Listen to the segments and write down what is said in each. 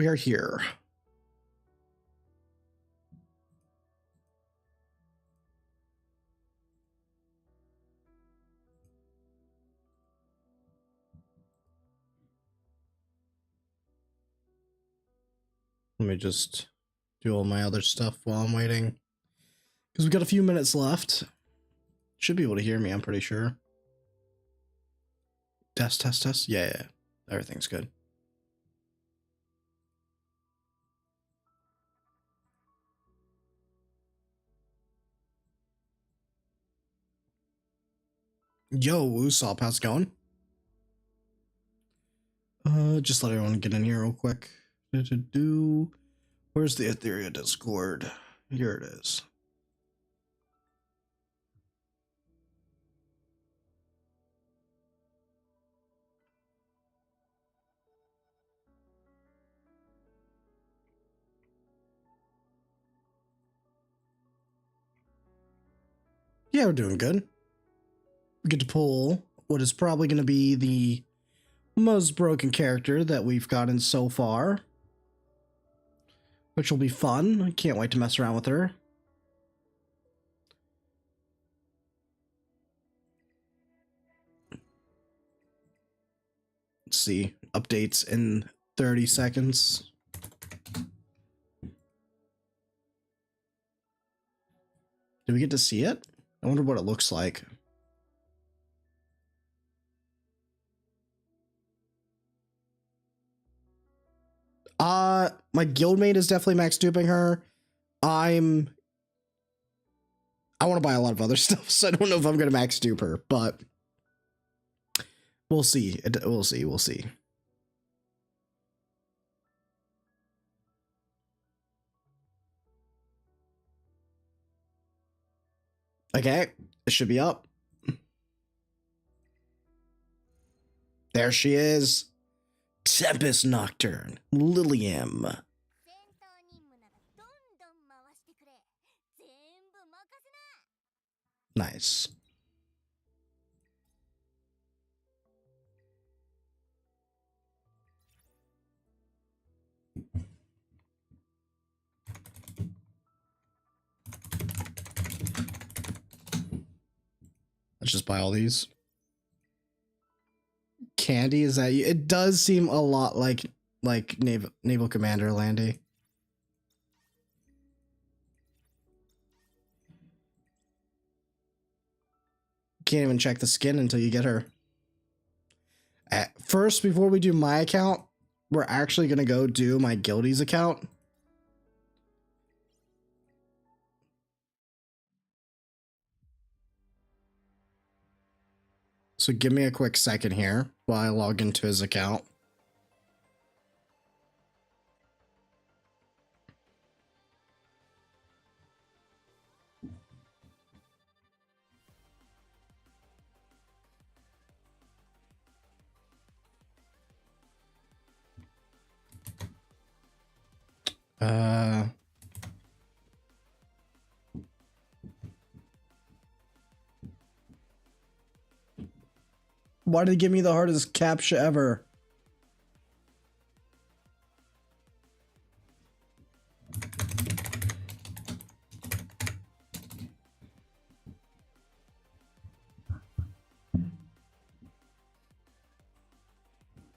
We are here. Let me just do all my other stuff while I'm waiting. Because we've got a few minutes left. Should be able to hear me, I'm pretty sure. Test. Yeah. Everything's good. Yo, Usopp, how's it going? Just let everyone get in here real quick. Where's the Etheria Discord? Here it is. Yeah, we're doing good. We get to pull what is probably going to be the most broken character that we've gotten so far, which will be fun. I can't wait to mess around with her. Let's see. Updates in 30 seconds. Did we get to see it? I wonder what it looks like. My guildmate is definitely max duping her. I want to buy a lot of other stuff, so I don't know if I'm going to max dupe her, but we'll see. We'll see. Okay, it should be up. There she is. Tempest Nocturne, Liliam. Nice. Let's just buy all these. Candy, is that you? It does seem a lot like Naval Commander Landy. Can't even check the skin until you get her. First, before we do my account, we're actually gonna go do my Guildy's account. So give me a quick second here while I log into his account. Why did it give me the hardest captcha ever?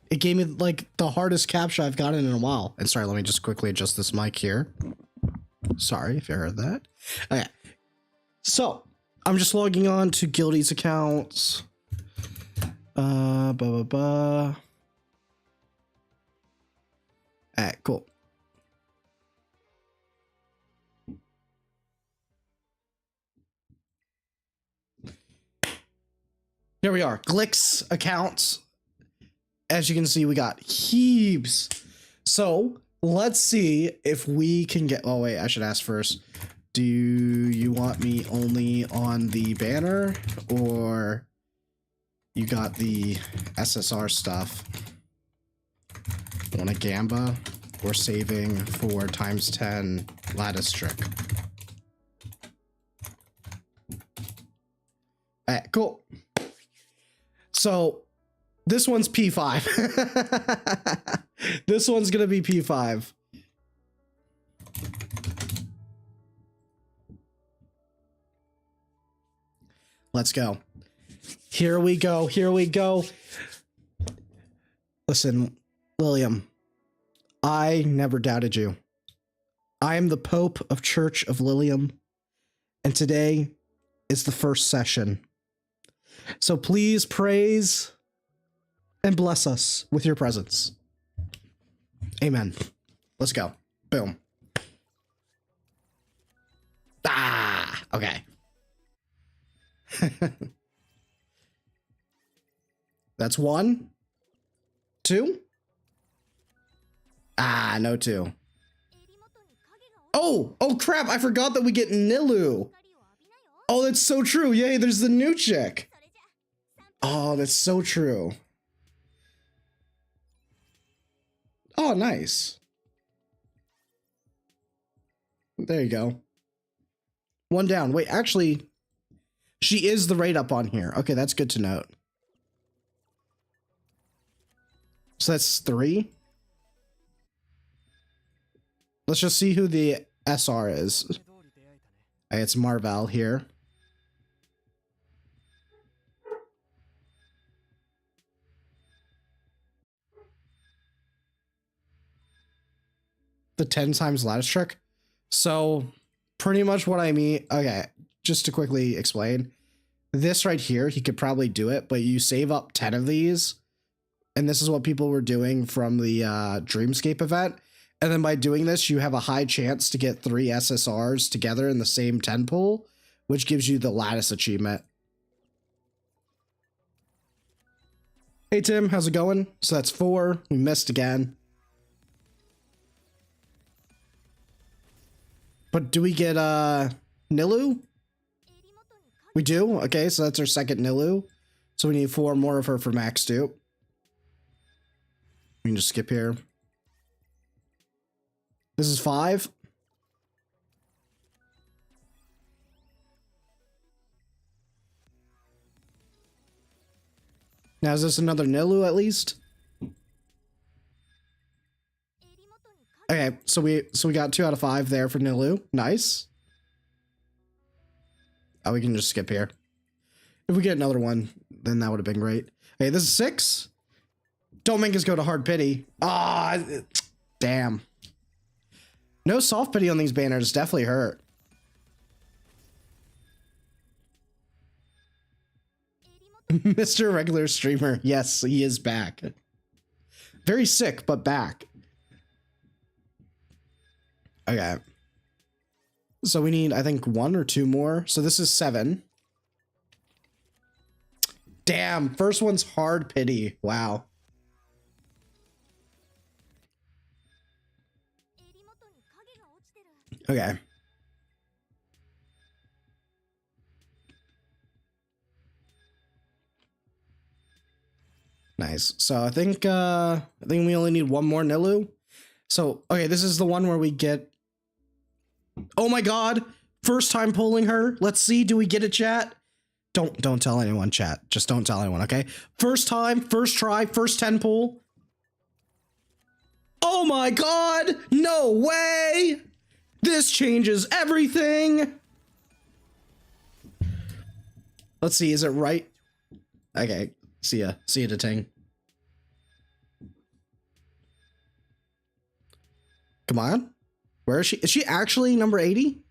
It gave me like the hardest captcha I've gotten in a while. And sorry, let me just quickly adjust this mic here. Sorry if you heard that. Okay. So I'm just logging on to Guildy's accounts. Alright, cool. Here we are. Glick's accounts. As you can see, we got heaps. So let's see if we can get. Oh, wait, I should ask first. Do you want me only on the banner, or you got the SSR stuff? Want a Gamba or saving for ×10 lattice trick? Alright, cool. So This one's P5. This one's gonna be P5. Let's go. Here we go. Here we go. Listen, Liliam, I never doubted you. I am the Pope of Church of Liliam, and today is the first session. So please praise and bless us with your presence. Amen. Let's go. Boom. Ah, okay. That's 1, 2. Ah, no 2. Oh crap, I forgot that we get Nilu. Oh, that's so true. Yay, there's the new chick. Oh, that's so true. Oh, nice. There you go. 1 down. Wait, actually, she is the rate up on here. Okay, that's good to note. So that's 3. Let's just see who the SR is. Hey, it's Marvel here. The 10 times lattice trick. So pretty much what I mean. Okay, just to quickly explain. This right here, he could probably do it, but you save up 10 of these. And this is what people were doing from the Dreamscape event. And then by doing this, you have a high chance to get 3 SSRs together in the same 10 pool, which gives you the lattice achievement. Hey Tim, how's it going? So that's 4. We missed again. But do we get Nilu? We do? Okay, so that's our second Nilu. So we need 4 more of her for max dupe. We can just skip here. This is 5. Now is this another Nilu at least? Okay, so we got 2 out of 5 there for Nilu. Nice. Oh, we can just skip here. If we get another one, then that would have been great. Okay, this is 6. Don't make us go to hard pity. Ah, damn. No soft pity on these banners definitely hurt. Mr. Regular Streamer. Yes, he is back. Very sick, but back. Okay. So we need, I think, 1 or 2 more. So this is 7. Damn, first one's hard pity. Wow. Okay. Nice. So I think we only need 1 more Nilu. So okay, this is the one where we get. Oh my god! First time pulling her. Let's see. Do we get a chat? Don't tell anyone, chat. Just don't tell anyone, okay? First time, first try, first 10 pull. Oh my god! No way! This changes everything. Let's see. Is it right? Okay. See ya. See ya, Ting. Come on. Where is she? Is she actually number 80?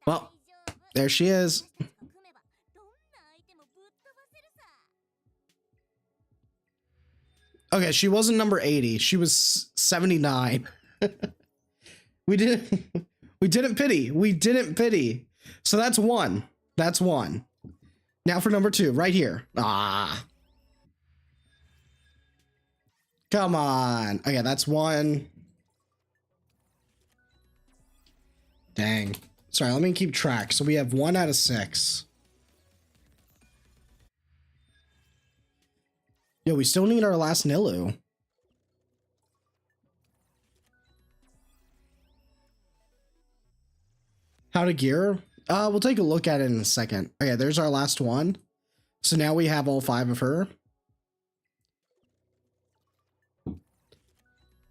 Well, there she is. Okay, she wasn't number 80. She was 79. We didn't pity. We didn't pity. So that's 1. That's 1. Now for number 2, right here. Ah. Come on. Okay, that's 1. Dang. Sorry, let me keep track. So we have 1 out of 6. Yo, we still need our last Nilu. How to gear? We'll take a look at it in a second. Okay, there's our last one. So now we have all 5 of her.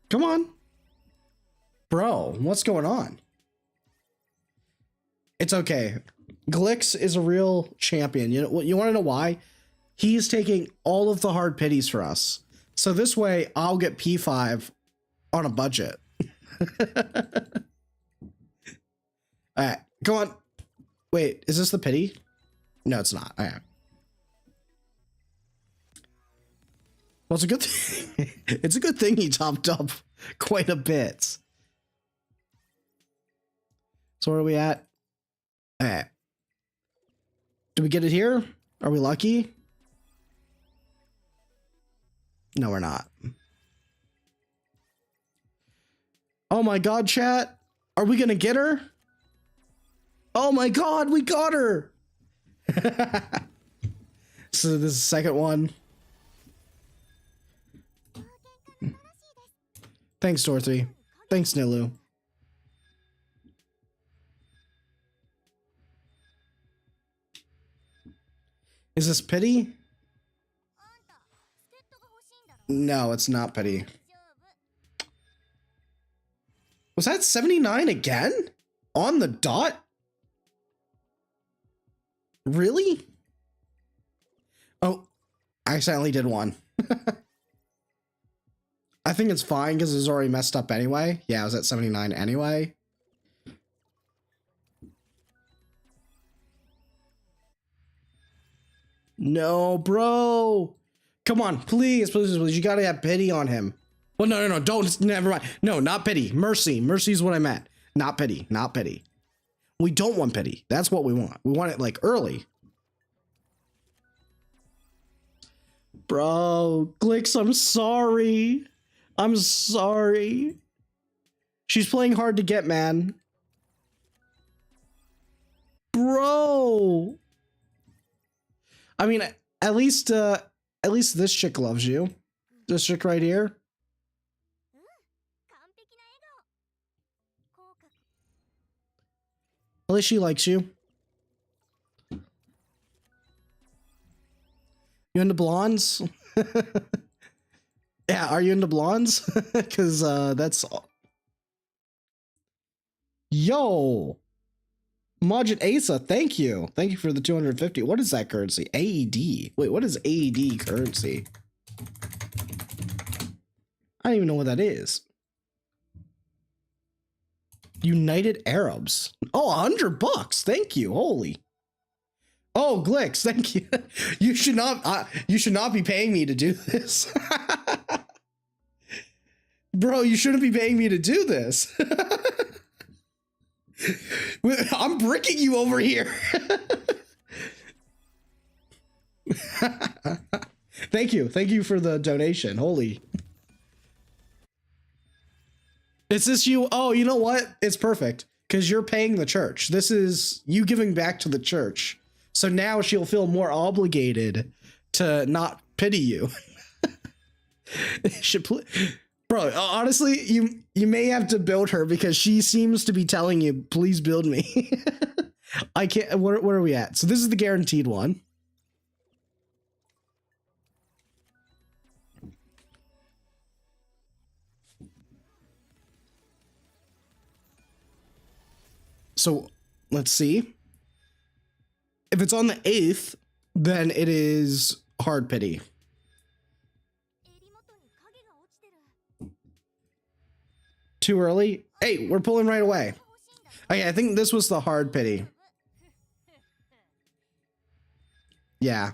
Come on. Bro, what's going on? It's okay. Glix is a real champion. You know, you want to know why? He's taking all of the hard pities for us. So this way, I'll get P5 on a budget. All right, go on. Wait, is this the pity? No, it's not. All right. Well, it's a good thing. It's a good thing he topped up quite a bit. So where are we at? All right. Do we get it here? Are we lucky? No, we're not. Oh my God, chat. Are we going to get her? Oh my God, we got her. So this is the second one. Thanks, Dorothy. Thanks, Nilu. Is this pity? No, it's not pity. Was that 79 again? On the dot? Really? Oh, I accidentally did one. I think it's fine because it's already messed up anyway. Yeah, I was at 79 anyway. No, bro. Come on, please, please, please. You gotta have pity on him. Well, no, don't. Never mind. No, not pity. Mercy. Mercy is what I meant. Not pity. Not pity. We don't want pity. That's what we want. We want it like early. Bro, Glix, I'm sorry. I'm sorry. She's playing hard to get, man. Bro. I mean, at least this chick loves you. This chick right here. At least she likes you. You into blondes? Yeah, are you into blondes? Because that's... Yo! Majid Asa, thank you. Thank you for the 250. What is that currency? AED. Wait, what is AED currency? I don't even know what that is. United Arabs. Oh, $100. Thank you. Holy. Oh, Glix, thank you. You should not be paying me to do this. Bro, you shouldn't be paying me to do this. I'm bricking you over here. Thank you. Thank you for the donation. Holy. Is this you? Oh, you know what? It's perfect because you're paying the church. This is you giving back to the church. So now she'll feel more obligated to not pity you. Bro, honestly, you may have to build her because she seems to be telling you, please build me. I can't. Where are we at? So this is the guaranteed one. So let's see. If it's on the 8th, then it is hard pity. Too early? Hey, we're pulling right away. Okay, I think this was the hard pity. Yeah.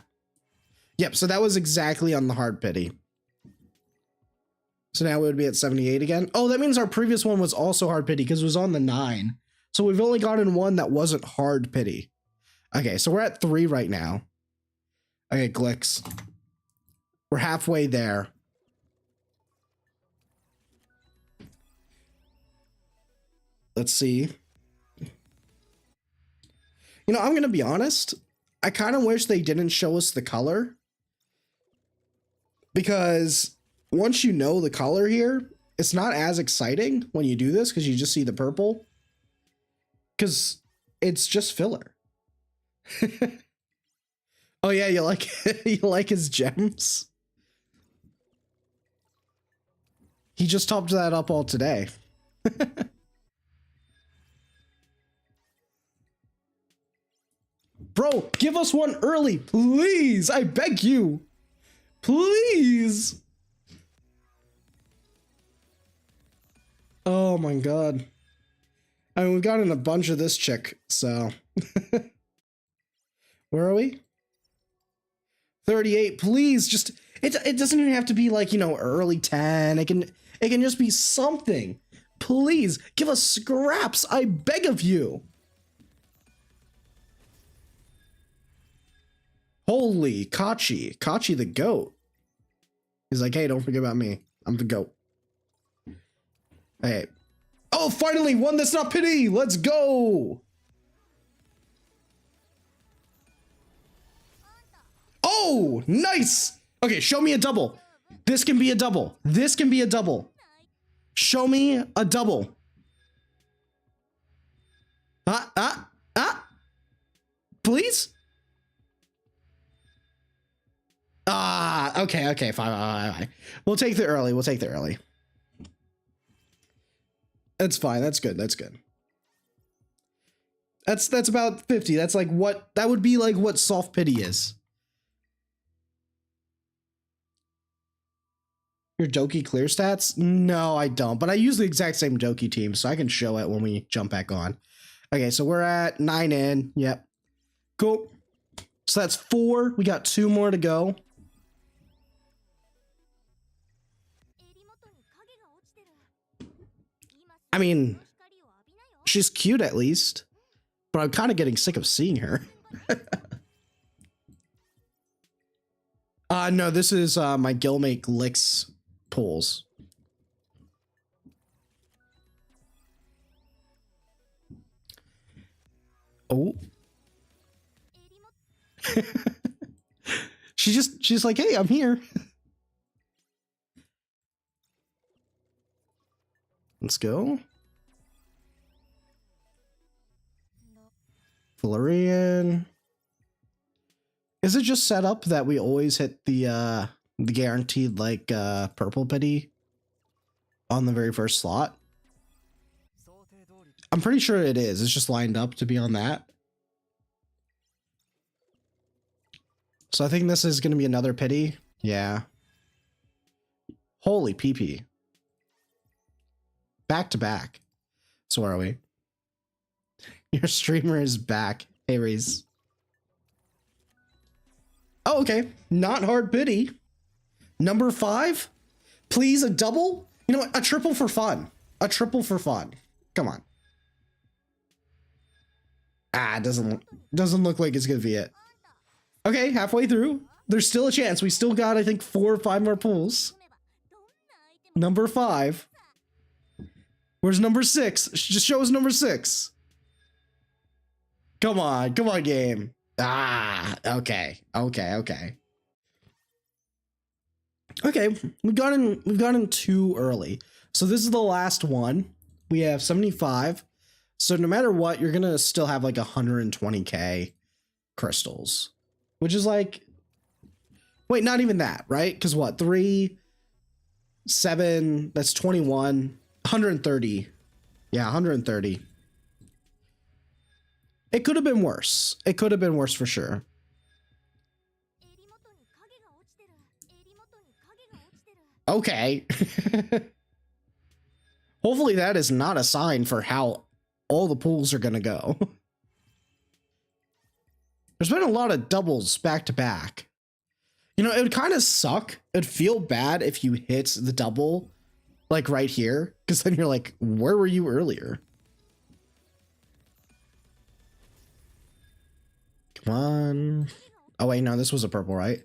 Yep, so that was exactly on the hard pity. So now we would be at 78 again. Oh, that means our previous one was also hard pity because it was on the 9. So we've only gotten one that wasn't hard pity. Okay, so we're at 3 right now. Okay, Glix. We're halfway there. Let's see. You know, I'm going to be honest. I kind of wish they didn't show us the color. Because once you know the color here, it's not as exciting when you do this because you just see the purple. Because it's just filler. Oh yeah, you like you like his gems? He just topped that up all today. Bro, give us one early, please. I beg you. Please. Oh my god. I mean, we've gotten a bunch of this chick, so. Where are we? 38, please. Just, it doesn't even have to be like, you know, early 10. It can just be something. Please, give us scraps. I beg of you. Holy Kachi the goat. He's like, hey, don't forget about me. I'm the goat. Hey. Oh, finally, one that's not pity. Let's go. Oh, nice. Okay, show me a double. This can be a double. This can be a double. Show me a double. Please? Okay, fine. We'll take the early. That's fine. That's good. That's about 50. That's like what, that would be like what soft pity is. Your Doki clear stats? No, I don't, but I use the exact same Doki team, so I can show it when we jump back on. Okay, so we're at 9 in. Yep. Cool. So that's 4. We got 2 more to go. I mean, she's cute at least, but I'm kind of getting sick of seeing her. No, this is my Guildmate Licks pulls. Oh. She's like, hey, I'm here. Let's go. Florian. Is it just set up that we always hit the guaranteed like purple pity on the very first slot? I'm pretty sure it is. It's just lined up to be on that. So I think this is going to be another pity. Yeah. Holy PP. Back to back. So where are we? Your streamer is back. Hey, Reese. Oh, okay. Not hard pity. Number 5. Please, a double? You know what? A triple for fun. A triple for fun. Come on. Ah, it doesn't look like it's gonna be it. Okay, halfway through. There's still a chance. We still got, I think, 4 or 5 more pulls. Number 5. Where's number 6? Just show us number 6. Come on game. Ah, okay. Okay, we've gotten too early. So this is the last one. We have 75. So no matter what, you're gonna still have like 120k crystals, which is like, wait, not even that, right? Because what, 3, 7, that's 21, 130. Yeah, 130. It could have been worse. It could have been worse for sure. Okay. Hopefully that is not a sign for how all the pools are going to go. There's been a lot of doubles back to back. You know, it would kind of suck. It'd feel bad if you hit the double like right here, because then you're like, where were you earlier? Come on. Oh wait, no, this was a purple, right?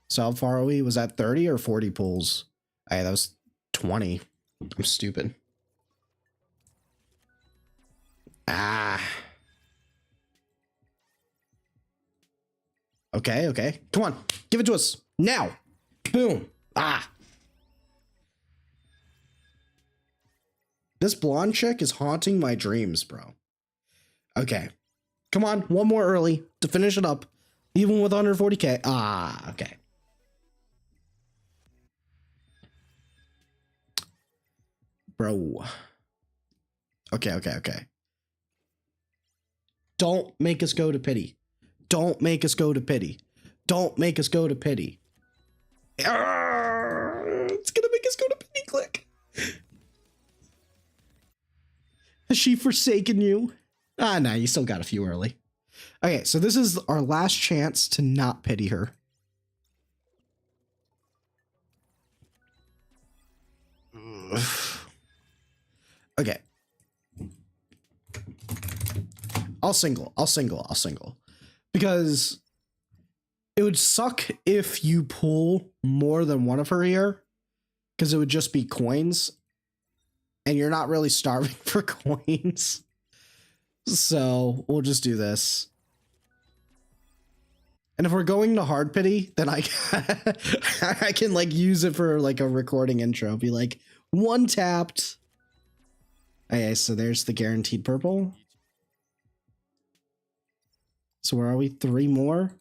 So how far are we? Was that 30 or 40 pulls? Hey, that was 20. I'm stupid. Ah. Okay. Come on. Give it to us. Now. Boom. Ah. This blonde chick is haunting my dreams, bro. Okay. Come on, one more early to finish it up, even with 140k. Ah, okay. Bro. Okay. Don't make us go to pity. Don't make us go to pity. Don't make us go to pity. It's gonna make us go to pity. Click. Has she forsaken you? Ah, nah, you still got a few early. Okay, so this is our last chance to not pity her. Okay. I'll single. Because it would suck if you pull more than one of her here, because it would just be coins, and you're not really starving for coins. So we'll just do this. And if we're going to hard pity, then I can like use it for like a recording intro. Be like, one tapped. Okay, so there's the guaranteed purple. So where are we? 3 more?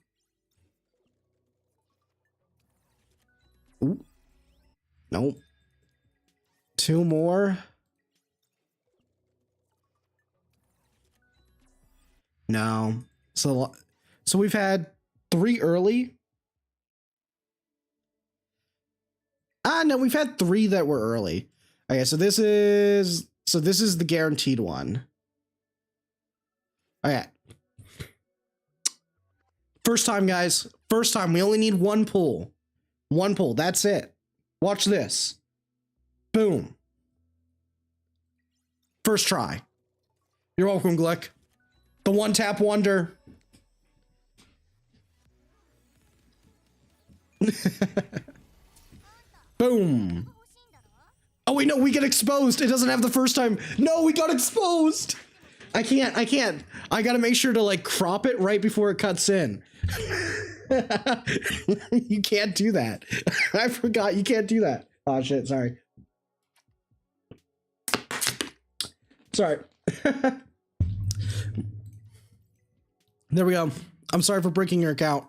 Ooh. Nope. 2 more? No. So we've had 3 early. Ah, no, we've had 3 that were early. Okay, so this is the guaranteed one. Okay. First time, guys. First time. We only need 1 pull. 1 pull. That's it. Watch this. Boom. First try. You're welcome, Glick. The one tap wonder. Boom. Oh wait, no, we get exposed. It doesn't have the first time. No, we got exposed. I can't. I gotta make sure to like crop it right before it cuts in. You can't do that. I forgot you can't do that. Oh shit, sorry. Sorry. There we go. I'm sorry for breaking your account.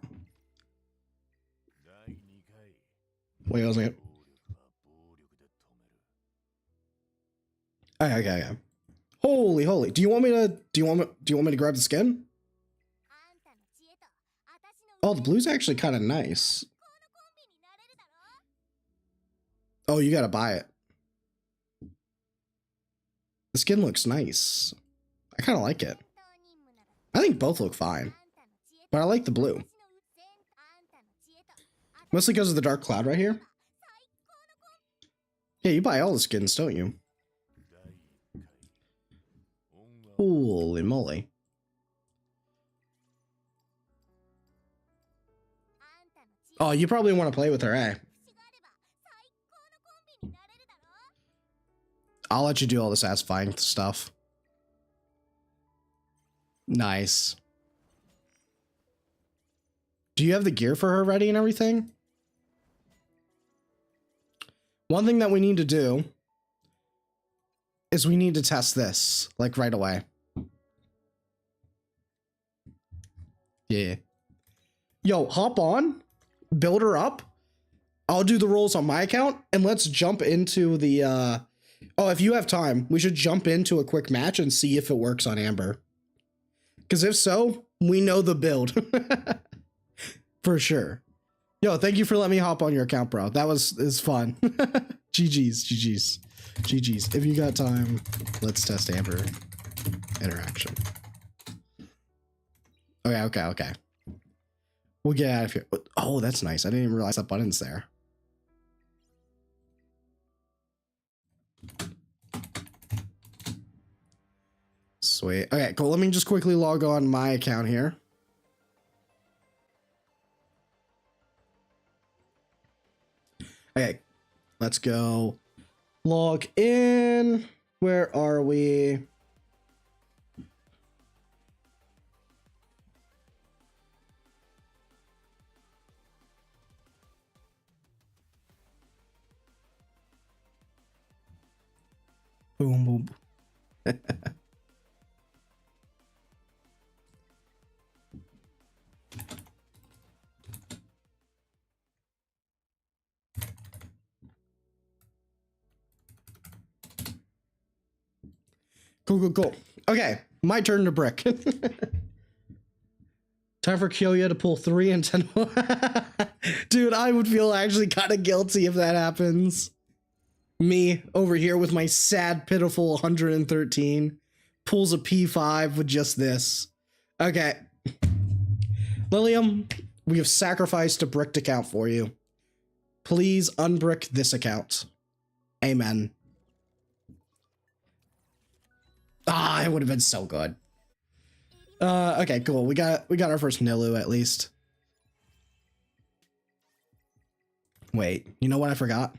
Wait a second. Okay. Holy. Do you want me to grab the skin? Oh, the blue's actually kind of nice. Oh, you gotta buy it. The skin looks nice. I kind of like it. I think both look fine, but I like the blue. Mostly because of the dark cloud right here. Yeah, you buy all the skins, don't you? Holy moly. Oh, you probably want to play with her, eh? I'll let you do all the satisfying stuff. Nice. Do you have the gear for her ready and everything? One thing that we need to do is we need to test this, like, right away. Yeah. Yo, hop on, build her up. I'll do the rolls on my account, and let's jump into the, oh, if you have time, we should jump into a quick match and see if it works on Amber. Because if so, we know the build. For sure. Yo, thank you for letting me hop on your account, bro. That is fun. GG's. If you got time, let's test Amber interaction. Okay. We'll get out of here. Oh, that's nice. I didn't even realize that button's there. Sweet. Okay, cool. Let me just quickly log on my account here. Okay, let's go. Log in. Where are we? Boom. Cool. Okay, my turn to brick. Time for Kyoya to pull 3 and 10. Dude, I would feel actually kind of guilty if that happens. Me over here with my sad, pitiful 113 pulls a P5 with just this. Okay. Liliam, we have sacrificed a bricked account for you. Please unbrick this account. Amen. Ah, it would have been so good. Okay, cool. We got our first Nilu at least. Wait, you know what I forgot?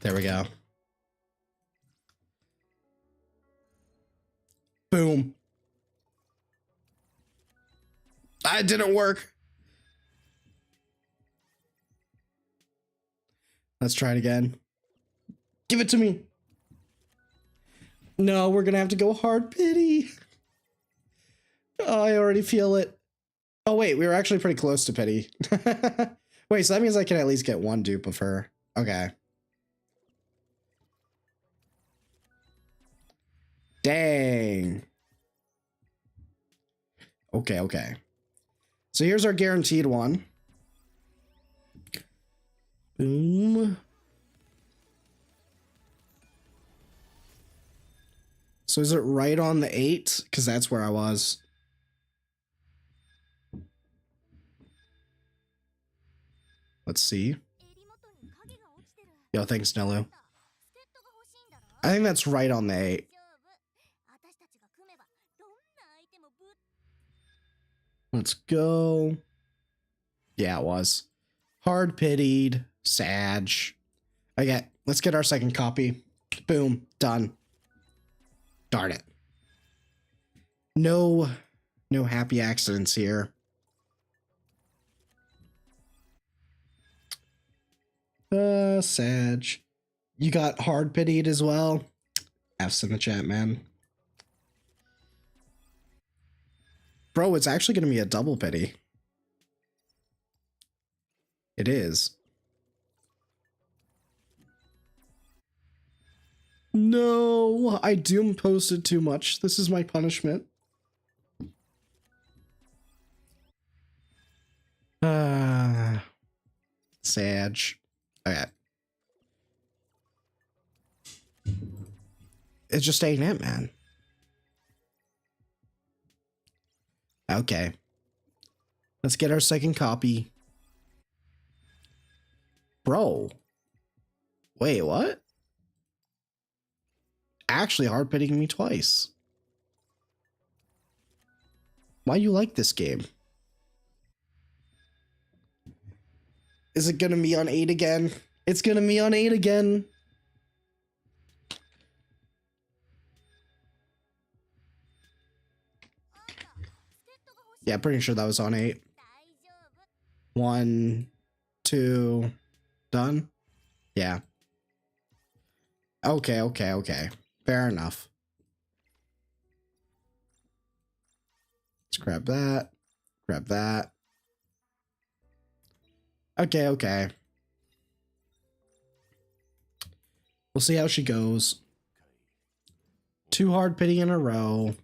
There we go. Boom. That didn't work. Let's try it again. Give it to me. No, we're gonna have to go hard pity. Oh, I already feel it. Oh wait, we were actually pretty close to pity. Wait, so that means I can at least get one dupe of her. Okay. Dang. Okay. So here's our guaranteed one. Boom. So is it right on the 8? Because that's where I was. Let's see. Yo, thanks, Nello. I think that's right on the 8. Let's go. Yeah, it was. Hard pitied. Sag. Okay, let's get our second copy. Boom. Done. Darn it. No happy accidents here. Sag. You got hard pitied as well? F's in the chat, man. Bro, it's actually going to be a double pity. It is. No, I doom posted too much. This is my punishment. Sag. Okay. It just ain't it, man. Okay. Let's get our second copy. Bro. Wait, what? Actually hard pitting me twice. Why you like this game? Is it gonna be on 8 again? It's gonna be on 8 again. Yeah, pretty sure that was on 8. 1, 2, done? Yeah. Okay. Fair enough. Let's grab that. Grab that. Okay. We'll see how she goes. 2 hard pity in a row.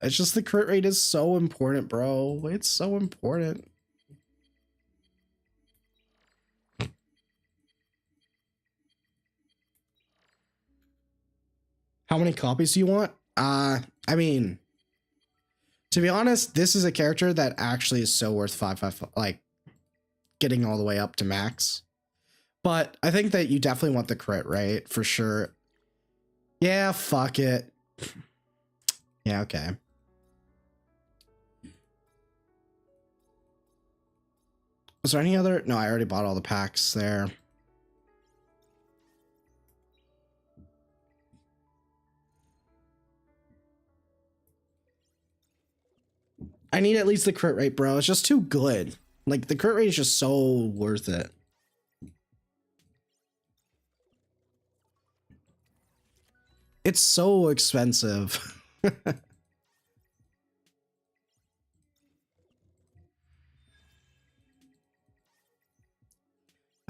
It's just the crit rate is so important, bro. It's so important. How many copies do you want? I mean, to be honest, this is a character that actually is so worth 555, like getting all the way up to max. But I think that you definitely want the crit, right? For sure. Yeah, fuck it. Yeah, okay. Was there any other? No, I already bought all the packs there. I need at least the crit rate, bro. It's just too good. Like, the crit rate is just so worth it. It's so expensive.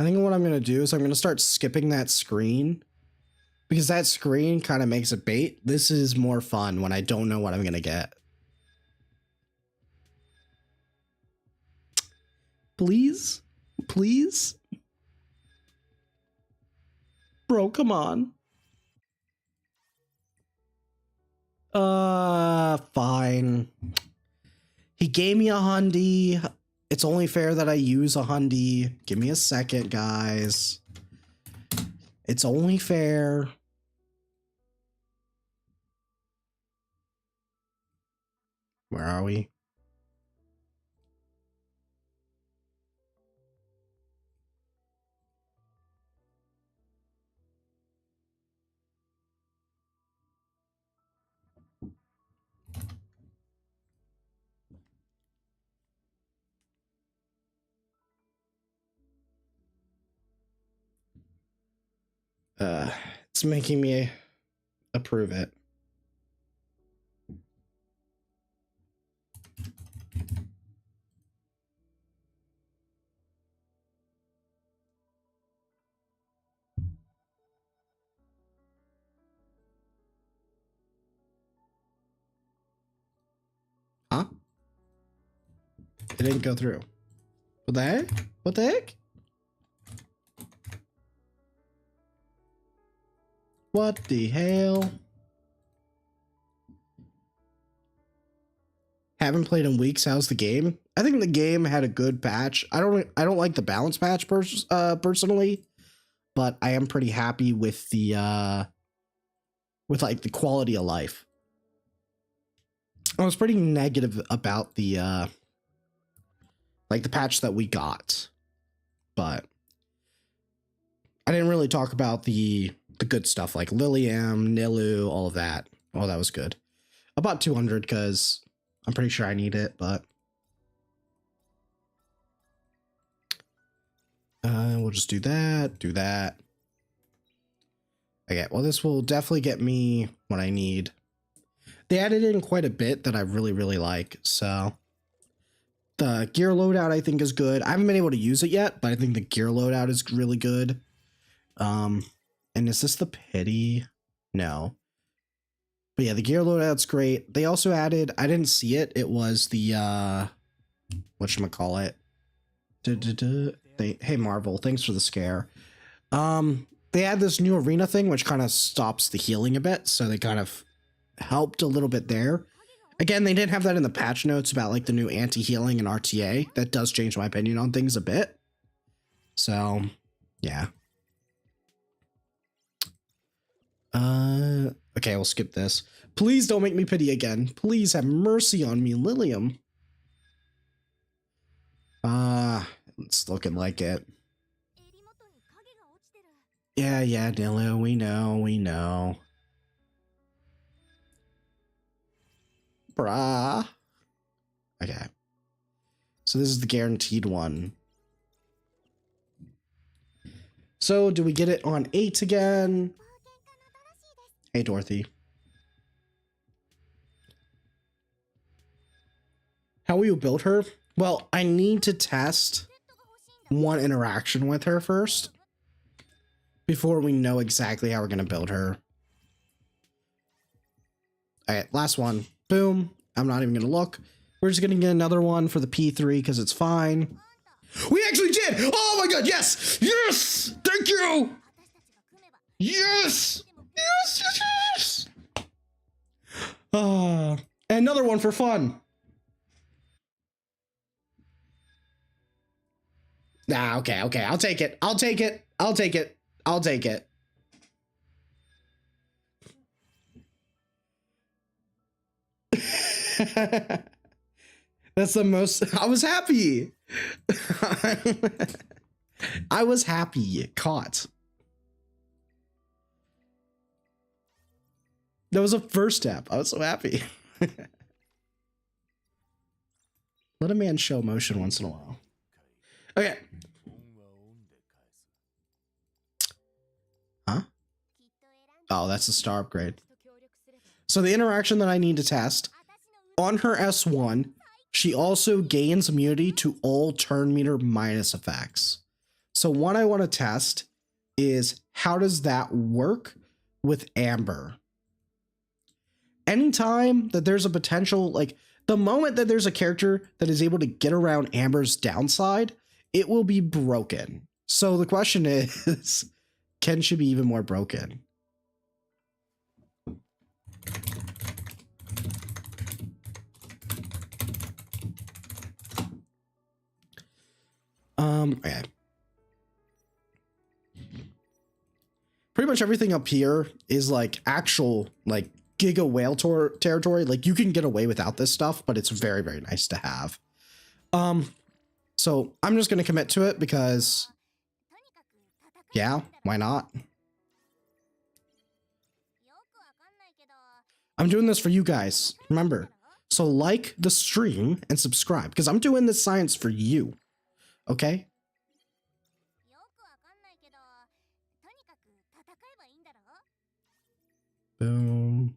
I think what I'm going to do is I'm going to start skipping that screen because that screen kind of makes it bait. This is more fun when I don't know what I'm going to get. Please? Please? Bro, come on. Fine. He gave me a Hyundai. It's only fair that I use a Hyundai. Give me a second, guys. It's only fair. Where are we? It's making me approve it. Huh? It didn't go through. What the heck? What the heck? What the hell? Haven't played in weeks. How's the game? I think the game had a good patch. I don't like the balance patch personally, but I am pretty happy with the like the quality of life. I was pretty negative about the like the patch that we got, but I didn't really talk about the good stuff like Liliam, Nilu, all of that. Oh, that was good. About 200 because I'm pretty sure I need it, but we'll just do that, do that. Okay, well, this will definitely get me what I need. They added in quite a bit that I really, really like, so the gear loadout I think is good. I haven't been able to use it yet, but I think the gear loadout is really good. And is this the pity? No. But yeah, the gear loadout's great. They also added, I didn't see it. It was the, whatchamacallit. Hey, Marvel, thanks for the scare. They had this new arena thing, which kind of stops the healing a bit. So they kind of helped a little bit there. Again, they didn't have that in the patch notes about like the new anti-healing and RTA. That does change my opinion on things a bit. So, yeah. Okay, we'll skip this. Please don't make me pity again. Please have mercy on me, Liliam. It's looking like it. Yeah, Nilu, we know. Brah. Okay. So this is the guaranteed one. So do we get it on 8 again? Hey, Dorothy. How will you build her? Well, I need to test one interaction with her first before we know exactly how we're going to build her. All right, last one. Boom. I'm not even going to look. We're just going to get another one for the P3 because it's fine. We actually did! Oh my god, yes! Yes! Thank you! Yes! Yes! Another one for fun. Nah, okay. I'll take it. That's the most. I was happy. I was happy. Caught. That was a first step. I was so happy. Let a man show emotion once in a while. Okay. Huh? Oh, that's a star upgrade. So the interaction that I need to test, on her S1, she also gains immunity to all turn meter minus effects. So one I want to test is how does that work with Amber? Anytime that there's a potential, like the moment that there's a character that is able to get around Amber's downside, it will be broken. So the question is, can she be even more broken? Okay. Pretty much everything up here is like actual like Giga Whale territory. Like you can get away without this stuff, but it's very, very nice to have. So I'm just gonna commit to it because yeah, why not? I'm doing this for you guys, remember. So like the stream and subscribe because I'm doing this science for you. Okay? Boom.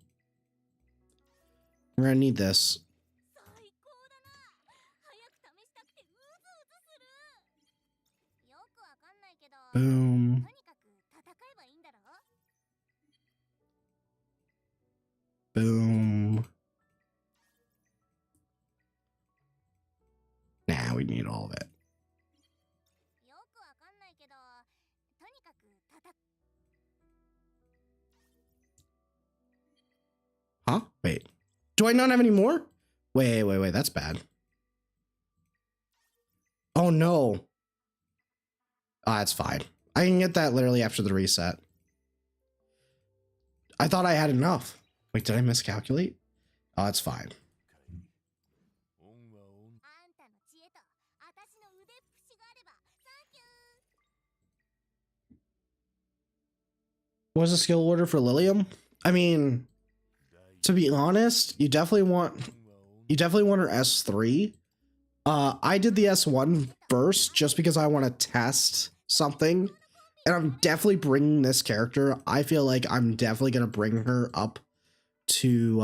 We're gonna need this. Boom. Boom. Nah, we need all of it. Huh? Wait. Do I not have any more? Wait, that's bad. Oh no. Ah, it's fine. I can get that literally after the reset. I thought I had enough. Wait, did I miscalculate? Oh, it's fine. What was the skill order for Liliam? I mean, to be honest, you definitely want her S3. I did the S1 first just because I want to test something, and I'm definitely bringing this character. I feel like I'm definitely gonna bring her up to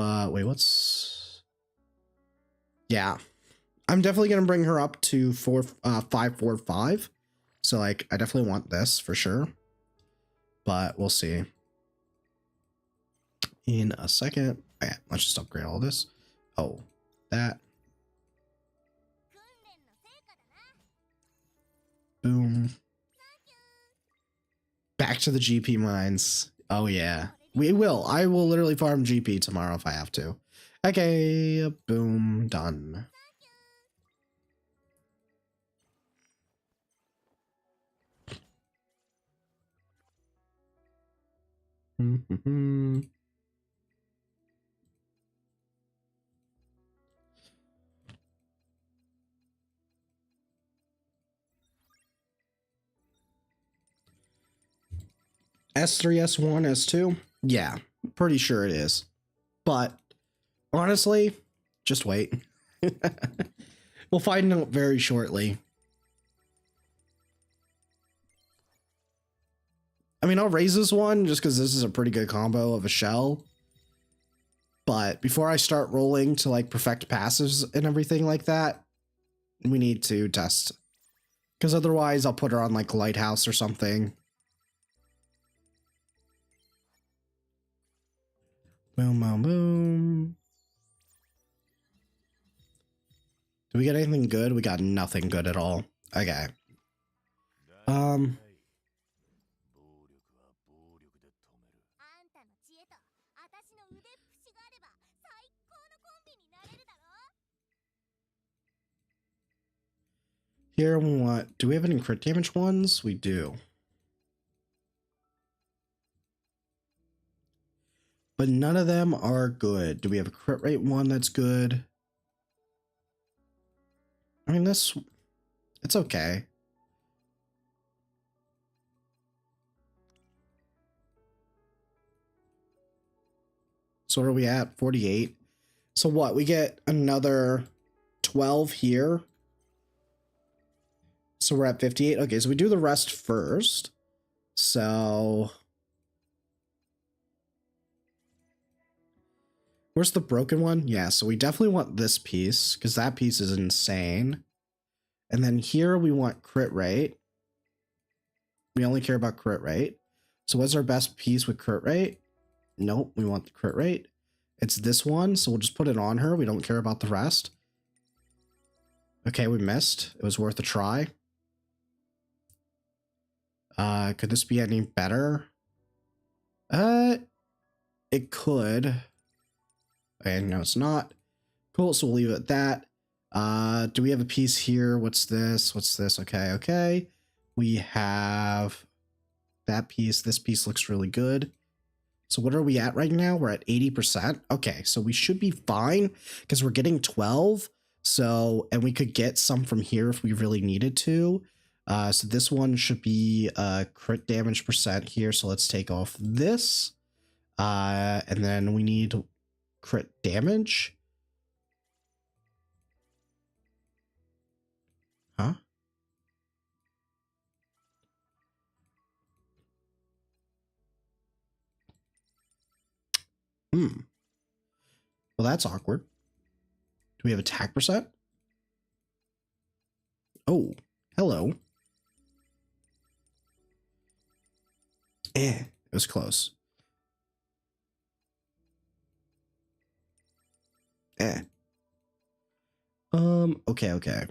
yeah, I'm definitely gonna bring her up to 545. So like, I definitely want this for sure, but we'll see in a second. Okay, let's just upgrade all this. Oh, that. Boom. Back to the GP mines. Oh yeah, we will. I will literally farm GP tomorrow if I have to. Okay, boom, done. S3, S1, S2? Yeah, pretty sure it is. But honestly, just wait. We'll find out very shortly. I mean, I'll raise this one just because this is a pretty good combo of a shell. But before I start rolling to like perfect passives and everything like that, we need to test. Because otherwise I'll put her on like Lighthouse or something. Boom, boom, boom. Do we get anything good? We got nothing good at all. Okay. Here we want, do we have any crit damage ones? We do. But none of them are good. Do we have a crit rate one that's good? I mean, it's okay. So what are we at? 48. So what? We get another 12 here. So we're at 58. Okay, so we do the rest first. So where's the broken one? Yeah, so we definitely want this piece because that piece is insane. And then here we want crit rate. We only care about crit rate. So what's our best piece with crit rate? Nope, we want the crit rate. It's this one, so we'll just put it on her. We don't care about the rest. Okay, we missed. It was worth a try. Could this be any better? It could. And no, it's not. Cool, so we'll leave it at that. Do we have a piece here? What's this? What's this? Okay, okay. We have that piece. This piece looks really good. So what are we at right now? We're at 80%. Okay, so we should be fine because we're getting 12. So, and we could get some from here if we really needed to. So this one should be crit damage percent here. So let's take off this. And then we need crit damage. Huh? Well, that's awkward. Do we have attack percent? Oh, hello. It was close. Okay, okay.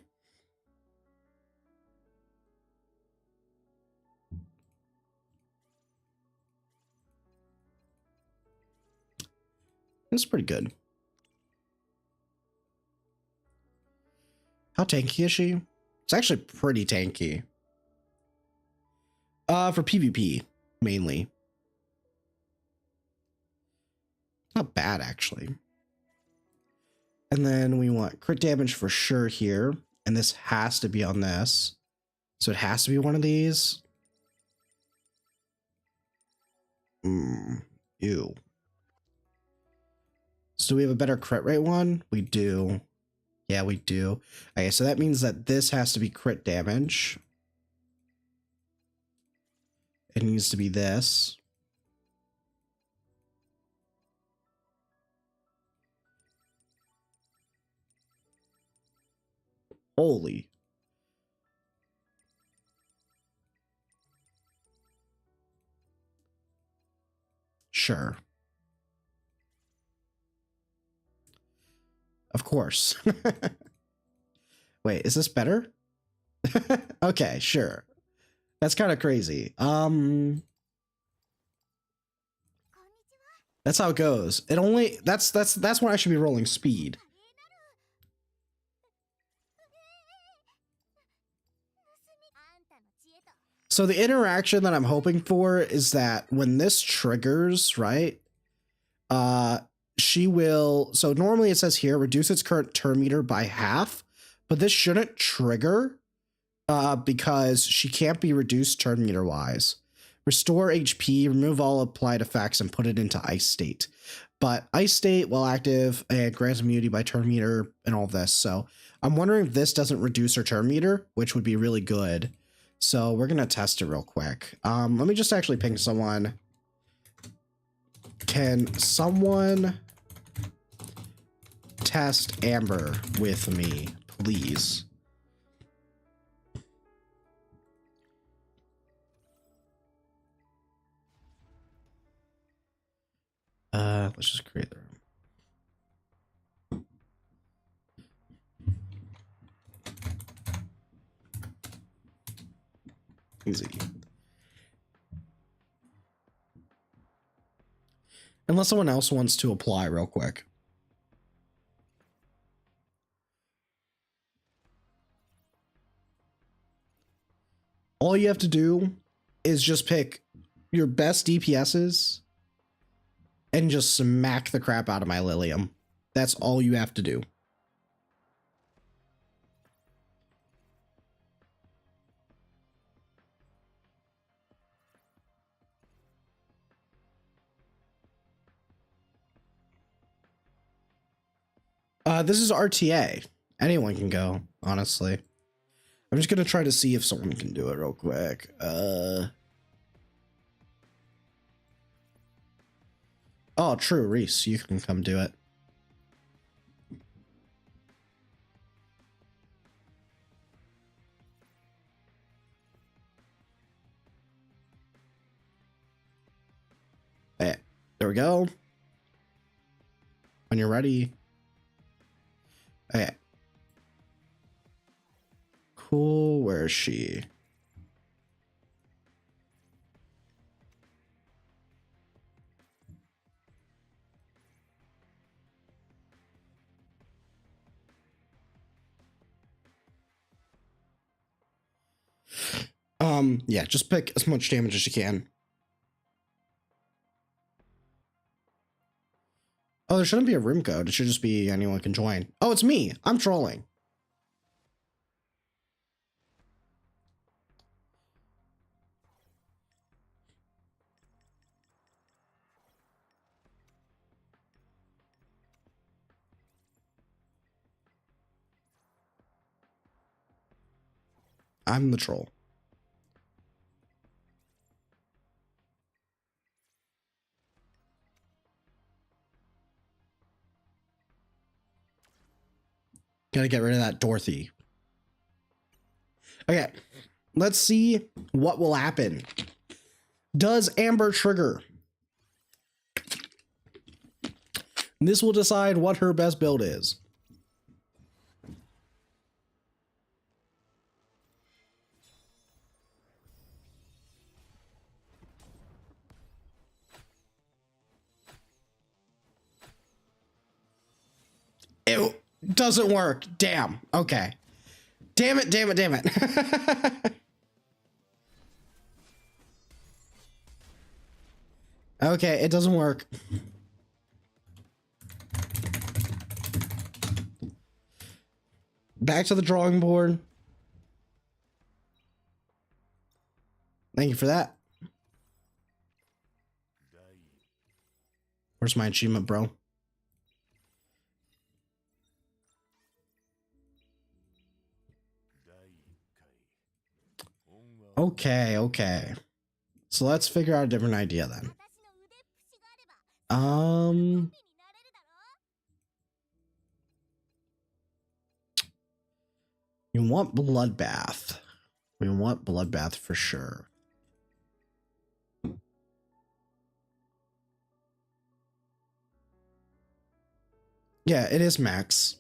It's pretty good. How tanky is she? It's actually pretty tanky. For PvP, mainly. Not bad, actually. And then we want crit damage for sure here. And this has to be on this. So it has to be one of these. Ew. So do we have a better crit rate one? We do. Yeah, we do. Okay, so that means that this has to be crit damage. It needs to be this. Holy. Sure. Of course. Wait, is this better? Okay, sure. That's kind of crazy. That's how it goes. It only that's when I should be rolling speed. So the interaction that I'm hoping for is that when this triggers, right? She will, so normally it says here, reduce its current turn meter by half, but this shouldn't trigger because she can't be reduced turn meter wise. Restore HP, remove all applied effects, and put it into ice state. But ice state, while active, and grants immunity by turn meter and all this. So I'm wondering if this doesn't reduce her turn meter, which would be really good. So we're going to test it real quick. Let me just actually ping someone. Can someone test Amber with me, please? Let's just create the room. Easy. Unless someone else wants to apply real quick. All you have to do is just pick your best DPSs and just smack the crap out of my Liliam. That's all you have to do. This is RTA. Anyone can go, honestly. I'm just gonna try to see if someone can do it real quick. Oh, true, Reese, you can come do it. There we go. When you're ready. Okay. Cool. Where is she? Yeah, just pick as much damage as you can. Oh, there shouldn't be a room code. It should just be anyone can join. Oh, it's me. I'm trolling. I'm the troll. Gotta get rid of that Dorothy. Okay, let's see what will happen. Does Amber trigger? This will decide what her best build is. It doesn't work. Damn. Okay. Damn it, damn it, damn it. Okay, it doesn't work. Back to the drawing board. Thank you for that. Where's my achievement, bro? Okay, okay. So let's figure out a different idea then. You want bloodbath. We want bloodbath for sure. Yeah, it is max.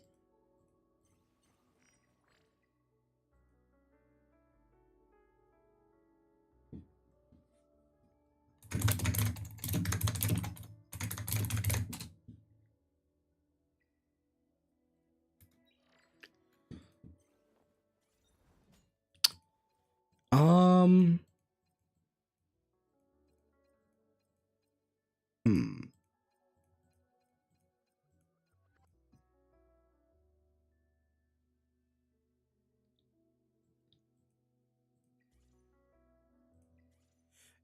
Hmm.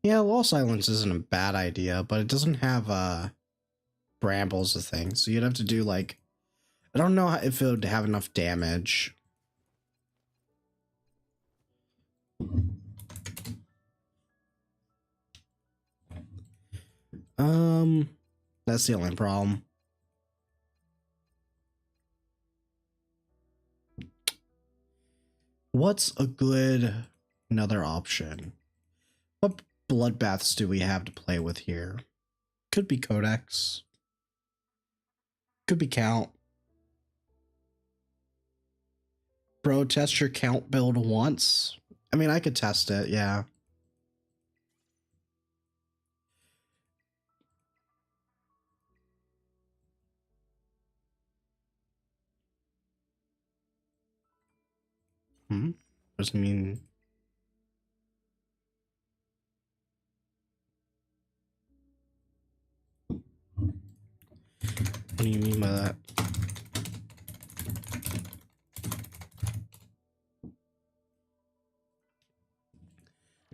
Yeah, Lost Islands isn't a bad idea, but it doesn't have brambles a thing. So you'd have to do like, I don't know if it would have enough damage. That's the only problem. What's a good another option? What bloodbaths do we have to play with here? Could be Codex. Could be Count. Bro, test your Count build once. I mean, I could test it, yeah. What does it mean? What do you mean by that?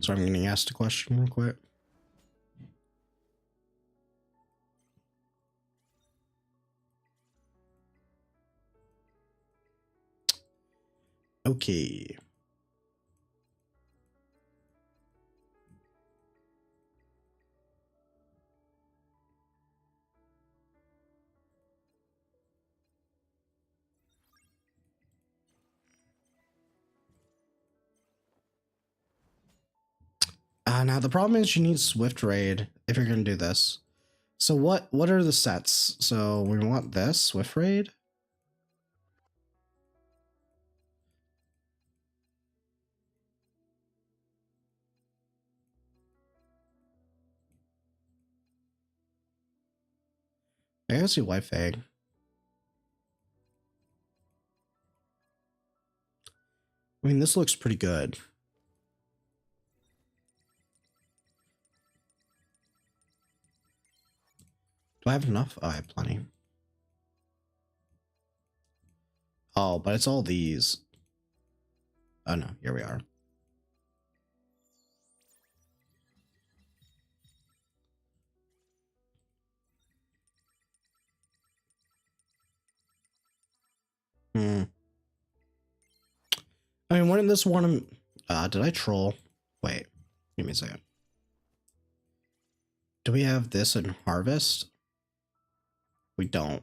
So I'm getting asked a question real quick. Okay. Now the problem is you need Swift Raid if you're gonna do this. So what are the sets? So we want this Swift Raid. I gotta see White Fang. I mean, this looks pretty good. Do I have enough? Oh, I have plenty. Oh, but it's all these. Oh no, here we are. Hmm. I mean, wouldn't this one? Did I troll? Wait, give me a second. Do we have this in Harvest? We don't.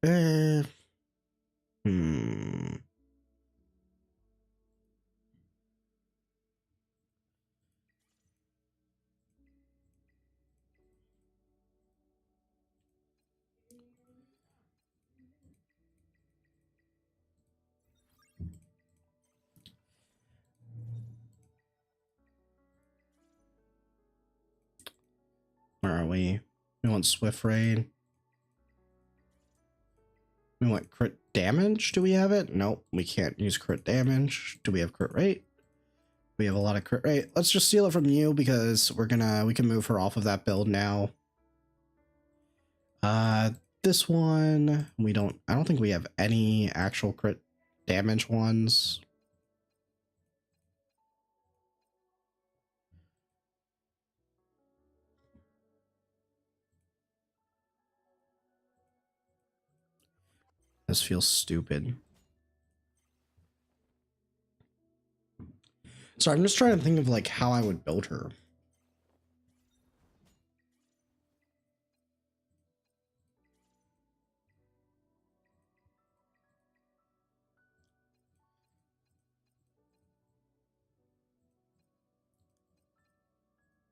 Hmm. Where are we? We want Swift Raid. We want crit damage. Do we have it? Nope, we can't use crit damage. Do we have crit rate? We have a lot of crit rate. Let's just steal it from you because we can move her off of that build now. This one, I don't think we have any actual crit damage ones. This feels stupid. So I'm just trying to think of like how I would build her.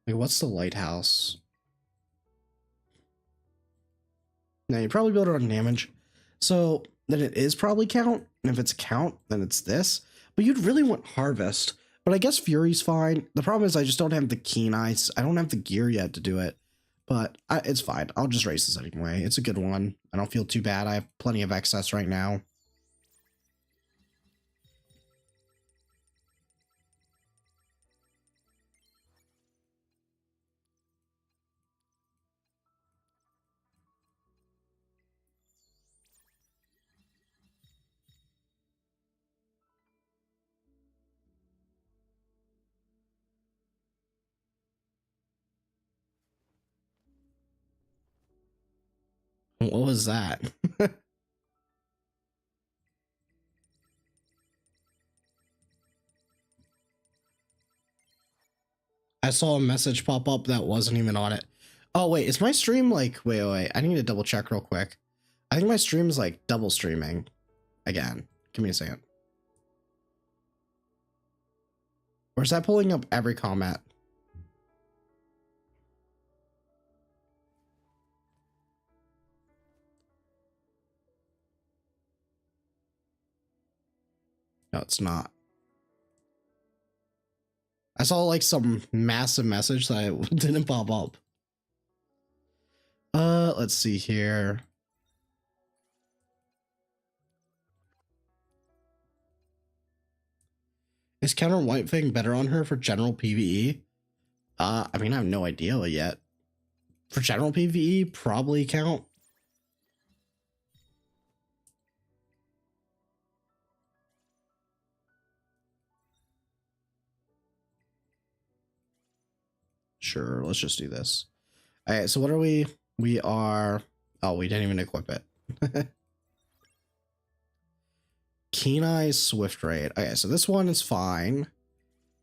Like, what's the lighthouse? Now you probably build it on damage. So then it is probably count. And if it's count, then it's this. But you'd really want harvest. But I guess Fury's fine. The problem is I just don't have the keen eyes. I don't have the gear yet to do it. But it's fine. I'll just race this anyway. It's a good one. I don't feel too bad. I have plenty of excess right now. What was that? I saw a message pop up that wasn't even on it. Oh, wait, is my stream like, wait, I need to double check real quick. I think my stream is like double streaming again. Give me a second. Or is that pulling up every comment? No, it's not. I saw like some massive message that didn't pop up. Let's see here. Is Counter White Fang better on her for general PvE? I mean, I have no idea yet. For general PvE, probably count. Sure, let's just do this. All right, so what are we? We are... Oh, we didn't even equip it. Keen Eye Swift Raid. Okay, so this one is fine.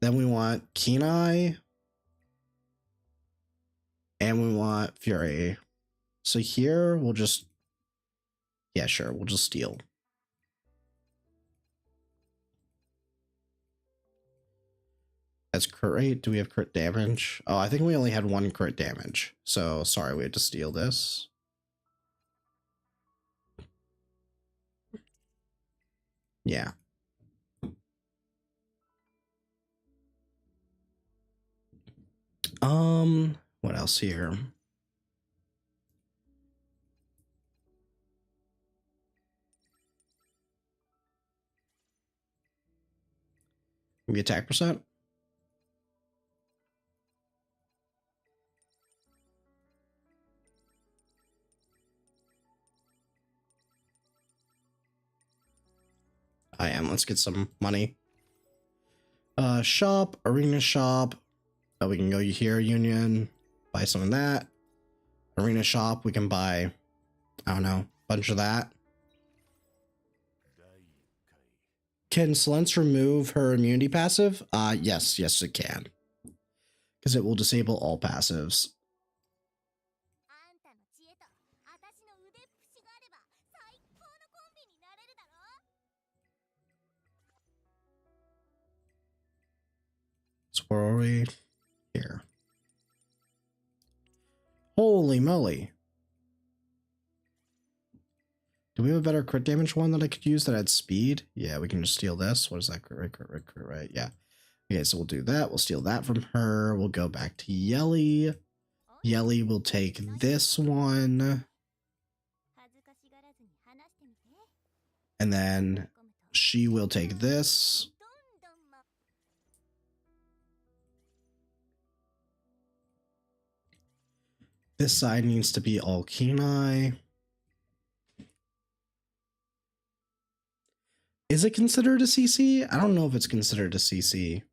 Then we want Keen Eye. And we want Fury. So here, we'll just... Yeah, sure, we'll just steal. as crit rate. Do we have crit damage? Oh, I think we only had 1 crit damage. So sorry, we had to steal this. Yeah. What else here? Maybe attack percent? I am. Let's get some money. Shop, arena shop. Oh, we can go here, Union, buy some of that. Arena shop, we can buy, I don't know, a bunch of that. Can Slents remove her immunity passive? Yes, it can. Because it will disable all passives. So where are we? Here. Holy moly. Do we have a better crit damage one that I could use that had speed? Yeah, we can just steal this. What is that? Crit, right? Yeah. Okay, so we'll do that. We'll steal that from her. We'll go back to Yelly. Yelly will take this one. And then she will take this. This side needs to be all Kenai. Is it considered a CC? I don't know if it's considered a CC.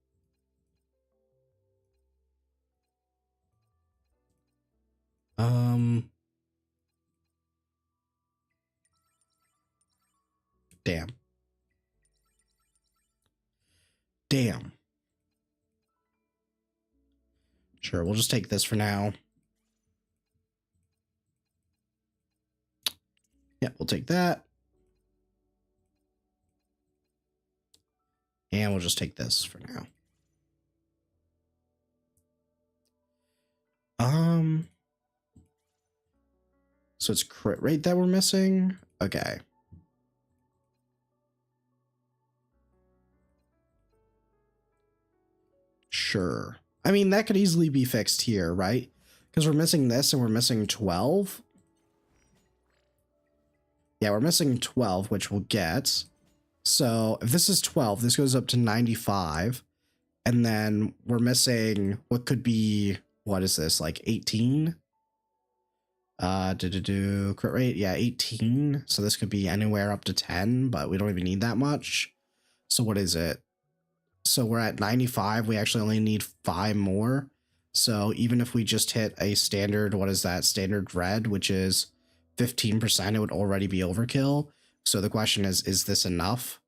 Damn. Sure, we'll just take this for now. Yeah, we'll take that. And we'll just take this for now. So it's crit rate that we're missing. Okay. Sure. I mean, that could easily be fixed here, right? Because we're missing this and we're missing 12. Yeah, we're missing 12, which we'll get. So if this is 12, this goes up to 95. And then we're missing what could be, what is this, like 18? Crit rate, yeah, 18. So this could be anywhere up to 10, but we don't even need that much. So what is it? So we're at 95. We actually only need 5 more. So even if we just hit a standard, what is that? Standard red, which is 15%, it would already be overkill. So the question is this enough?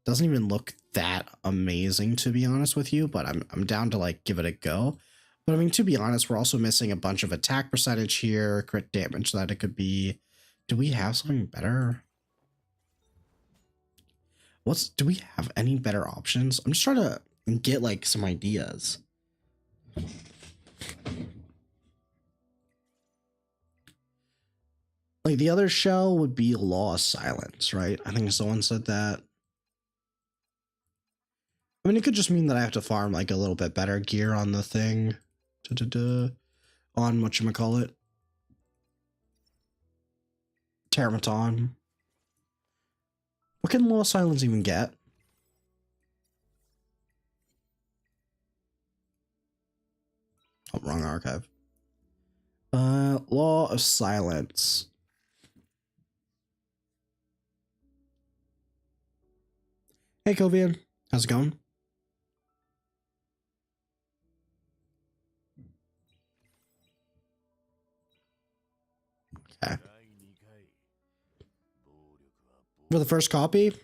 Doesn't even look that amazing, to be honest with you, but I'm down to like give it a go. But I mean, to be honest, we're also missing a bunch of attack percentage here, crit damage that it could be. Do we have something better? Do we have any better options? I'm just trying to get like some ideas. Like the other shell would be Law of Silence, right? I think someone said that. I mean, it could just mean that I have to farm like a little bit better gear on the thing. On whatchamacallit. Termaton. What can Law of Silence even get? Oh, wrong archive. Law of Silence. Hey, Kovian. How's it going? Okay. For the first copy,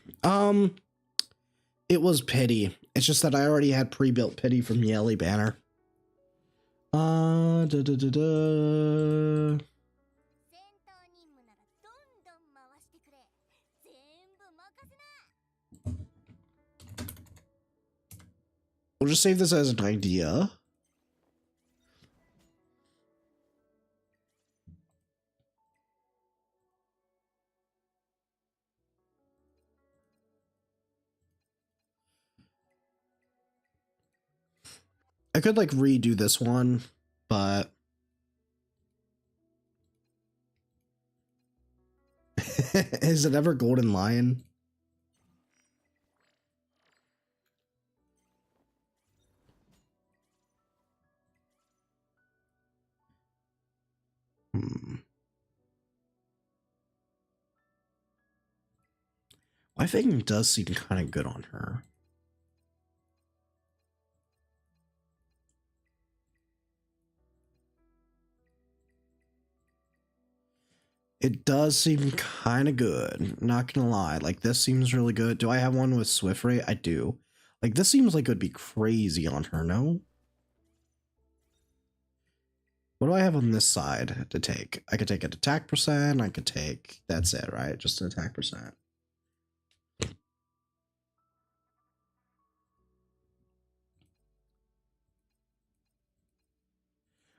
it was pity. It's just that I already had pre-built pity from Yelly Banner. We'll just save this as an idea. I could like redo this one, but is it ever Golden Lion? My thing does seem kind of good on her. It does seem kind of good. Not gonna lie. Like, this seems really good. Do I have one with Swift Ray? I do. Like, this seems like it would be crazy on her, no? What do I have on this side to take? I could take an attack percent. I could take... That's it, right? Just an attack percent.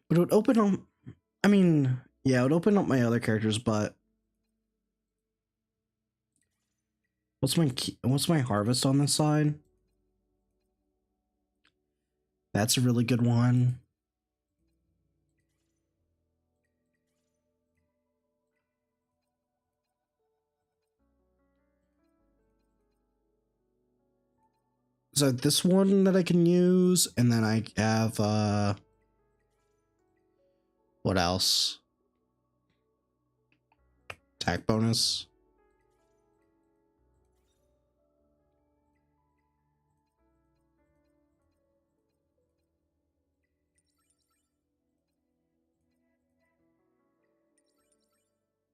But it would open up... I mean, yeah, it would open up my other characters, but... What's my harvest on this side? That's a really good one. So this one that I can use, and then I have what else? Attack bonus.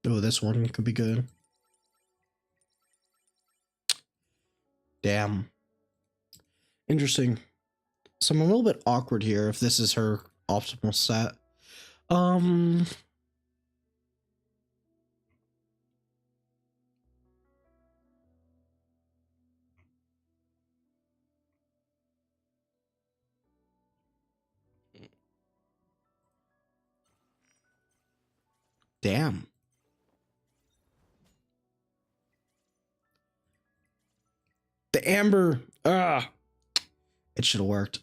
Oh, this one could be good. Damn. Interesting. So I'm a little bit awkward here if this is her optimal set. Damn. The amber. It should have worked.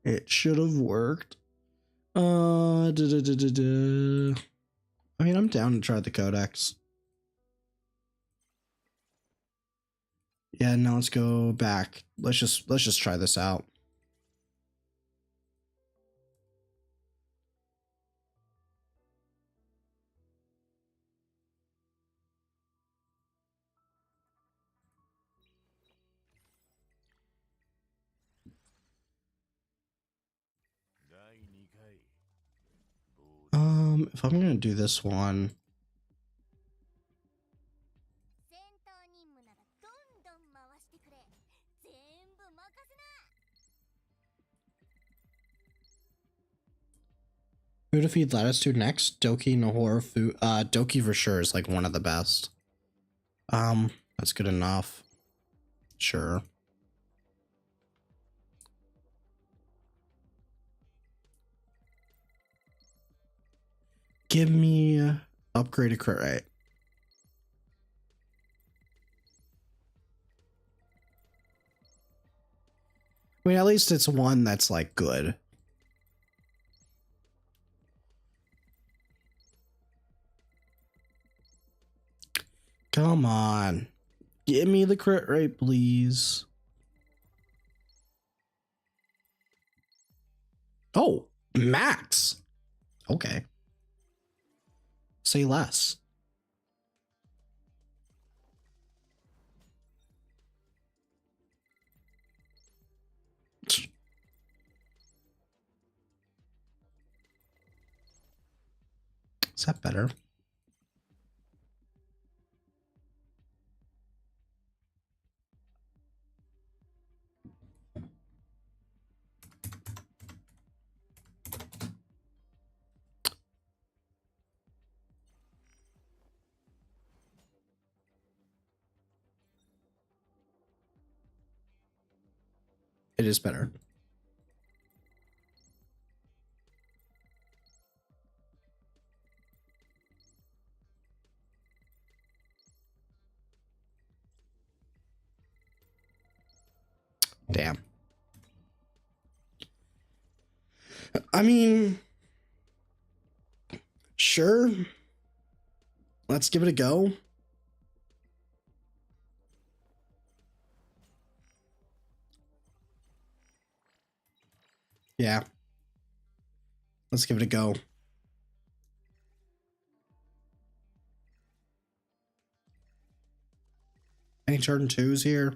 It should have worked. I mean, I'm down to try the codex. Yeah, now let's go back. Let's just try this out. If I'm gonna do this one, who to feed Latitude next? Doki, Nahor, Fu, Doki for sure is like one of the best. That's good enough. Sure. Give me upgraded crit rate. I mean, at least it's one that's like good. Come on. Give me the crit rate, please. Oh, max. Okay. Say less. Is that better? it is better. Damn. I mean, sure. Let's give it a go. Yeah. Let's give it a go. Any turn twos here?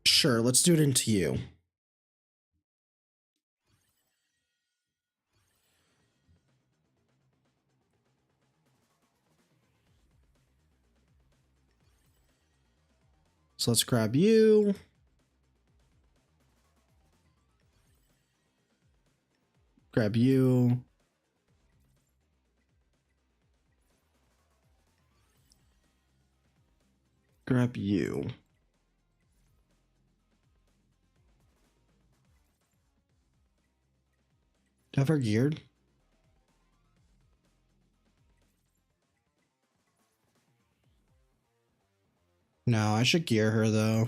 Sure, let's do it into you. So let's grab you. Grab you. Grab you. Do I have her geared? No, I should gear her though.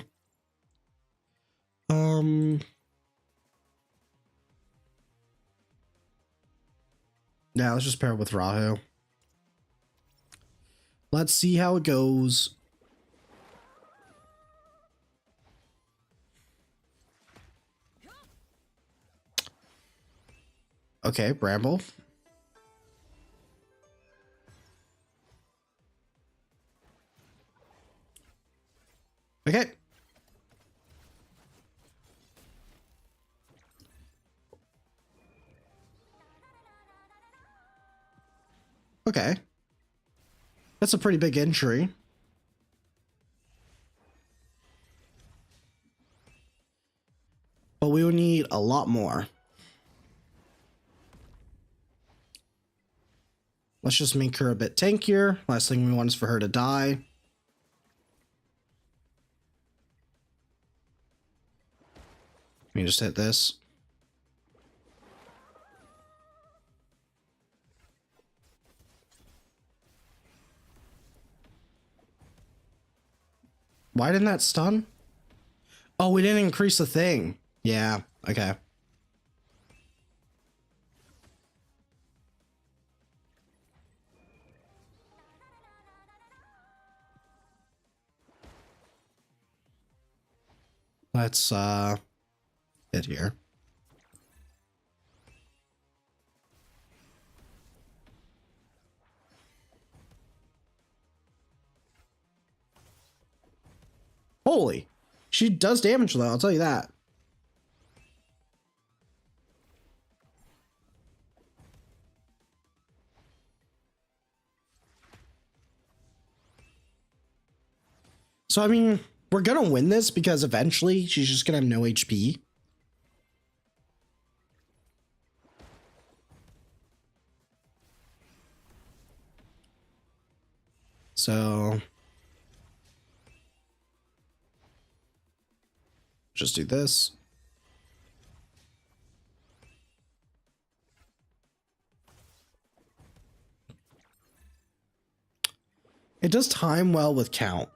Yeah, let's just pair it with Rahu. Let's see how it goes. Okay, Bramble. Okay. Okay. That's a pretty big entry. But we would need a lot more. Let's just make her a bit tankier. Last thing we want is for her to die. Let me just hit this. Why didn't that stun? Oh, we didn't increase the thing. Yeah, okay. Let's hit here. Holy, she does damage though, I'll tell you that. So I mean, we're gonna win this because eventually she's just gonna have no HP. So just do this. It does time well with count.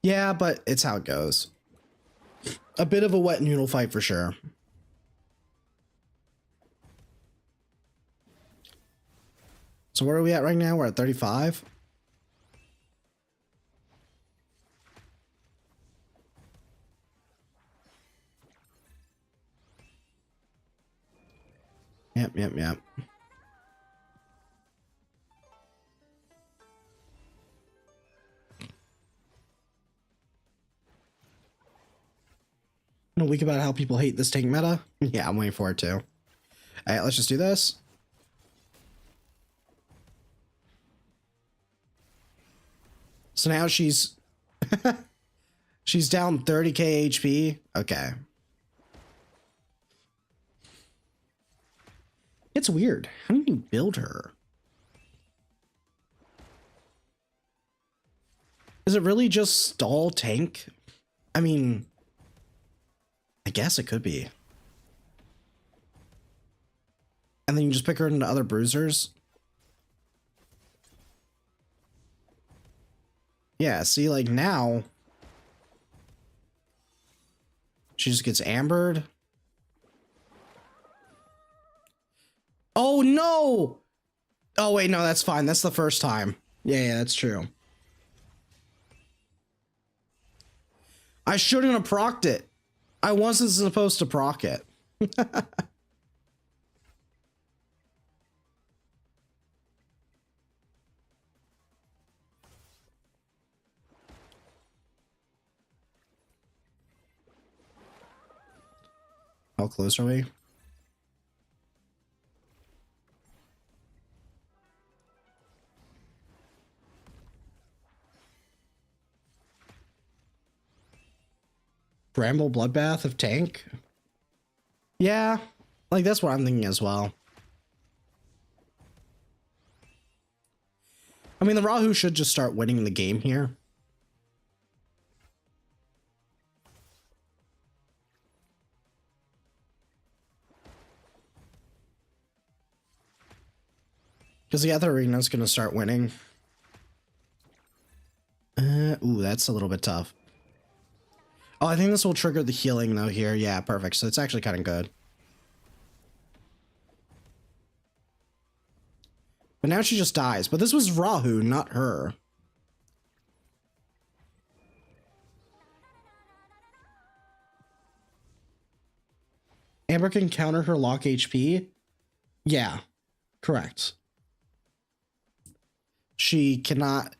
Yeah, but it's how it goes. A bit of a wet noodle fight for sure. So where are we at right now? We're at 35. Yep. A week about how people hate this tank meta? Yeah, I'm waiting for it too. Alright, let's just do this. So now she's she's down 30k HP. Okay. It's weird. How do you build her? Is it really just stall tank? I mean, I guess it could be. And then you just pick her into other bruisers. Yeah, see, like now, she just gets ambered. Oh no! Oh wait, no, that's fine. That's the first time. Yeah, that's true. I shouldn't have procced it. I wasn't supposed to proc it. How close are we? Bramble Bloodbath of tank? Yeah, like that's what I'm thinking as well. I mean, the Rahu should just start winning the game here. Because the other arena is going to start winning. Ooh, that's a little bit tough. Oh, I think this will trigger the healing though here. Yeah, perfect. So it's actually kind of good. But now she just dies. But this was Rahu, not her. Amber can counter her lock HP? Yeah, correct. She cannot...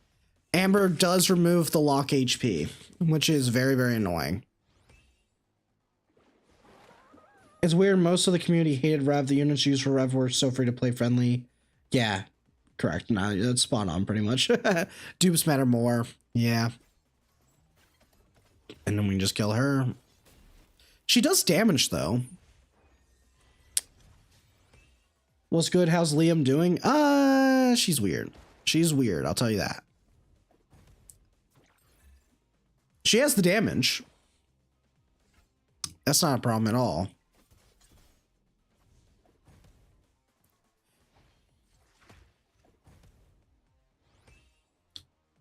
Amber does remove the lock HP, which is very, very annoying. It's weird, most of the community hated Rev. The units used for Rev were so free to play friendly. Yeah, correct. No, that's spot on pretty much. Dupes matter more. Yeah. And then we just kill her. She does damage though. What's good? How's Liam doing? She's weird. She's weird, I'll tell you that. She has the damage. That's not a problem at all.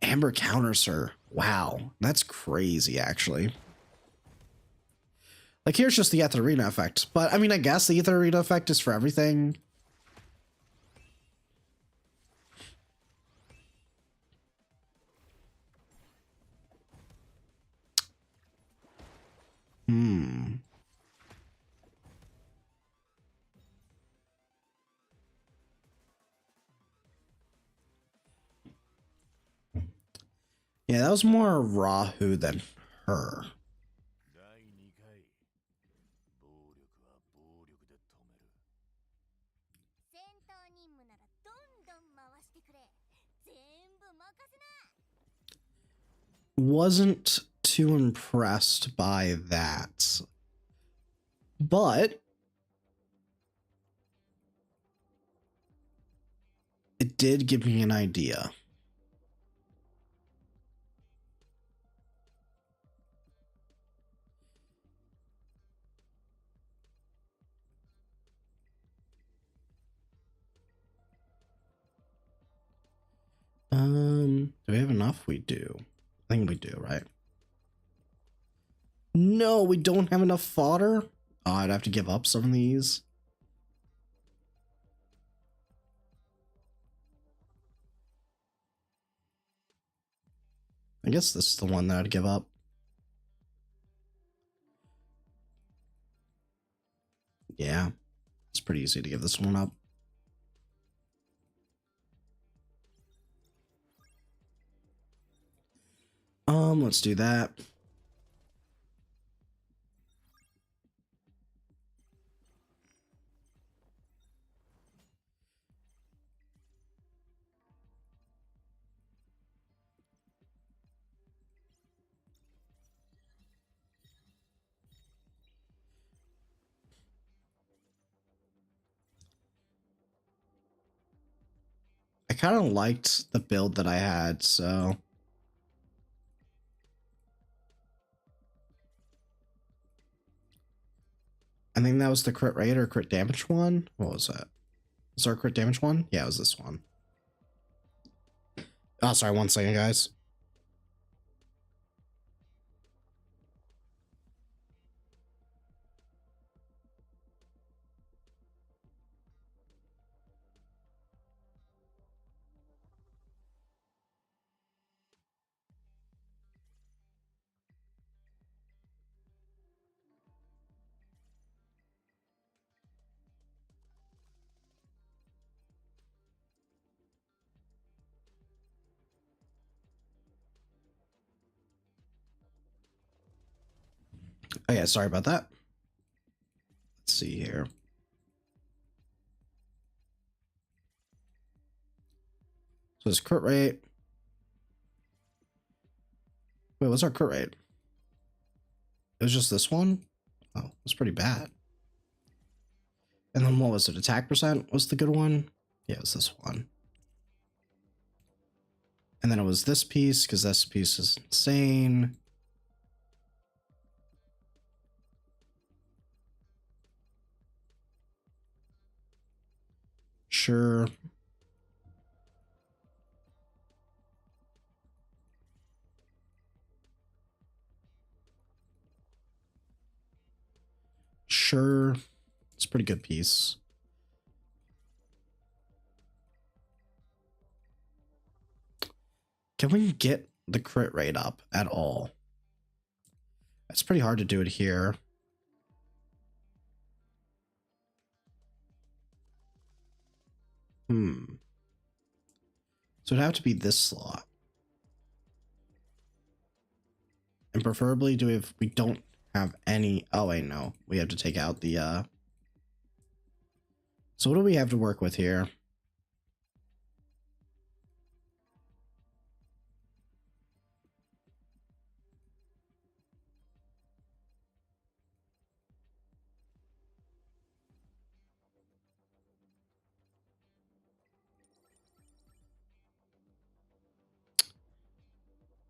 Amber counters her. Wow, that's crazy, actually. Like, here's just the Ether Arena effect. But, I mean, I guess the Ether Arena effect is for everything. Yeah, that was more Rahu than her. Wasn't too impressed by that. But it did give me an idea. Do we have enough? We do. I think we do, right? No, we don't have enough fodder. Oh, I'd have to give up some of these. I guess this is the one that I'd give up. Yeah, it's pretty easy to give this one up. Let's do that. I kind of liked the build that I had, so I think that was the crit rate or crit damage one. What was that? Was our crit damage one? Yeah, it was this one. Oh, sorry, 1 second, guys. Oh yeah, sorry about that. Let's see here. So it's crit rate. Wait, what's our crit rate? It was just this one? Oh, it's pretty bad. And then what was it? Attack percent was the good one? Yeah, it was this one. And then it was this piece, because this piece is insane. Sure. Sure. It's a pretty good piece. Can we get the crit rate up at all? It's pretty hard to do it here. So it'd have to be this slot. And preferably we don't have any, oh wait, no. We have to take out the, so what do we have to work with here?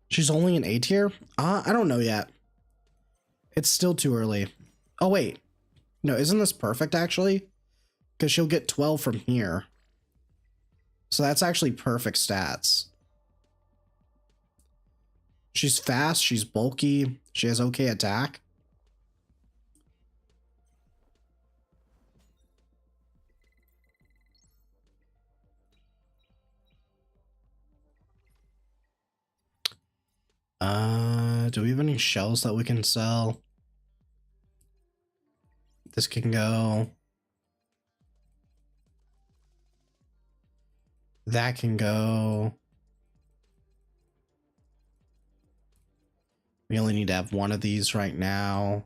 She's only an A tier? I don't know yet. It's still too early. Oh, wait. No, isn't this perfect, actually? Because she'll get 12 from here. So that's actually perfect stats. She's fast, she's bulky, she has okay attack. Do we have any shells that we can sell? This can go. That can go. We only need to have one of these right now.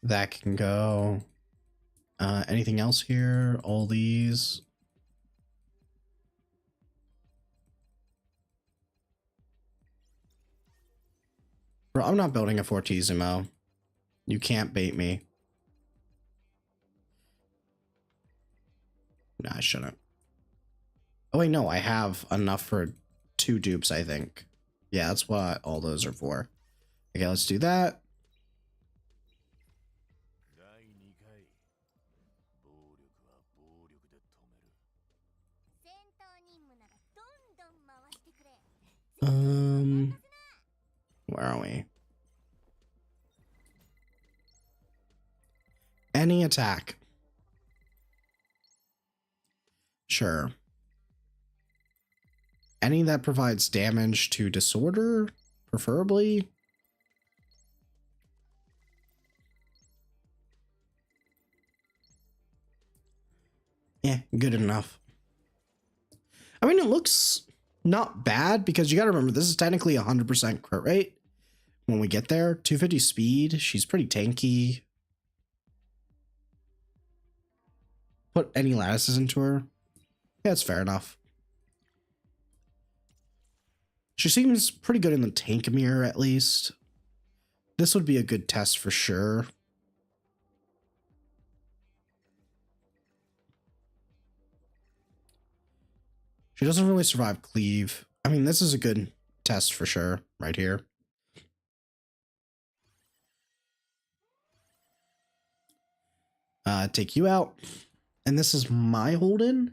That can go. Anything else here? All these. Bro, I'm not building a Fortissimo. You can't bait me. No, I shouldn't. Oh wait, no, I have enough for 2 dupes, I think. Yeah, that's what all those are for. Okay, let's do that. Where are we? Any attack. Sure. Any that provides damage to disorder, preferably. Yeah, good enough. I mean, it looks not bad because you got to remember this is technically 100% crit rate when we get there. 250 speed. She's pretty tanky. Put any lattices into her. Yeah, it's fair enough. She seems pretty good in the tank mirror, at least. This would be a good test for sure. She doesn't really survive cleave. I mean, this is a good test for sure right here. Take you out. And this is my hold-in.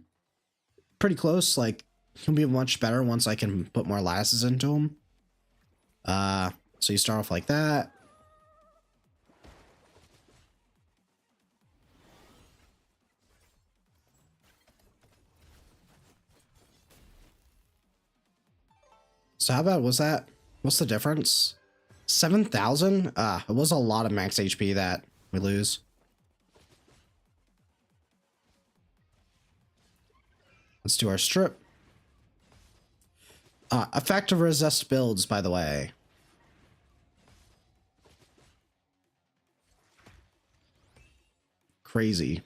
Pretty close. Like, he'll be much better once I can put more lattices into him. So you start off like that. So how bad was that? What's the difference? 7,000? It was a lot of max HP that we lose. Let's do our strip. Effective resist builds, by the way. Crazy.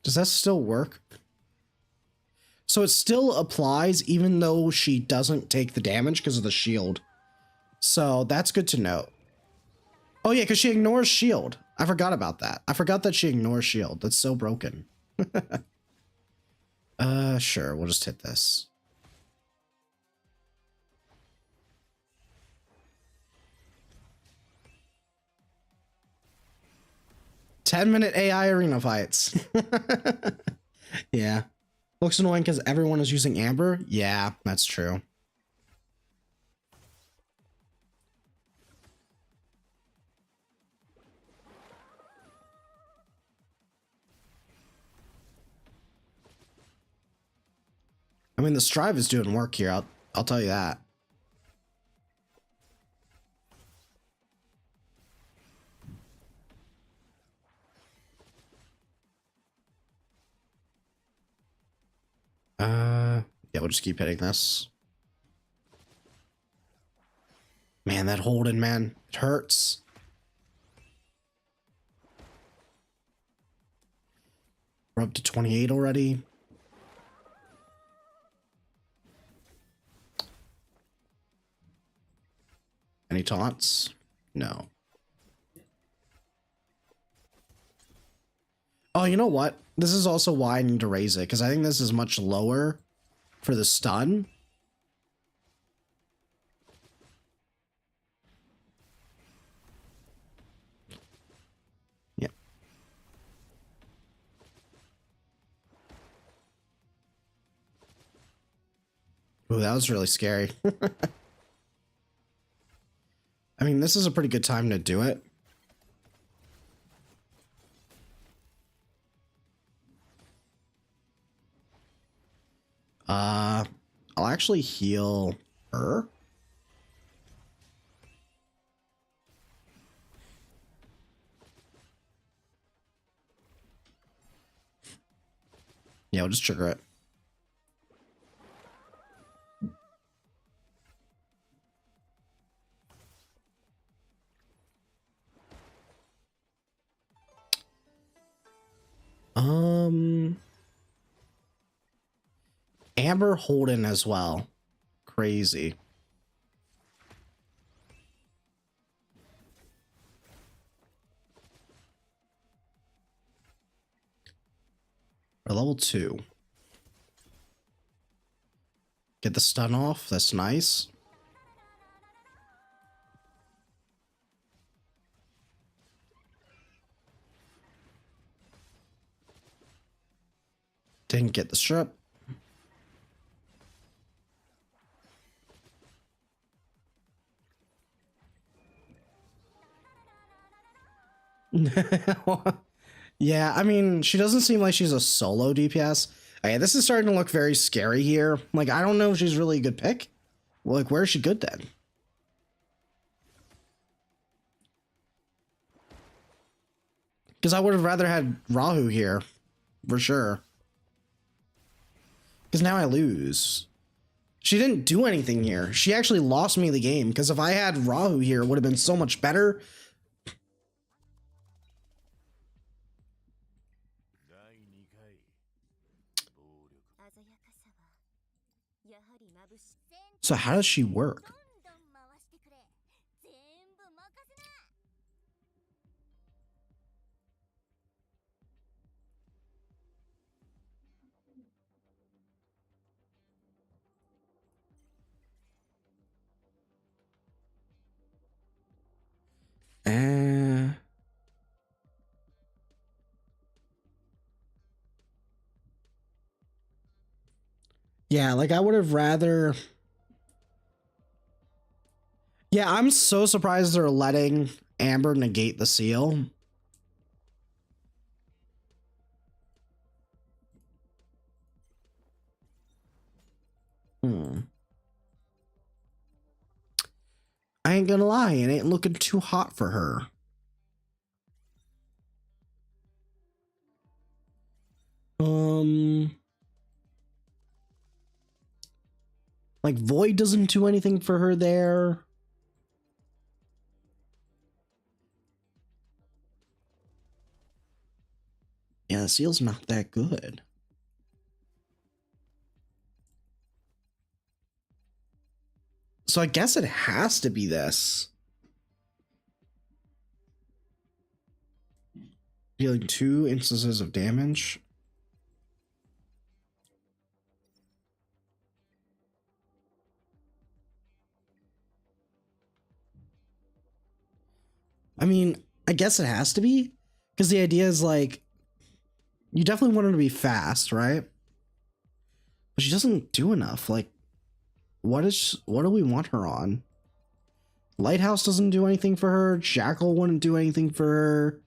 Does that still work? So it still applies even though she doesn't take the damage because of the shield. So that's good to know. Oh yeah, because she ignores shield. I forgot about that. I forgot that she ignores shield. That's so broken. Sure, we'll just hit this. "10-minute AI arena fights." Yeah. Looks annoying because everyone is using Amber. Yeah, that's true. I mean, the Strive is doing work here. I'll tell you that. Yeah, we'll just keep hitting this. Man, that holding, man, it hurts. We're up to 28 already. Any taunts? No. Oh, you know what? This is also why I need to raise it, because I think this is much lower for the stun. Yeah. Ooh, that was really scary. I mean, this is a pretty good time to do it. I'll actually heal her. Yeah, we'll just trigger it. Amber Holden as well. Crazy. We're level 2. Get the stun off. That's nice. Didn't get the strip. Yeah, I mean, she doesn't seem like she's a solo DPS. Okay, this is starting to look very scary here. Like, I don't know if she's really a good pick. Well, like, where is she good then? Because I would have rather had Rahu here, for sure. Because now I lose. She didn't do anything here. She actually lost me the game. Because if I had Rahu here, it would have been so much better. So how does she work? Yeah, like I would have rather. Yeah, I'm so surprised they're letting Amber negate the seal. I ain't gonna lie, it ain't looking too hot for her. Like Void doesn't do anything for her there. Yeah, the seal's not that good. So I guess it has to be this. Dealing 2 instances of damage. I mean, I guess it has to be. Because the idea is like, you definitely want her to be fast, right? But she doesn't do enough. Like, what do we want her on? Lighthouse doesn't do anything for her. Jackal wouldn't do anything for her.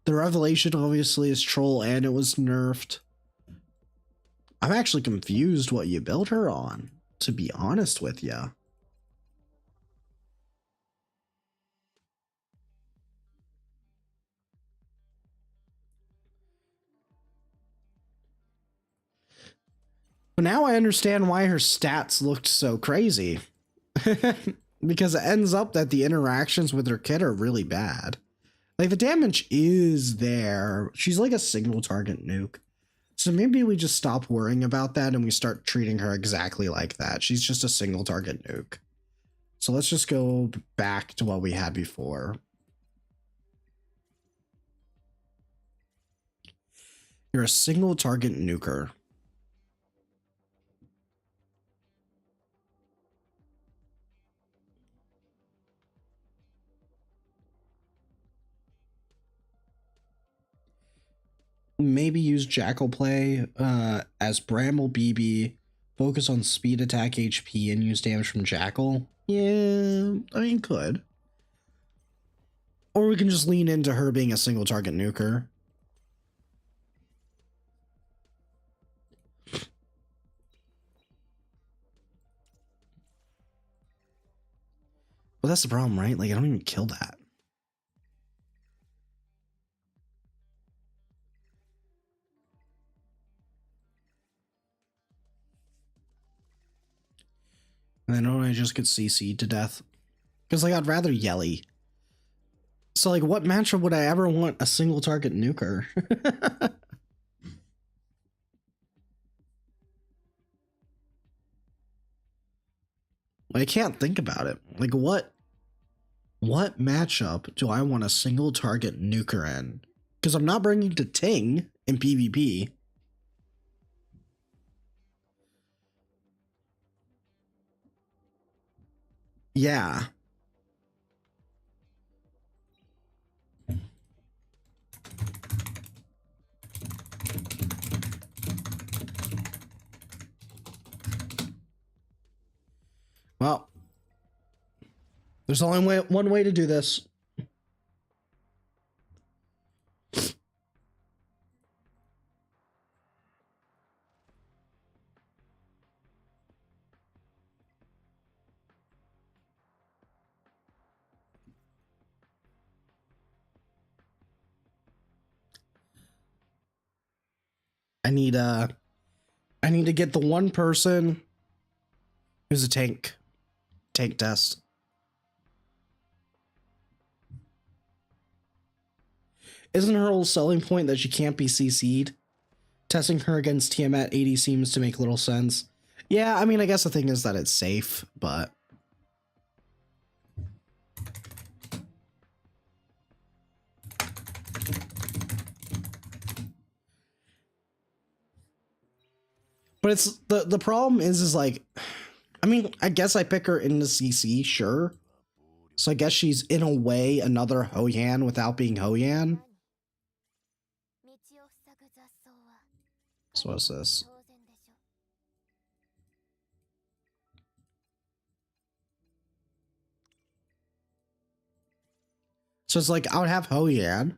The Revelation obviously is troll and it was nerfed. I'm actually confused what you built her on, to be honest with you. But now I understand why her stats looked so crazy. Because it ends up that the interactions with her kit are really bad. Like, the damage is there. She's like a single target nuke. So maybe we just stop worrying about that and we start treating her exactly like that. She's just a single target nuke. So let's just go back to what we had before. You're a single target nuker. Maybe use Jackal play as Bramble BB, focus on speed, attack, HP, and use damage from Jackal. Yeah, I mean, could. Or we can just lean into her being a single target nuker. Well, that's the problem, right? Like, I don't even kill that. And then don't I just get CC'd to death? Because, like, I'd rather Yelly. So, like, what matchup would I ever want a single target nuker? I can't think about it. Like, what matchup do I want a single target nuker in? Because I'm not bringing to Ting in PvP. Yeah. Well, there's only one way to do this. I need to get the one person who's a tank test. Isn't her whole selling point that she can't be CC'd? Testing her against Tiamat 80 seems to make little sense. Yeah, I mean, I guess the thing is that it's safe, but... But it's the problem is like, I mean, I guess I pick her in the CC, sure. So I guess she's in a way another Hoyan without being Hoyan. So what's this? So it's like I would have Hoyan.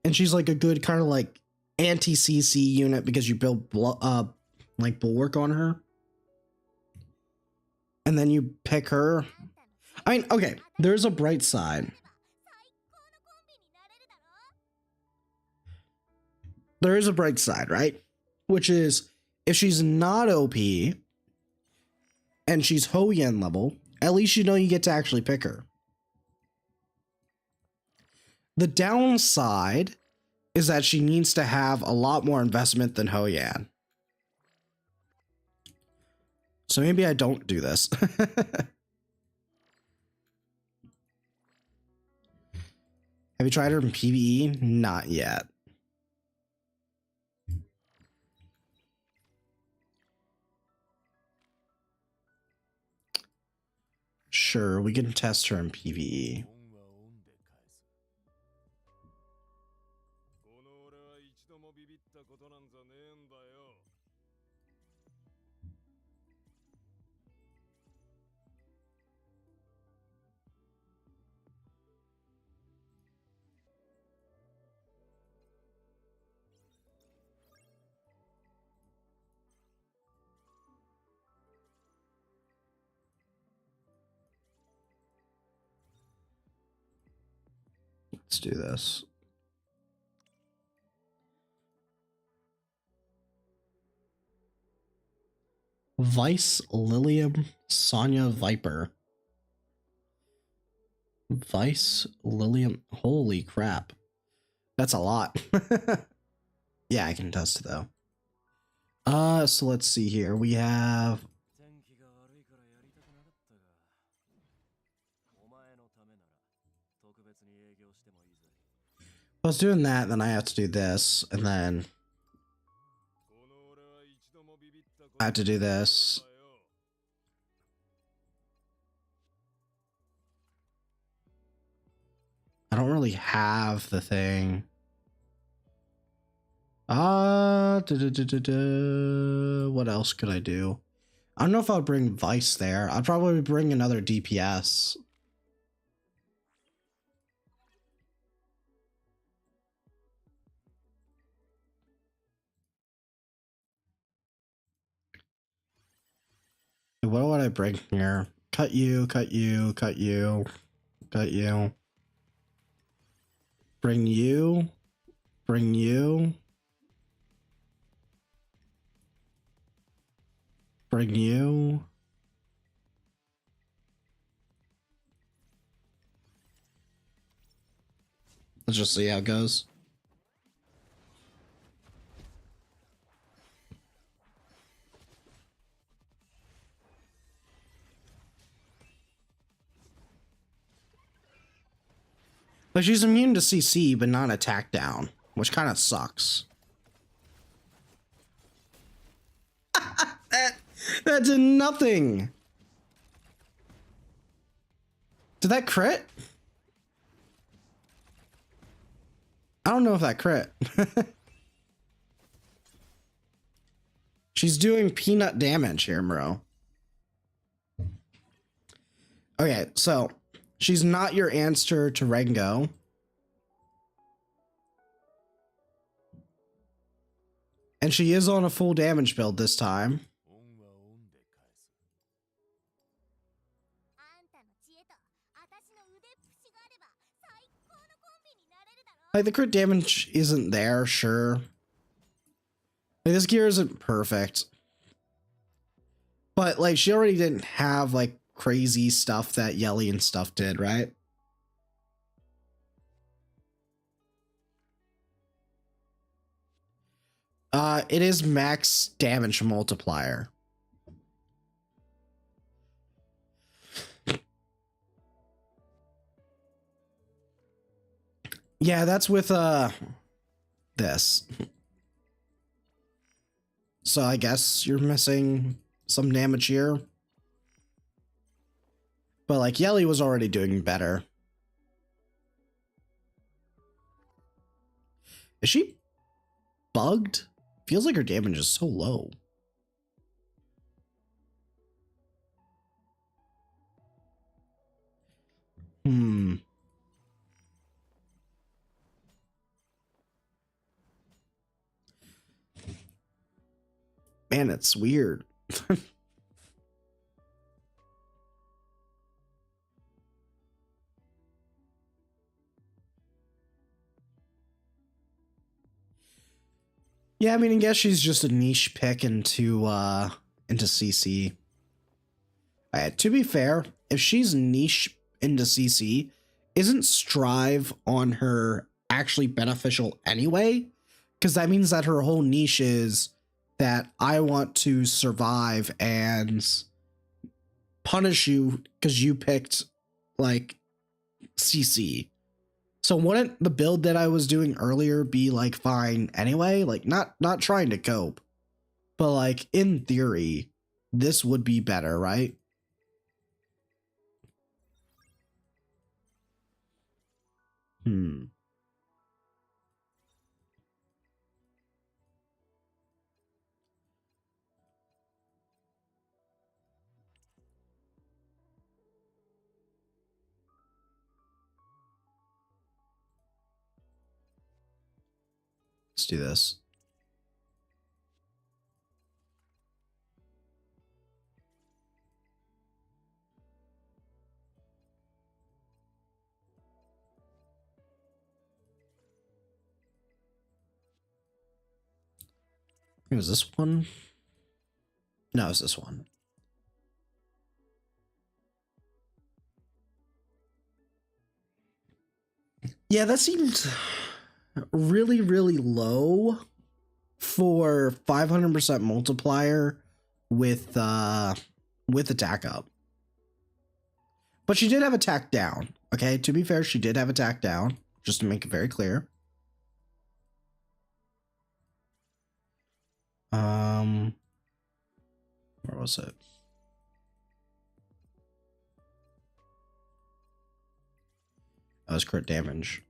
And she's like a good kind of like anti-CC unit because you build like bulwark on her. And then you pick her. I mean, okay, there's a bright side. There is a bright side, right? Which is if she's not OP and she's Hoyan level, at least you know you get to actually pick her. The downside is that she needs to have a lot more investment than Hoyan. So maybe I don't do this. Have you tried her in PvE? Not yet. Sure, we can test her in PvE. Let's do this. Vice, Liliam, Sonya, Viper. Vice, Liliam. Holy crap. That's a lot. Yeah, I can test though. So let's see here. We have... I was doing that, then I have to do this, and then I have to do this. I don't really have the thing. What else could I do? I don't know if I'll bring Vice there. I'd probably bring another DPS. What would I bring here? Cut you, cut you, cut you, cut you. Bring you, bring you. Bring you. Let's just see how it goes. But she's immune to CC, but not attack down, which kind of sucks. that did nothing. Did that crit? I don't know if that crit. She's doing peanut damage here, bro. Okay, so she's not your answer to Rengo. And she is on a full damage build this time. Like, the crit damage isn't there, sure. Like, this gear isn't perfect. But, like, she already didn't have, like, crazy stuff that Yelly and stuff did, right? It is max damage multiplier. Yeah, that's with this. So I guess you're missing some damage here. But like Yelly was already doing better. Is she bugged? Feels like her damage is so low. Man, it's weird. Yeah, I mean, I guess she's just a niche pick into CC. To be fair, if she's niche into CC, isn't Strive on her actually beneficial anyway? Because that means that her whole niche is that I want to survive and punish you because you picked like CC. So wouldn't the build that I was doing earlier be like fine anyway? Like not trying to cope, but like in theory, this would be better, right? Let's do this. It was this one? No, it's this one. Yeah, that seems really, really low for 500% multiplier with attack up. But she did have attack down. Okay, to be fair, she did have attack down, just to make it very clear. Where was it? That was crit damage.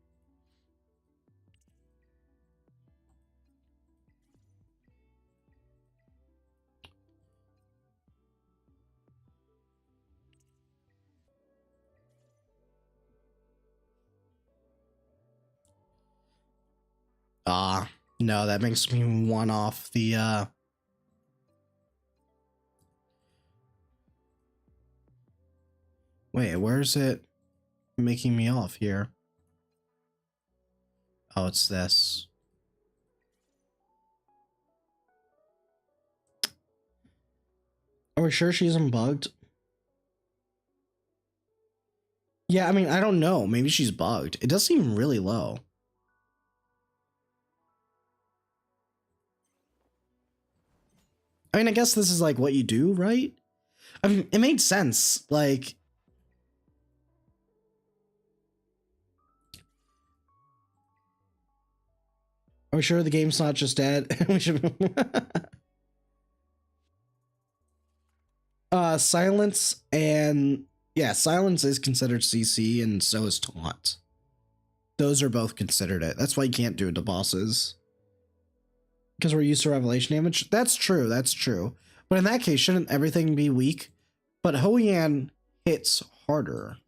No, that makes me one off the wait, where's it making me off here? Oh, it's this. Are we sure she's unbugged? Yeah, I mean, I don't know. Maybe she's bugged. It does seem really low. I mean, I guess this is like what you do, right? I mean, it made sense. Like, are we sure the game's not just dead? We should. Silence and yeah, silence is considered CC, and so is taunt. Those are both considered it. That's why you can't do it to bosses. Because we're used to revelation damage. That's true. That's true. But in that case, shouldn't everything be weak? But Hoyan hits harder.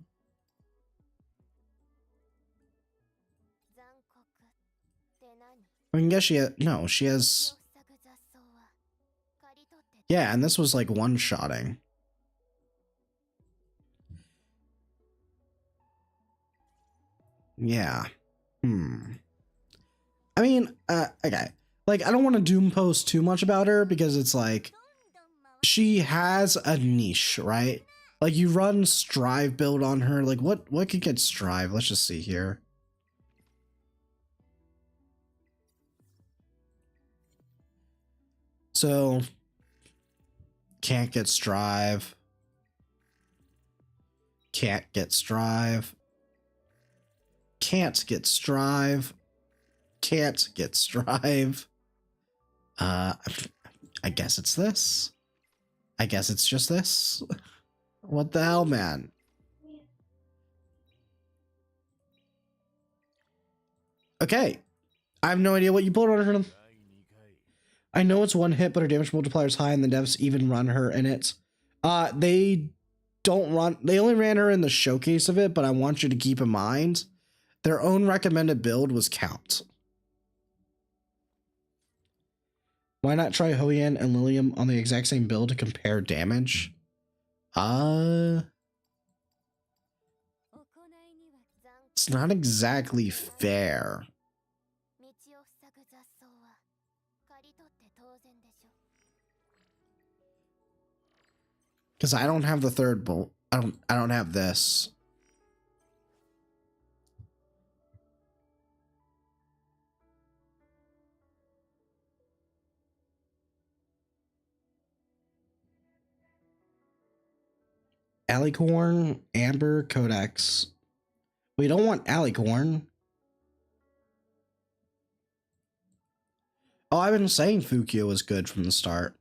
I mean, guess she has, no, she has. Yeah, and this was like one-shotting. Yeah. I mean, okay. Like, I don't want to doom post too much about her because it's like she has a niche, right? Like, you run Strive build on her. Like, what could get Strive? Let's just see here. So can't get strive. Can't get strive. Can't get strive. Can't get strive. I guess it's this. I guess it's just this. What the hell, man? Okay. I have no idea what you pulled on her. I know it's one hit, but her damage multiplier is high, and the devs even run her in it. They only ran her in the showcase of it, but I want you to keep in mind their own recommended build was count. Why not try Hoyan and Liliam on the exact same build to compare damage? It's not exactly fair. Because I don't have the third bolt. I don't have this. Alicorn, Amber, Codex. We don't want Alicorn. Oh, I've been saying Fukio was good from the start.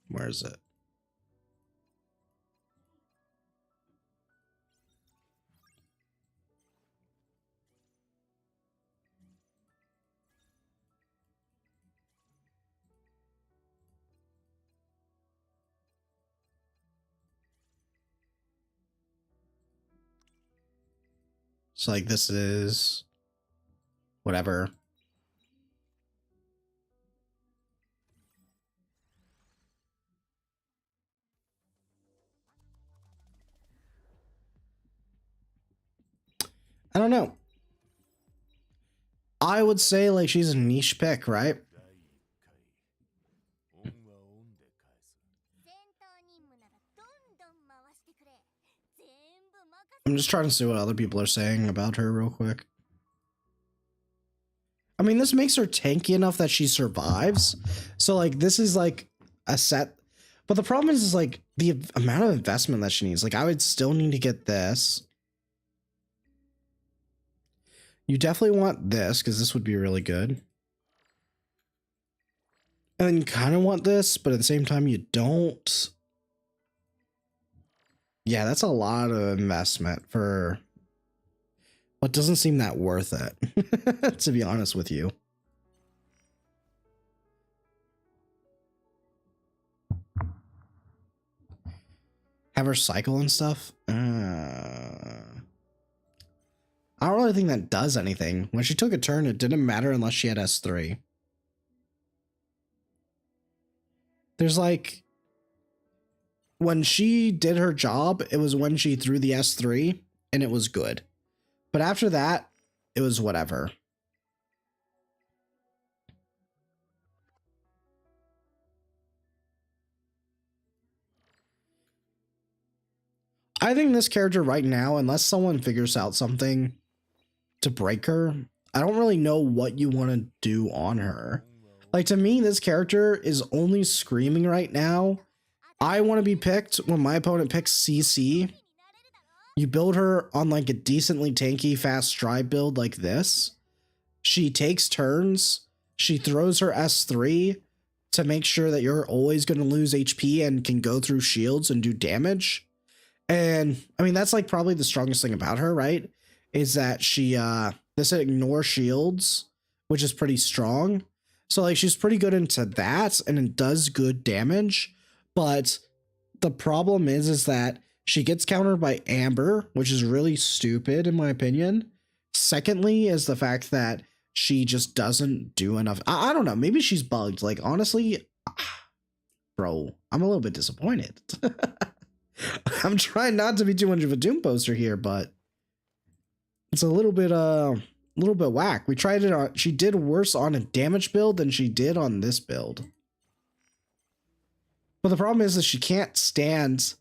Where is it? So like this is whatever. I don't know. I would say like she's a niche pick, right? I'm just trying to see what other people are saying about her real quick. I mean, this makes her tanky enough that she survives. So like this is like a set. But the problem is like the amount of investment that she needs. Like I would still need to get this. You definitely want this because this would be really good. And then you kind of want this, but at the same time you don't. Yeah, that's a lot of investment for what doesn't seem that worth it, to be honest with you. Have her cycle and stuff? I don't really think that does anything. When she took a turn, it didn't matter unless she had S3. There's like, when she did her job, it was when she threw the S3 and it was good. But after that, it was whatever. I think this character right now, unless someone figures out something to break her, I don't really know what you want to do on her. Like, to me, this character is only screaming right now. I want to be picked when my opponent picks CC. You build her on like a decently tanky fast stride build like this. She takes turns. She throws her S3 to make sure that you're always going to lose HP and can go through shields and do damage. And I mean, that's like probably the strongest thing about her, right? Is that she doesn't ignore shields, which is pretty strong. So like she's pretty good into that and it does good damage. But the problem is that she gets countered by Amber, which is really stupid in my opinion. Secondly is the fact that she just doesn't do enough. I don't know. Maybe she's bugged. Like, honestly, bro, I'm a little bit disappointed. I'm trying not to be too much of a Doom poster here, but it's a little bit whack. We tried it on, she did worse on a damage build than she did on this build. But the problem is that she can't stand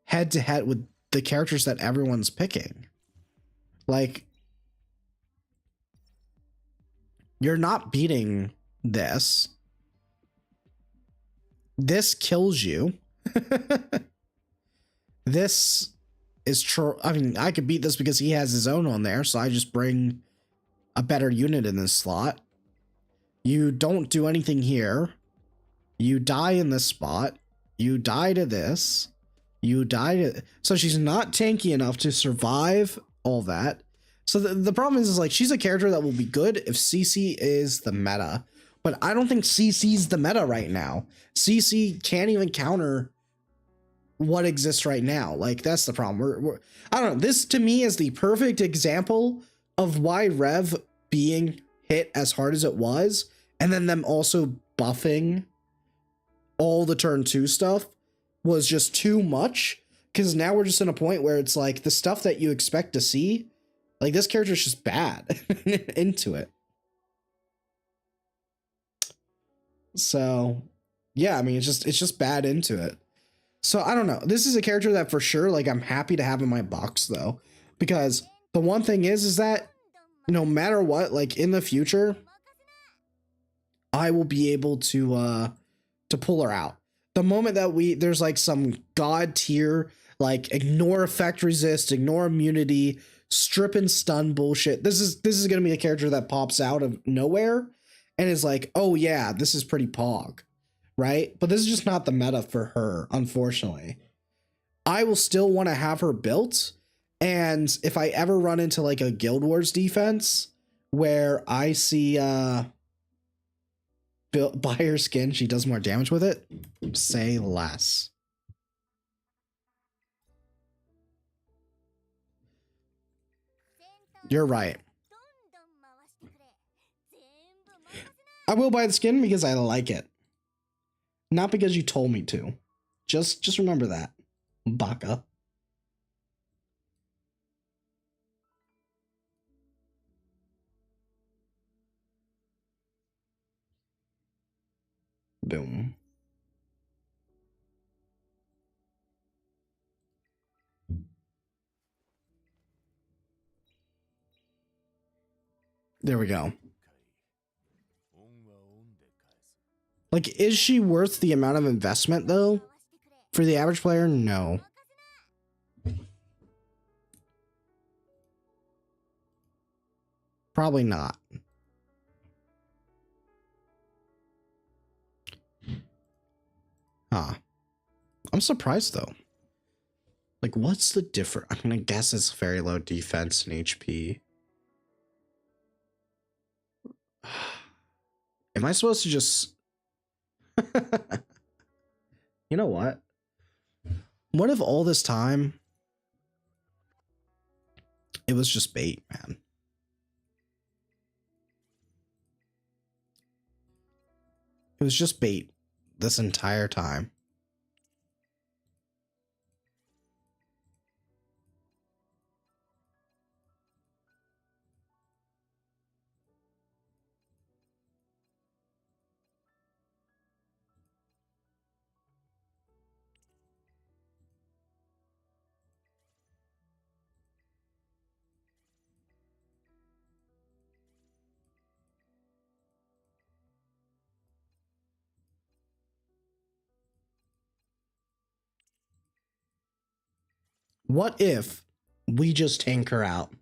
head to head with the characters that everyone's picking. Like, you're not beating this. This kills you. This is true. I mean, I could beat this because he has his own on there, so I just bring a better unit in this slot. You don't do anything here. You die in this spot. You die to this. You die to... So she's not tanky enough to survive all that. So the problem is like, she's a character that will be good if CC is the meta. But I don't think CC's the meta right now. CC can't even counter what exists right now. Like, that's the problem. I don't know. This to me is the perfect example of why Rev being hit as hard as it was, and then them also buffing all the turn 2 stuff was just too much. Because now we're just in a point where it's like the stuff that you expect to see, like this character is just bad into it. So yeah, I mean, it's just bad into it. So I don't know. This is a character that for sure, like, I'm happy to have in my box though, because the one thing is that no matter what, like in the future, I will be able to pull her out. The moment that there's like some god tier, like ignore effect resist, ignore immunity, strip and stun bullshit. This is going to be a character that pops out of nowhere and is like, oh yeah, this is pretty pog, right? But this is just not the meta for her, unfortunately. I will still want to have her built. And if I ever run into like a Guild Wars defense where I see buy her skin, she does more damage with it, say less. You're right. I will buy the skin because I like it, not because you told me to. Just remember that, Baka. Boom. There we go. Like, is she worth the amount of investment though? For the average player, no. Probably not. Huh. I'm surprised though. Like, what's the difference? I'm gonna guess it's very low defense and HP. Am I supposed to just... You know what? What if all this time it was just bait, man? It was just bait this entire time. What if we just tank her out?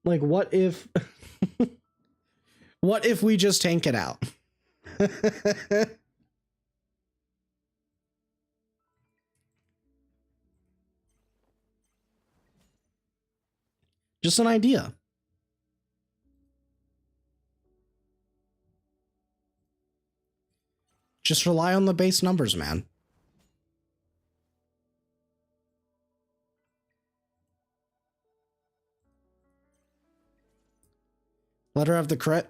Like, what if... What if we just tank it out? Just an idea. Just rely on the base numbers, man. Let her have the crit.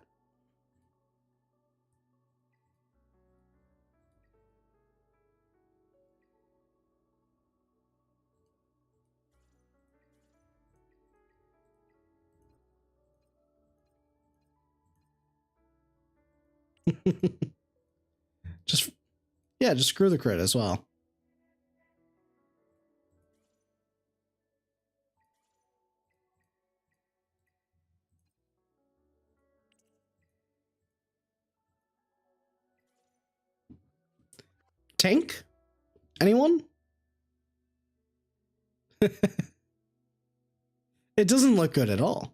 Just, yeah, just screw the crit as well. Tank? Anyone? It doesn't look good at all.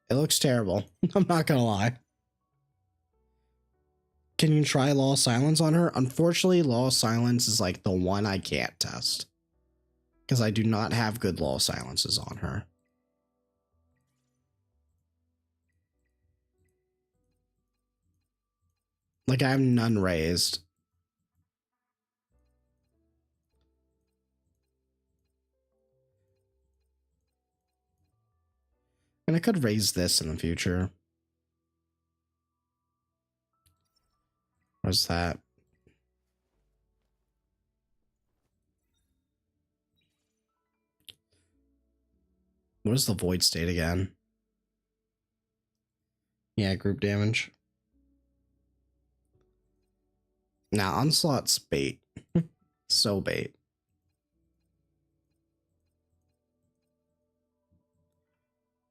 It looks terrible. I'm not gonna lie. Can you try Law of Silence on her? Unfortunately, Law of Silence is like the one I can't test. Because I do not have good Law of Silences on her. Like, I have none raised. And I could raise this in the future. What's that? What is the void state again? Yeah, group damage. Now, Onslaught's bait. So bait.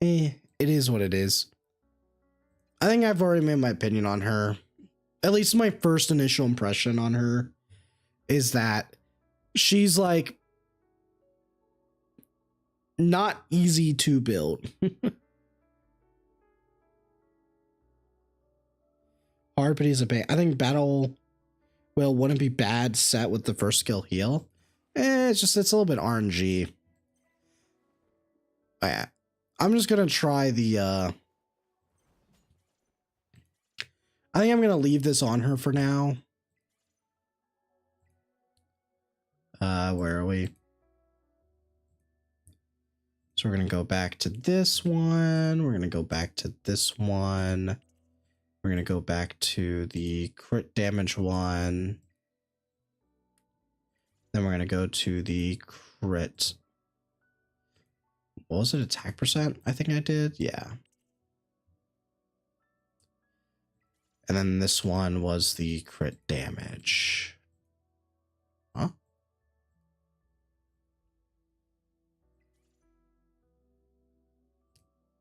It is what it is. I think I've already made my opinion on her. At least my first initial impression on her is that she's like not easy to build. Hard, but he's a bait. I think battle wouldn't be bad set with the first skill heal. It's a little bit RNG. Oh, yeah. I'm just gonna try the I think I'm gonna leave this on her for now. Where are we? So we're gonna go back to this one. We're gonna go back to this one. We're gonna go back to the crit damage one. Then we're gonna go to the crit. What was it? Attack percent? I think I did. Yeah. And then this one was the crit damage. Huh?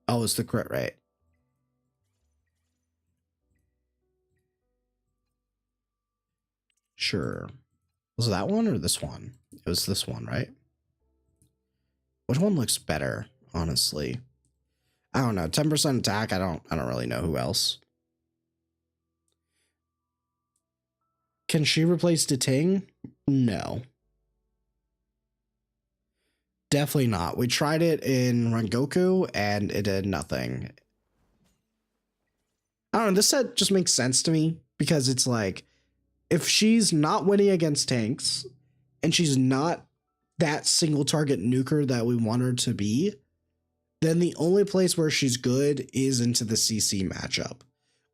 Oh, it's the crit rate. Sure. Was it that one or this one? It was this one, right? Which one looks better, honestly? I don't know. 10% attack, I don't really know who else. Can she replace Ting? No. Definitely not. We tried it in Rengoku and it did nothing. I don't know, this set just makes sense to me because it's like, if she's not winning against tanks and she's not that single target nuker that we want her to be, then the only place where she's good is into the CC matchup,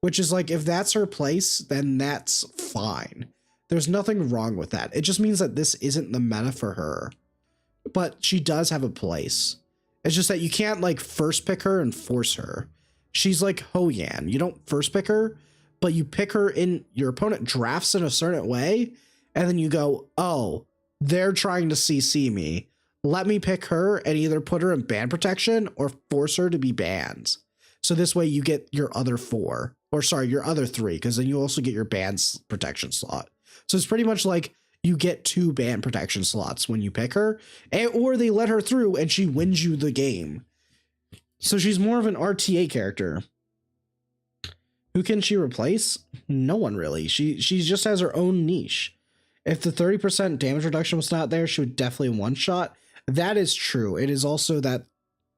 which is like, if that's her place, then that's fine. There's nothing wrong with that. It just means that this isn't the meta for her, but she does have a place. It's just that you can't like first pick her and force her. She's like Hoyan. You don't first pick her, but you pick her in, your opponent drafts in a certain way, and then you go, oh, they're trying to CC me. Let me pick her and either put her in ban protection or force her to be banned. So this way you get your other four, or sorry, your other three, because then you also get your ban protection slot. So it's pretty much like you get 2 ban protection slots when you pick her, or they let her through and she wins you the game. So she's more of an RTA character. Who can she replace? No one really. She just has her own niche. If the 30% damage reduction was not there, she would definitely one-shot. That is true. It is also that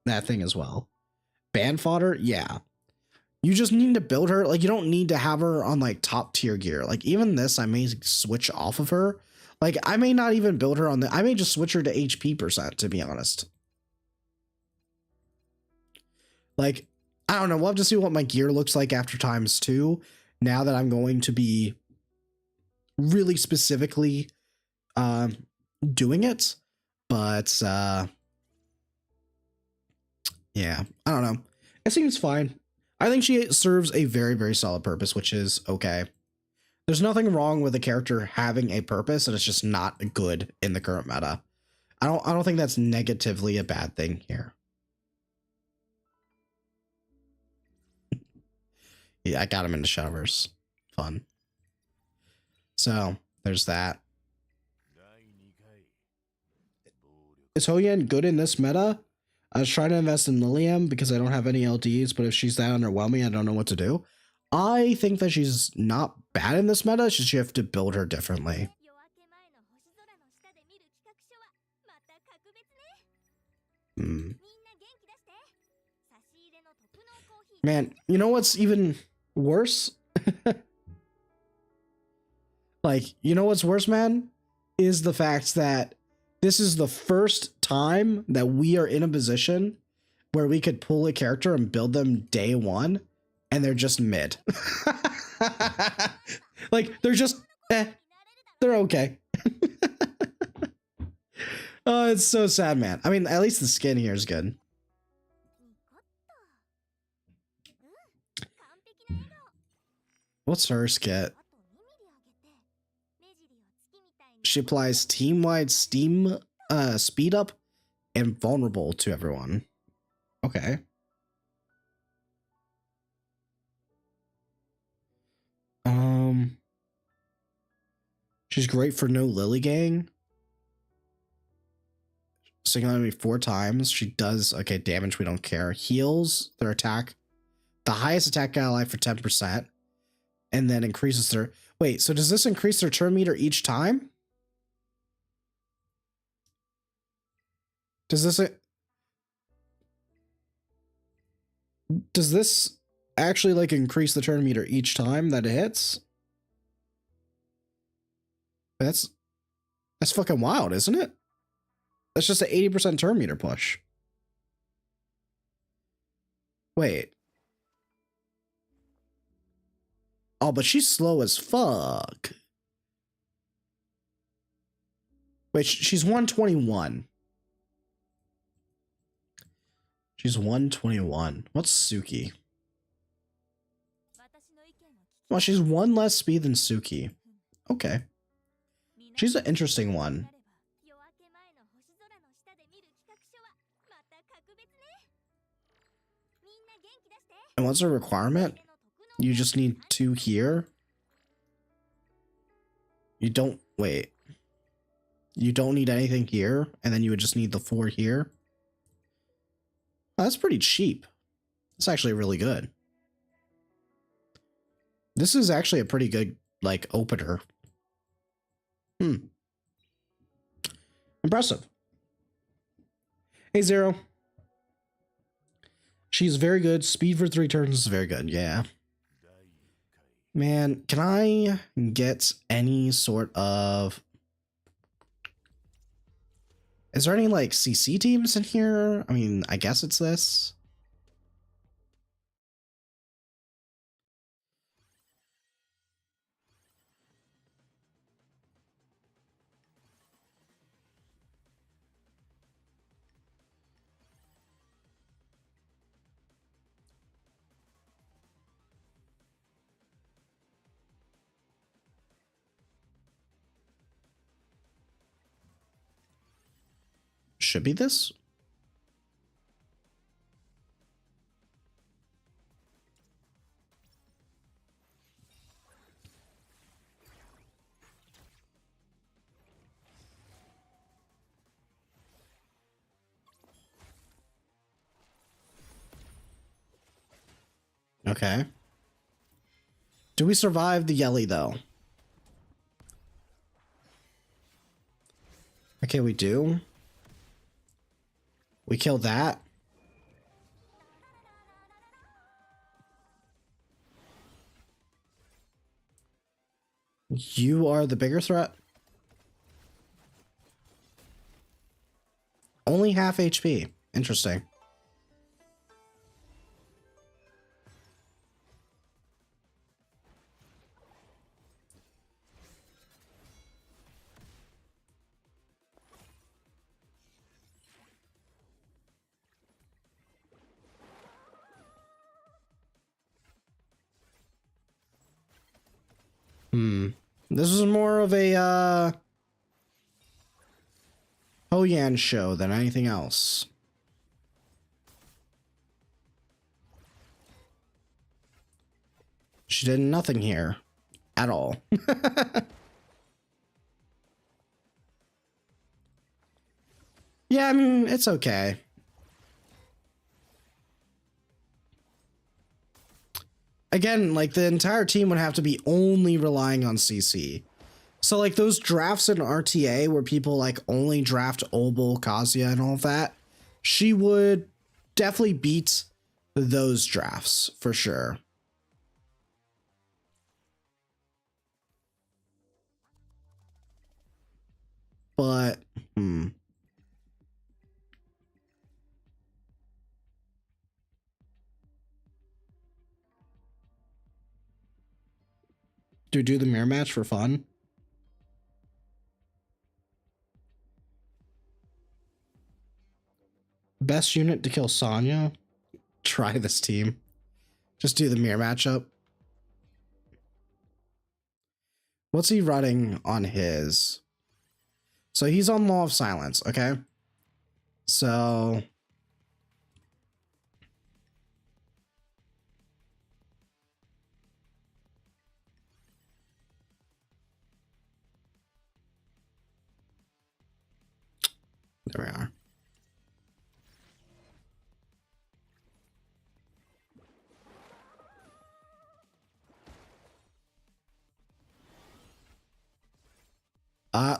thing as well. Ban fodder? Yeah. You just need to build her. Like, you don't need to have her on, like, top tier gear. Like, even this, I may switch off of her. Like, I may not even build her on the... I may just switch her to HP percent, to be honest. Like, I don't know. We'll have to see what my gear looks like after times 2. Now that I'm going to be really specifically doing it, but yeah, I don't know. It seems fine. I think she serves a very, very solid purpose, which is okay. There's nothing wrong with a character having a purpose, and it's just not good in the current meta. I don't think that's negatively a bad thing here. Yeah, I got him into showers. Fun. So there's that. Is Hoyan good in this meta? I was trying to invest in Liliam because I don't have any LDs, but if she's that underwhelming, I don't know what to do. I think that she's not bad in this meta, it's just you have to build her differently. Man, you know what's even worse? Like, you know what's worse, man? Is the fact that this is the first time that we are in a position where we could pull a character and build them day one, and they're just mid. Like, they're just, they're okay. Oh, it's so sad, man. I mean, at least the skin here is good. What's her skit? She applies team-wide steam speed up and vulnerable to everyone. Okay. She's great for no Lily gang. Single enemy 4 times. She does, okay, damage, we don't care. Heals their attack. The highest attack ally for 10%. And then increases their... Wait, so does this increase their turn meter each time? Does this actually like increase the turn meter each time that it hits? That's fucking wild, isn't it? That's just an 80% turn meter push. Wait. Oh, but she's slow as fuck. Wait, she's 121. She's 121. What's Suki? Well, she's 1 less speed than Suki. Okay. She's an interesting one. And what's her requirement? You just need 2 here. You don't, wait. You don't need anything here, and then you would just need the 4 here. Oh, that's pretty cheap. It's actually really good. This is actually a pretty good, like, opener. Impressive. Hey, Zero. She's very good. Speed for 3 turns is very good. Yeah. Man, can I get any sort of... Is there any, like, CC teams in here? I mean, I guess it's this. Should be this. Okay. Do we survive the Yelly, though? Okay, we do. We kill that. You are the bigger threat? Only half HP. Interesting. This was more of a Ho-Yan show than anything else. She did nothing here at all. Yeah, I mean, it's okay. Again, like, the entire team would have to be only relying on CC. So, like, those drafts in RTA where people, like, only draft Obel, Kazuya, and all of that, she would definitely beat those drafts, for sure. But, do the mirror match for fun? Best unit to kill Sonya? Try this team. Just do the mirror matchup. What's he running on his? So he's on Law of Silence, okay? So... there we are.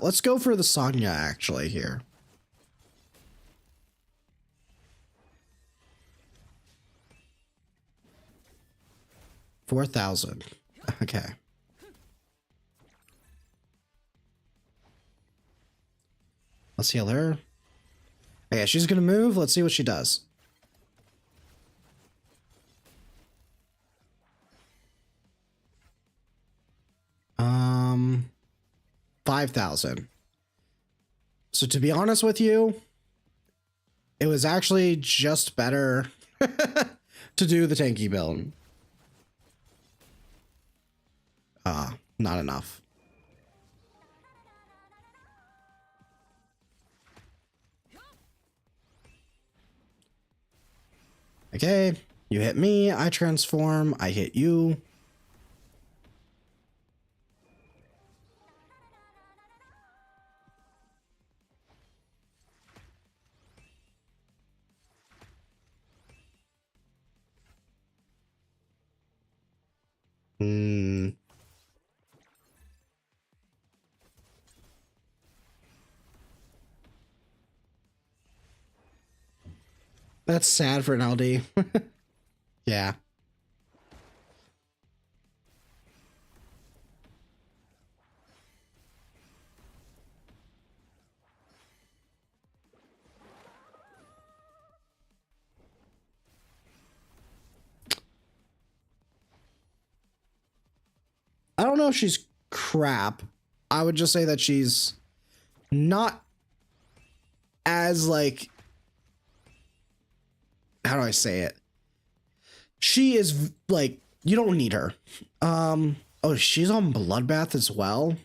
Let's go for the Sonya actually here. $4,000. Okay. Let's heal her. Okay, she's gonna move. Let's see what she does. $5,000. So to be honest with you, it was actually just better to do the tanky build. Not enough. Okay, you hit me, I transform, I hit you. That's sad for an LD. Yeah. I don't know if she's crap. I would just say that she's not as, like, how do I say it? She is, like, you don't need her. Oh, she's on Bloodbath as well.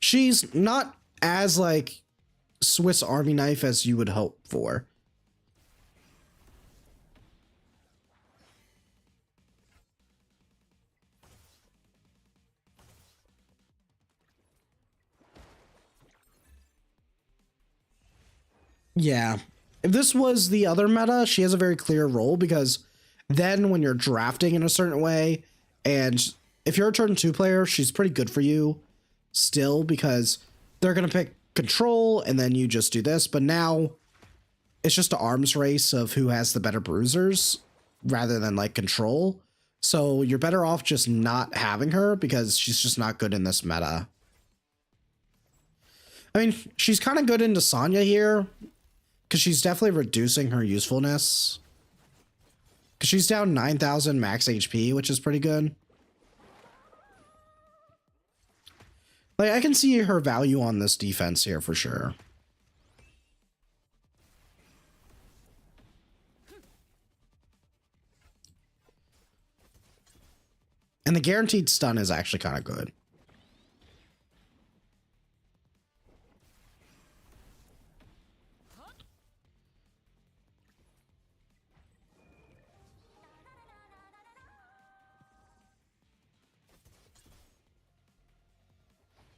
She's not as, like, Swiss Army knife as you would hope for. Yeah. If this was the other meta, she has a very clear role, because then when you're drafting in a certain way, and if you're a turn 2 player, she's pretty good for you still, because they're going to pick control and then you just do this. But now it's just an arms race of who has the better bruisers rather than, like, control. So you're better off just not having her, because she's just not good in this meta. I mean, she's kind of good into Sonya here, because she's definitely reducing her usefulness. Because she's down 9,000 max HP, which is pretty good. Like, I can see her value on this defense here for sure. And the guaranteed stun is actually kind of good.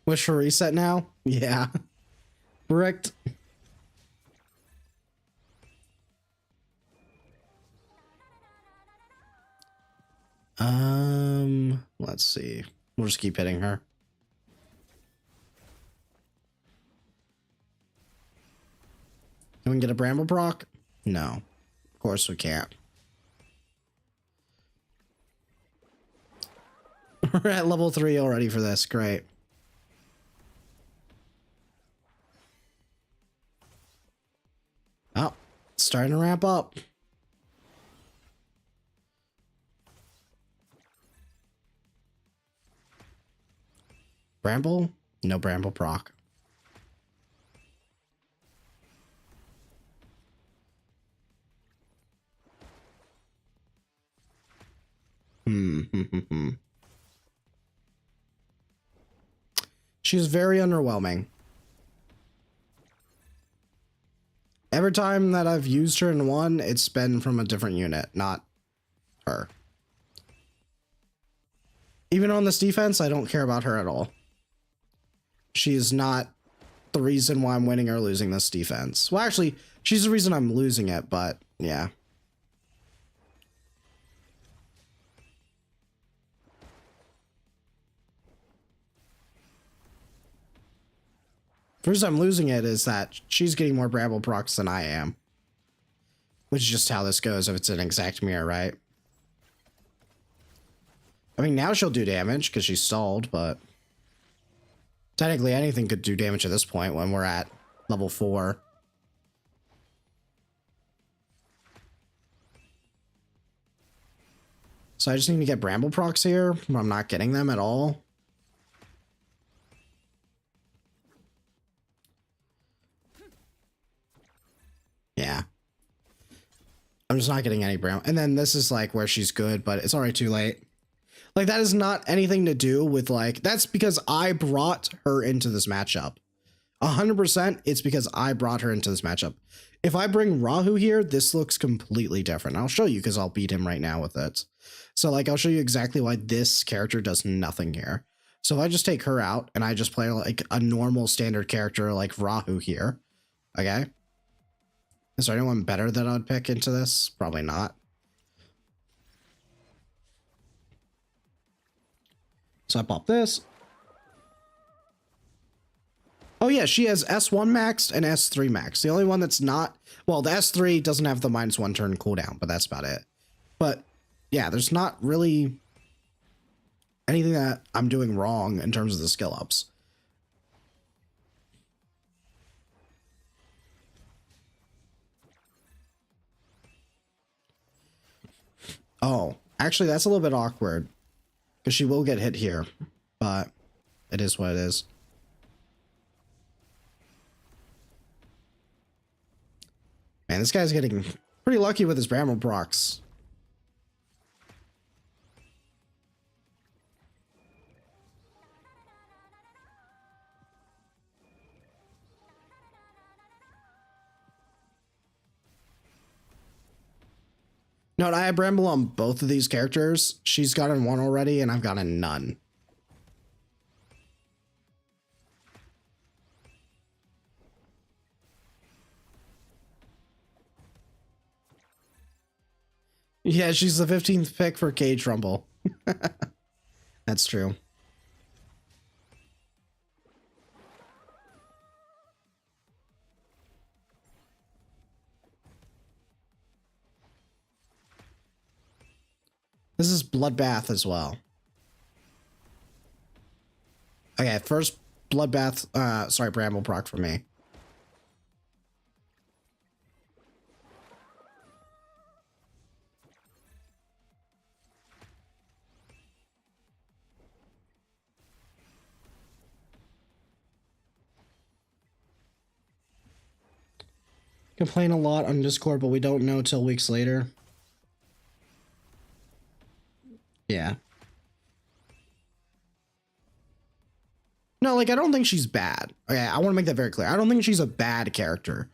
Wish for reset now? Yeah. Correct. Let's see. We'll just keep hitting her. Can we get a Bramble proc? No. Of course we can't. We're at level 3 already for this. Great. Oh, it's starting to ramp up. Bramble? No Bramble proc. She's very underwhelming. Every time that I've used her in one, it's been from a different unit, not her. Even on this defense, I don't care about her at all. She is not the reason why I'm winning or losing this defense. Well, actually, she's the reason I'm losing it, but yeah. The reason I'm losing it is that she's getting more Bramble procs than I am. Which is just how this goes if it's an exact mirror, right? I mean, now she'll do damage because she's stalled, but technically anything could do damage at this point when we're at level 4. So I just need to get Bramble procs here, but I'm not getting them at all. Yeah. I'm just not getting any Bramble. And then this is like where she's good, but it's already too late. Like, that is not anything to do with, like, that's because I brought her into this matchup. 100% it's because I brought her into this matchup. If I bring Rahu here, this looks completely different. I'll show you because I'll beat him right now with it. So, like, I'll show you exactly why this character does nothing here. So if I just take her out and I just play, like, a normal standard character like Rahu here, okay? Is there anyone better that I'd pick into this? Probably not. So I pop this. Oh yeah, she has S1 maxed and S3 maxed. The only one that's not, well, the S3 doesn't have the -1 turn cooldown, but that's about it. But yeah, there's not really anything that I'm doing wrong in terms of the skill ups. Oh, actually that's a little bit awkward because she will get hit here, but it is what it is. Man, this guy's getting pretty lucky with his Bramble procs. No, I have Bramble on both of these characters. She's gotten one already, and I've gotten none. Yeah, she's the 15th pick for Cage Rumble. That's true. This is Bloodbath as well. Okay, first Bloodbath, sorry, Bramble proc for me. Complain a lot on Discord, but we don't know till weeks later. Yeah. No, like, I don't think she's bad. Okay, I want to make that very clear. I don't think she's a bad character.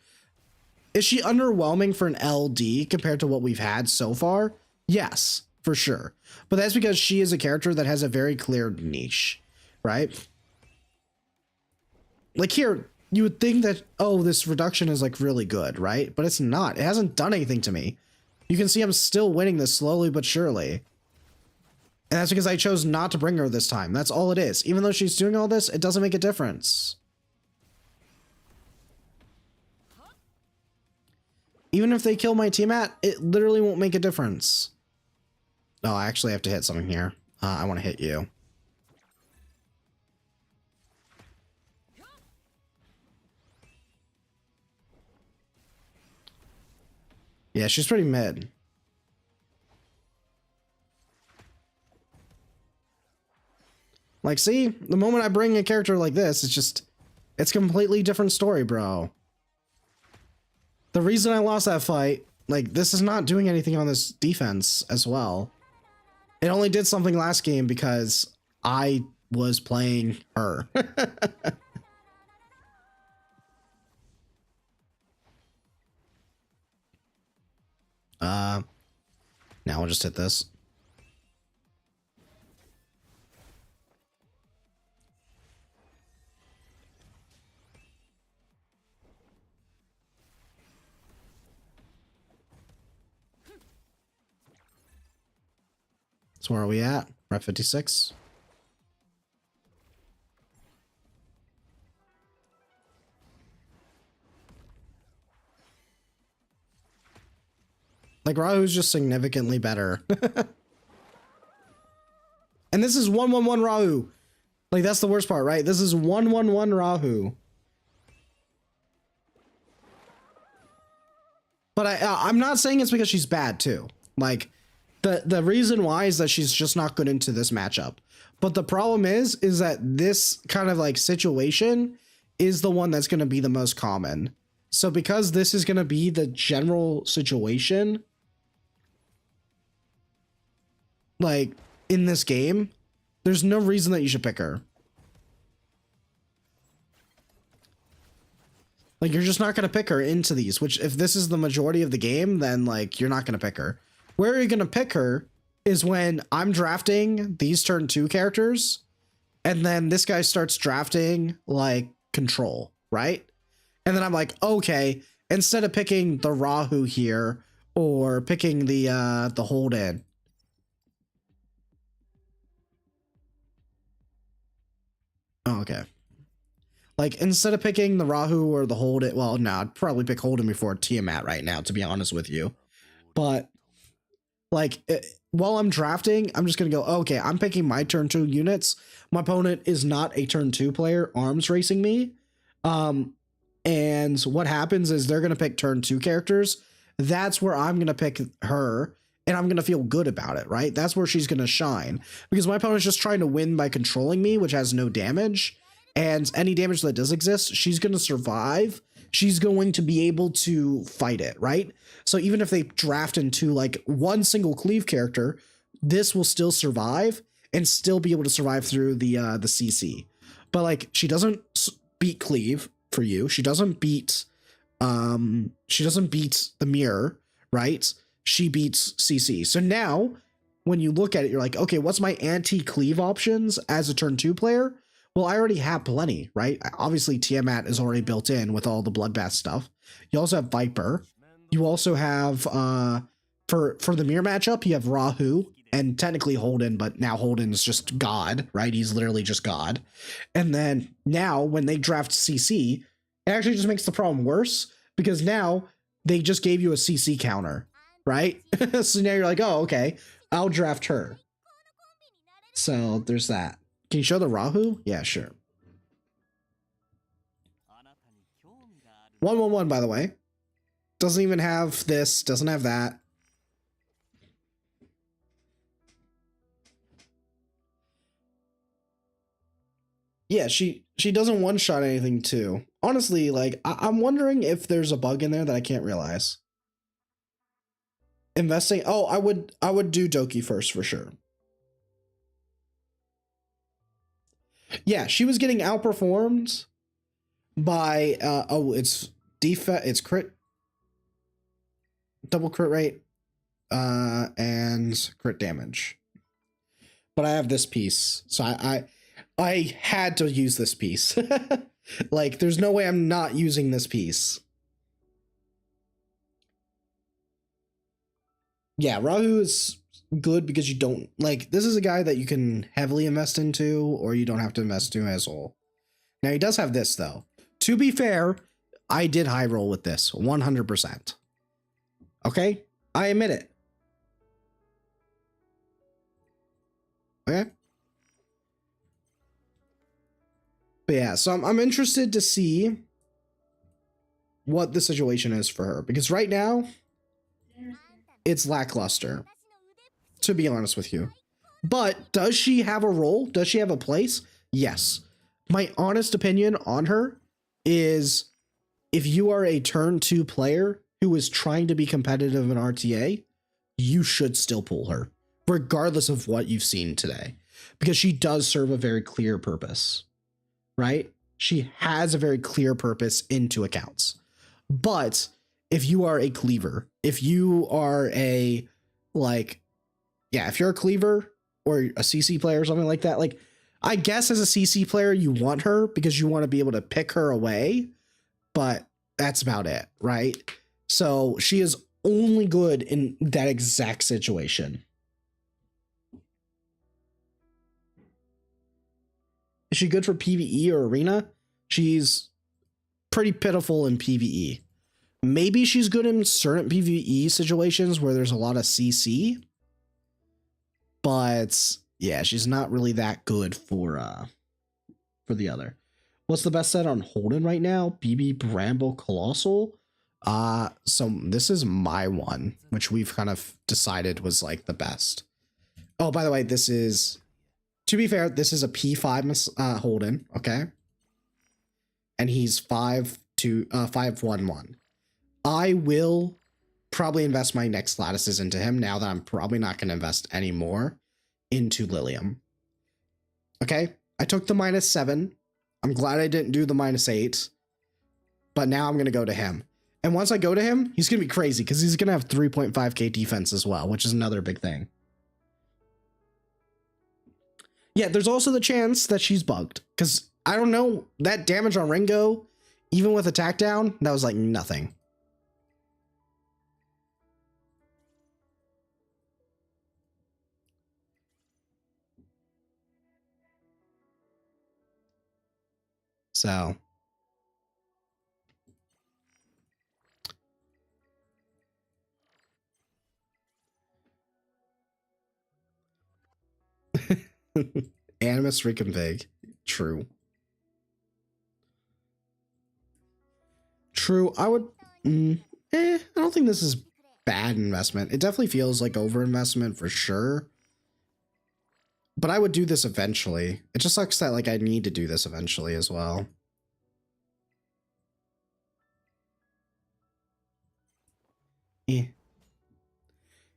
Is she underwhelming for an LD compared to what we've had so far? Yes, for sure. But that's because she is a character that has a very clear niche, right? Like here, you would think that, oh, this reduction is like really good, right? But it's not. It hasn't done anything to me. You can see I'm still winning this slowly but surely. And that's because I chose not to bring her this time. That's all it is. Even though she's doing all this, it doesn't make a difference. Even if they kill my Tiamat, it literally won't make a difference. Oh, I actually have to hit something here. I want to hit you. Yeah, she's pretty mid. Like, see? The moment I bring a character like this, it's completely different story, bro. The reason I lost that fight, like, this is not doing anything on this defense as well. It only did something last game because I was playing her. Now we'll just hit this. So where are we at? We're at 56. Like, Rahu's just significantly better. And this is 1-1-1 Rahu. Like, that's the worst part, right? This is 1-1-1 Rahu. But I'm not saying it's because she's bad, too. Like, the reason why is that she's just not good into this matchup. But the problem is that this kind of, like, situation is the one that's going to be the most common. So because this is going to be the general situation, like, in this game, there's no reason that you should pick her. Like, you're just not going to pick her into these, which if this is the majority of the game, then, like, you're not going to pick her. Where you're going to pick her is when I'm drafting these turn 2 characters, and then this guy starts drafting, like, control, right? And then I'm like, okay, instead of picking the Rahu here, or picking the hold-in, oh, okay. Like, instead of picking the Rahu or the Hold-in, well, no, I'd probably pick Hold-in before Tiamat right now, to be honest with you. But, like, while I'm drafting, I'm just going to go, okay, I'm picking my turn 2 units. My opponent is not a turn 2 player arms racing me. And what happens is they're going to pick turn 2 characters. That's where I'm going to pick her, and I'm going to feel good about it, right? That's where she's going to shine. Because my opponent's just trying to win by controlling me, which has no damage. And any damage that does exist, she's going to survive. She's going to be able to fight it, right? So even if they draft into, like, one single cleave character, this will still survive and still be able to survive through the CC. But, like, she doesn't beat cleave for you. She doesn't beat the mirror, right? She beats CC. So now when you look at it, you're like, okay, what's my anti-cleave options as a turn 2 player? Well, I already have plenty, right? Obviously, Tiamat is already built in with all the Bloodbath stuff. You also have Viper. You also have, for the mirror matchup, you have Rahu and technically Hold-in, but now Hold-in is just God, right? He's literally just God. And then now when they draft CC, it actually just makes the problem worse because now they just gave you a CC counter, right? So now you're like, oh, okay, I'll draft her. So there's that. Can you show the Rahu? Yeah, sure. 1-1-1, by the way. Doesn't even have this, doesn't have that. Yeah, she doesn't one shot anything too. Honestly, like I'm wondering if there's a bug in there that I can't realize. Investing. Oh, I would do Doki first for sure. Yeah, she was getting outperformed by it's defense, it's crit, double crit rate, and crit damage. But I have this piece, so I had to use this piece. Like, there's no way I'm not using this piece. Yeah, Rahu is good because you don't, like, this is a guy that you can heavily invest into, or you don't have to invest into as whole. Now, he does have this, though. To be fair, I did high roll with this, 100%. Okay? I admit it. Okay? But yeah, so I'm interested to see what the situation is for her, because right now, it's lackluster, to be honest with you. But does she have a role? Does she have a place? Yes. My honest opinion on her is, if you are a turn 2 player who is trying to be competitive in RTA, you should still pull her, regardless of what you've seen today, because she does serve a very clear purpose, right? She has a very clear purpose in 2 accounts. But if you are a cleaver, if you are a, like, yeah, if you're a cleaver or a CC player or something like that, like, I guess as a CC player, you want her because you want to be able to pick her away, but that's about it, right? So she is only good in that exact situation. Is she good for PvE or arena? She's pretty pitiful in PvE. Maybe she's good in certain PvE situations where there's a lot of CC, but yeah, she's not really that good for the other. What's the best set on Holden right now? BB Bramble Colossal. So this is my one, which we've kind of decided was like the best. Oh, by the way, this is, to be fair, this is a P5 Holden, okay? And he's 5'1". I will probably invest my next lattices into him now that I'm probably not going to invest any more into Liliam. Okay, I took the -7. I'm glad I didn't do the -8, but now I'm going to go to him. And once I go to him, he's going to be crazy because he's going to have 3.5k defense as well, which is another big thing. Yeah, there's also the chance that she's bugged, because I don't know, that damage on Ringo, even with attack down, that was like nothing. So Animus reconfig. True. True. I would I don't think this is bad investment. It definitely feels like over investment for sure. But I would do this eventually. It just sucks that, like, I need to do this eventually as well. Eh.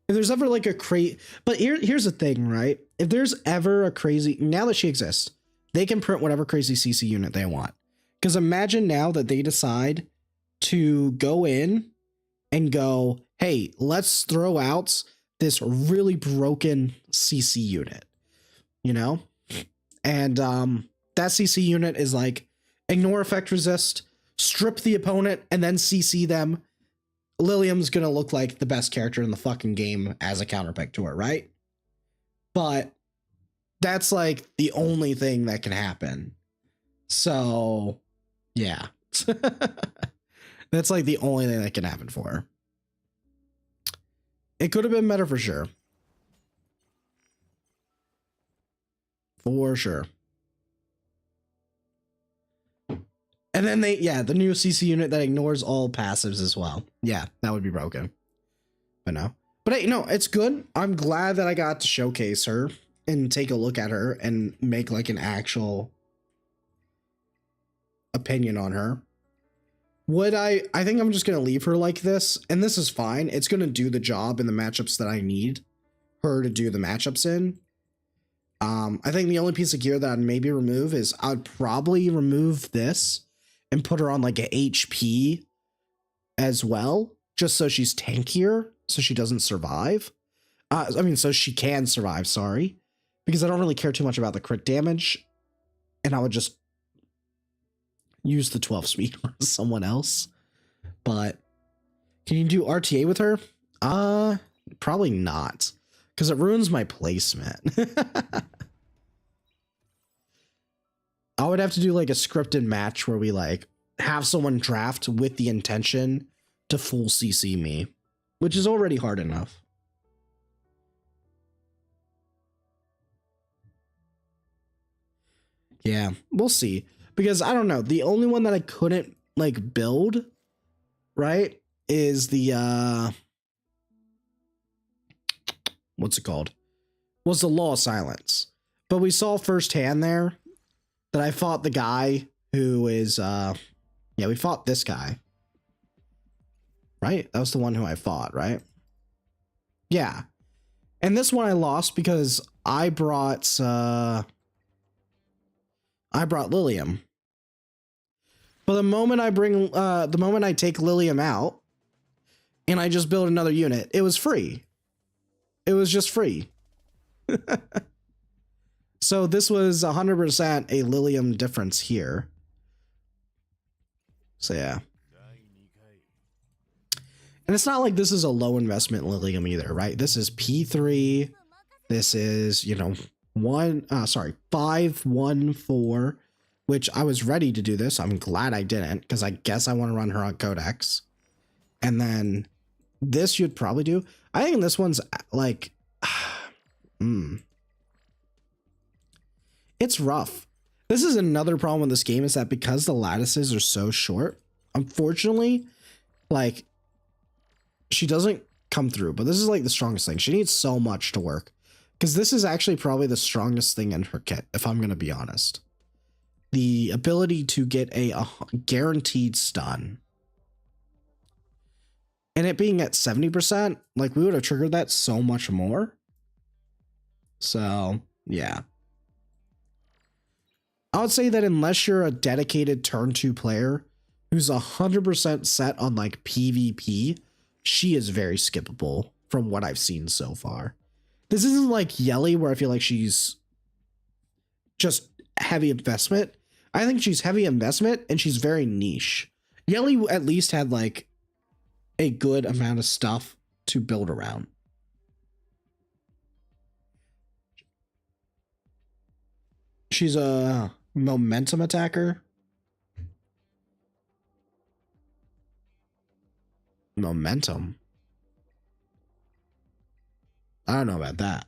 If there's ever like a but here's the thing, right? If there's ever a crazy, now that she exists, they can print whatever crazy CC unit they want. Because imagine now that they decide to go in and go, hey, let's throw out this really broken CC unit, you know? And that CC unit is like, ignore effect resist, strip the opponent, and then CC them. Liliam's gonna look like the best character in the fucking game as a counterpick to her, right? But that's like the only thing that can happen. So yeah. That's like the only thing that can happen for her. It could have been better for sure. For sure. And then the new CC unit that ignores all passives as well. Yeah, that would be broken. But no. But hey, no, it's good. I'm glad that I got to showcase her and take a look at her and make like an actual opinion on her. Would I think I'm just going to leave her like this, and this is fine. It's going to do the job in the matchups that I need her to do the matchups in. I think the only piece of gear that I'd maybe remove is I'd probably remove this and put her on like a HP as well, just so she's tankier, so she doesn't survive. So she can survive, sorry, because I don't really care too much about the crit damage, and I would just use the 12 speed on someone else. But can you do RTA with her? Probably not, because it ruins my placement. I would have to do like a scripted match where we like have someone draft with the intention to full CC me, which is already hard enough. Yeah, we'll see. Because I don't know, the only one that I couldn't like build, right, is the what's it called? Was the Law of Silence. But we saw firsthand there that I fought the guy who is we fought this guy. Right? That was the one who I fought, right? Yeah. And this one I lost because I brought Liliam. But the moment I take Liliam out and I just build another unit, it was free. It was just free. So this was 100% a Liliam difference here. So yeah. And it's not like this is a low investment Lilium either, right? This is P3. This is, 514, which I was ready to do this. I'm glad I didn't, because I guess I want to run her on Codex. And then this you'd probably do. I think this one's like, it's rough. This is another problem with this game, is that because the lattices are so short, unfortunately, like, she doesn't come through. But this is like the strongest thing. She needs so much to work, because this is actually probably the strongest thing in her kit, if I'm going to be honest. The ability to get a guaranteed stun. And it being at 70%, like, we would have triggered that so much more. So, yeah. I would say that unless you're a dedicated turn 2 player who's 100% set on like PvP, she is very skippable from what I've seen so far. This isn't like Yelly, where I feel like she's just heavy investment. I think she's heavy investment and she's very niche. Yelly at least had like a good amount of stuff to build around. She's a momentum attacker. Momentum. I don't know about that.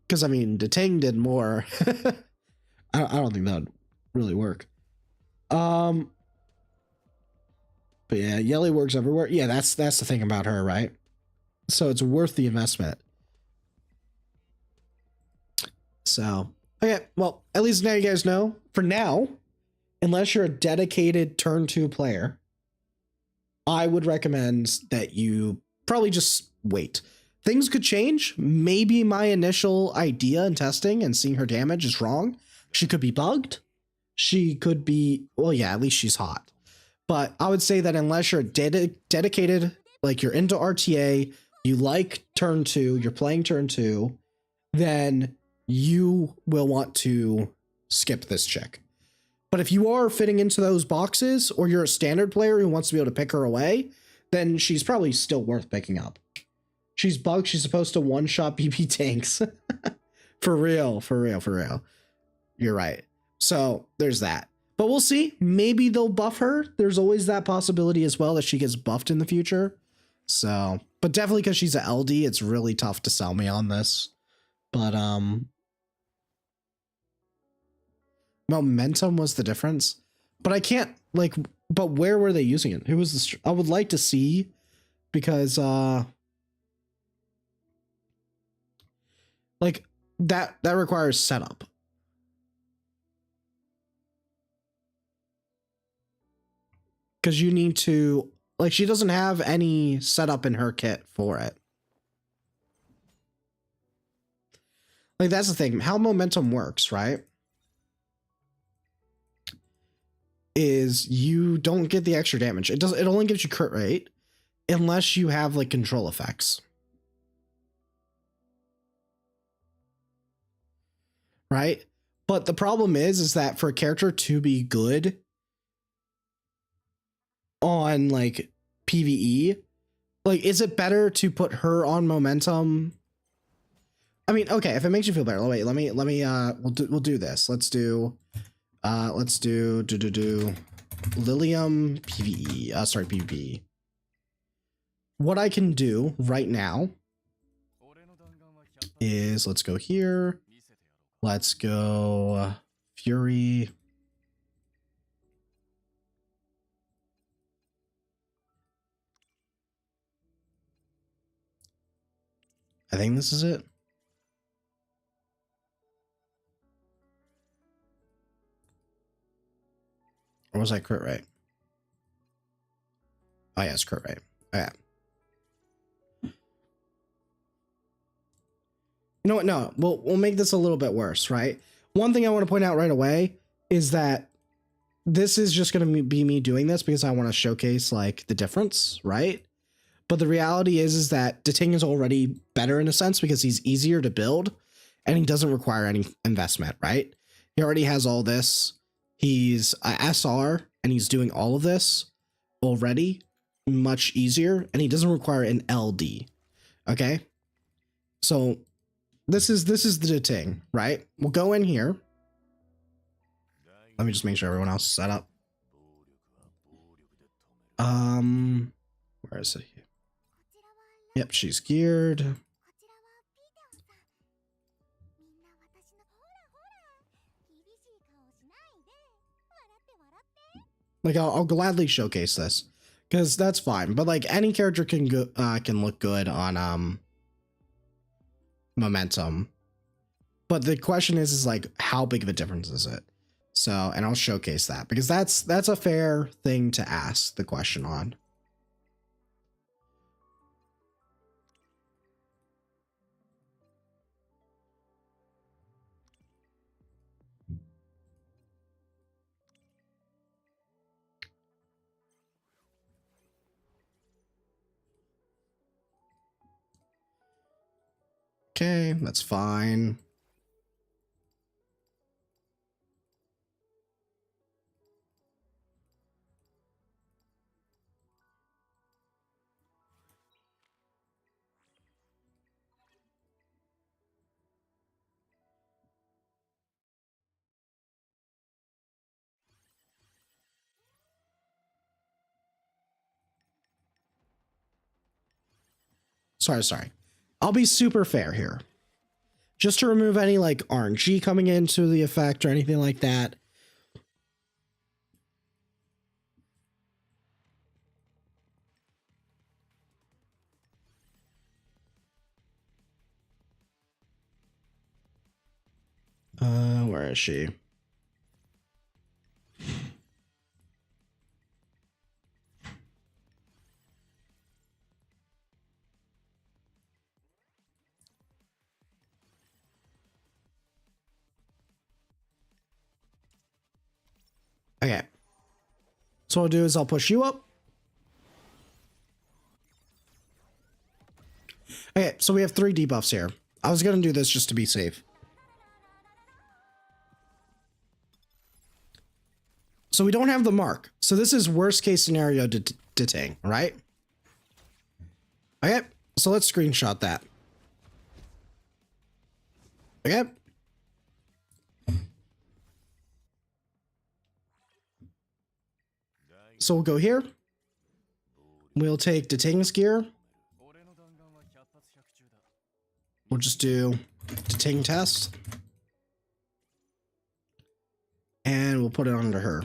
Because, I mean, Detang did more. I don't think that would really work. But yeah, Yelly works everywhere. Yeah, that's the thing about her, right? So it's worth the investment. So, okay, well, at least now you guys know. For now, unless you're a dedicated turn 2 player, I would recommend that you probably just wait. Things could change. Maybe my initial idea and testing and seeing her damage is wrong. She could be bugged. She could be, well, yeah, at least she's hot. But I would say that unless you're dedicated, like you're into RTA, you like turn 2, you're playing turn 2, then you will want to skip this chick. But if you are fitting into those boxes, or you're a standard player who wants to be able to pick her away, then she's probably still worth picking up. She's bugged. She's supposed to one-shot BP tanks. For real, for real, for real. You're right. So there's that. But we'll see. Maybe they'll buff her. There's always that possibility as well that she gets buffed in the future. So, but definitely because she's a LD, it's really tough to sell me on this. But momentum was the difference. But I can't, like, but where were they using it? Who was the, I would like to see, because like that requires setup. because you need to, like, she doesn't have any setup in her kit for it. Like, that's the thing. How momentum works, right? Is you don't get the extra damage. It only gives you crit rate unless you have like control effects. Right? But the problem is that for a character to be good on like PvE, like, is it better to put her on momentum? I mean, okay, if it makes you feel better, wait, let me we'll do this. Let's do Liliam PvE. Sorry, PvP. What I can do right now is let's go here. Let's go Fury. I think this is it. Or was I crit rate? Oh yeah, it's crit rate. Oh, yeah. You know what? No, we'll make this a little bit worse, right? One thing I want to point out right away is that this is just going to be me doing this because I want to showcase like the difference, right? But the reality is that Dating is already better in a sense because he's easier to build and he doesn't require any investment, right? He already has all this. He's a SR and he's doing all of this already much easier and he doesn't require an LD. Okay. So this is the Dating, right? We'll go in here. Let me just make sure everyone else is set up. Where is it? Yep, she's geared. Like, I'll gladly showcase this because that's fine. But like any character can look good on momentum. But the question is like how big of a difference is it? So, and I'll showcase that because that's a fair thing to ask the question on. Okay, that's fine. Sorry. I'll be super fair here. Just to remove any like RNG coming into the effect or anything like that. Where is she? Okay. So what I'll do is I'll push you up. Okay, so we have 3 debuffs here. I was going to do this just to be safe. So we don't have the mark. So this is worst case scenario Dating, right? Okay, so let's screenshot that. Okay. So we'll go here. We'll take Dating's gear. We'll just do Dating test. And we'll put it under her.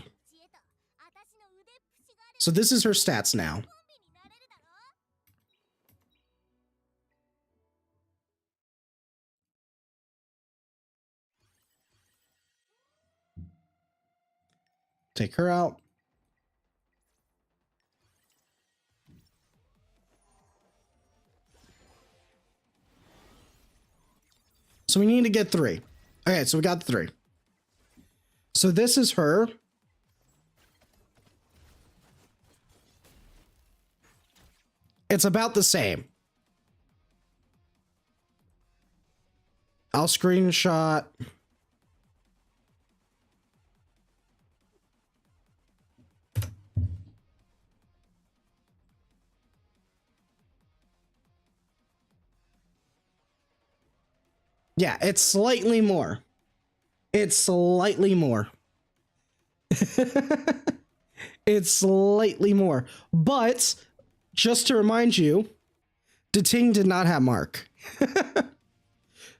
So this is her stats now. Take her out. So we need to get 3. Okay, so we got 3. So this is her. It's about the same. I'll screenshot. Yeah, it's slightly more. It's slightly more. It's slightly more. But just to remind you, Dating did not have Mark.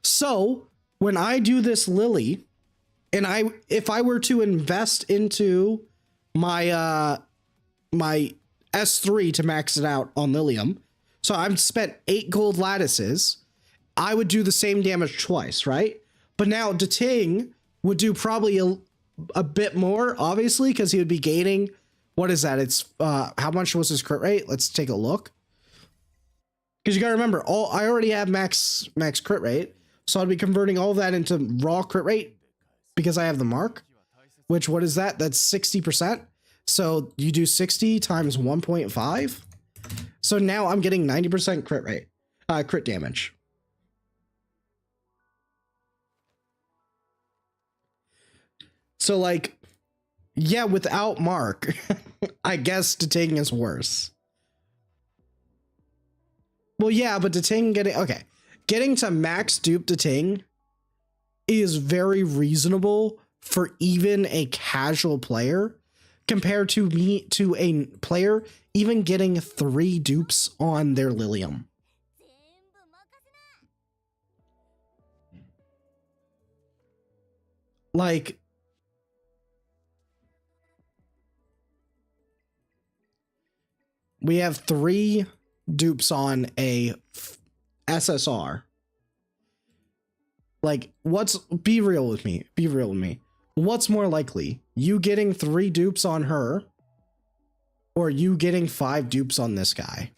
So when I do this Lily, and if I were to invest into my my S3 to max it out on Liliam, so I've spent 8 gold lattices, I would do the same damage twice, right? But now Dating would do probably a bit more, obviously, because he would be gaining. What is that? It's how much was his crit rate? Let's take a look. Because you gotta remember, I already have max crit rate, so I'd be converting all of that into raw crit rate because I have the mark. Which, what is that? That's 60%. So you do 60 times 1.5. So now I'm getting 90% crit rate, crit damage. So like, yeah, without Mark, I guess Dating is worse. Well, yeah, but Dating getting to max dupe Dating is very reasonable for even a casual player compared to a player even getting 3 dupes on their Liliam. Like, we have 3 dupes on a SSR. Like, be real with me. Be real with me. What's more likely? You getting 3 dupes on her, or you getting 5 dupes on this guy?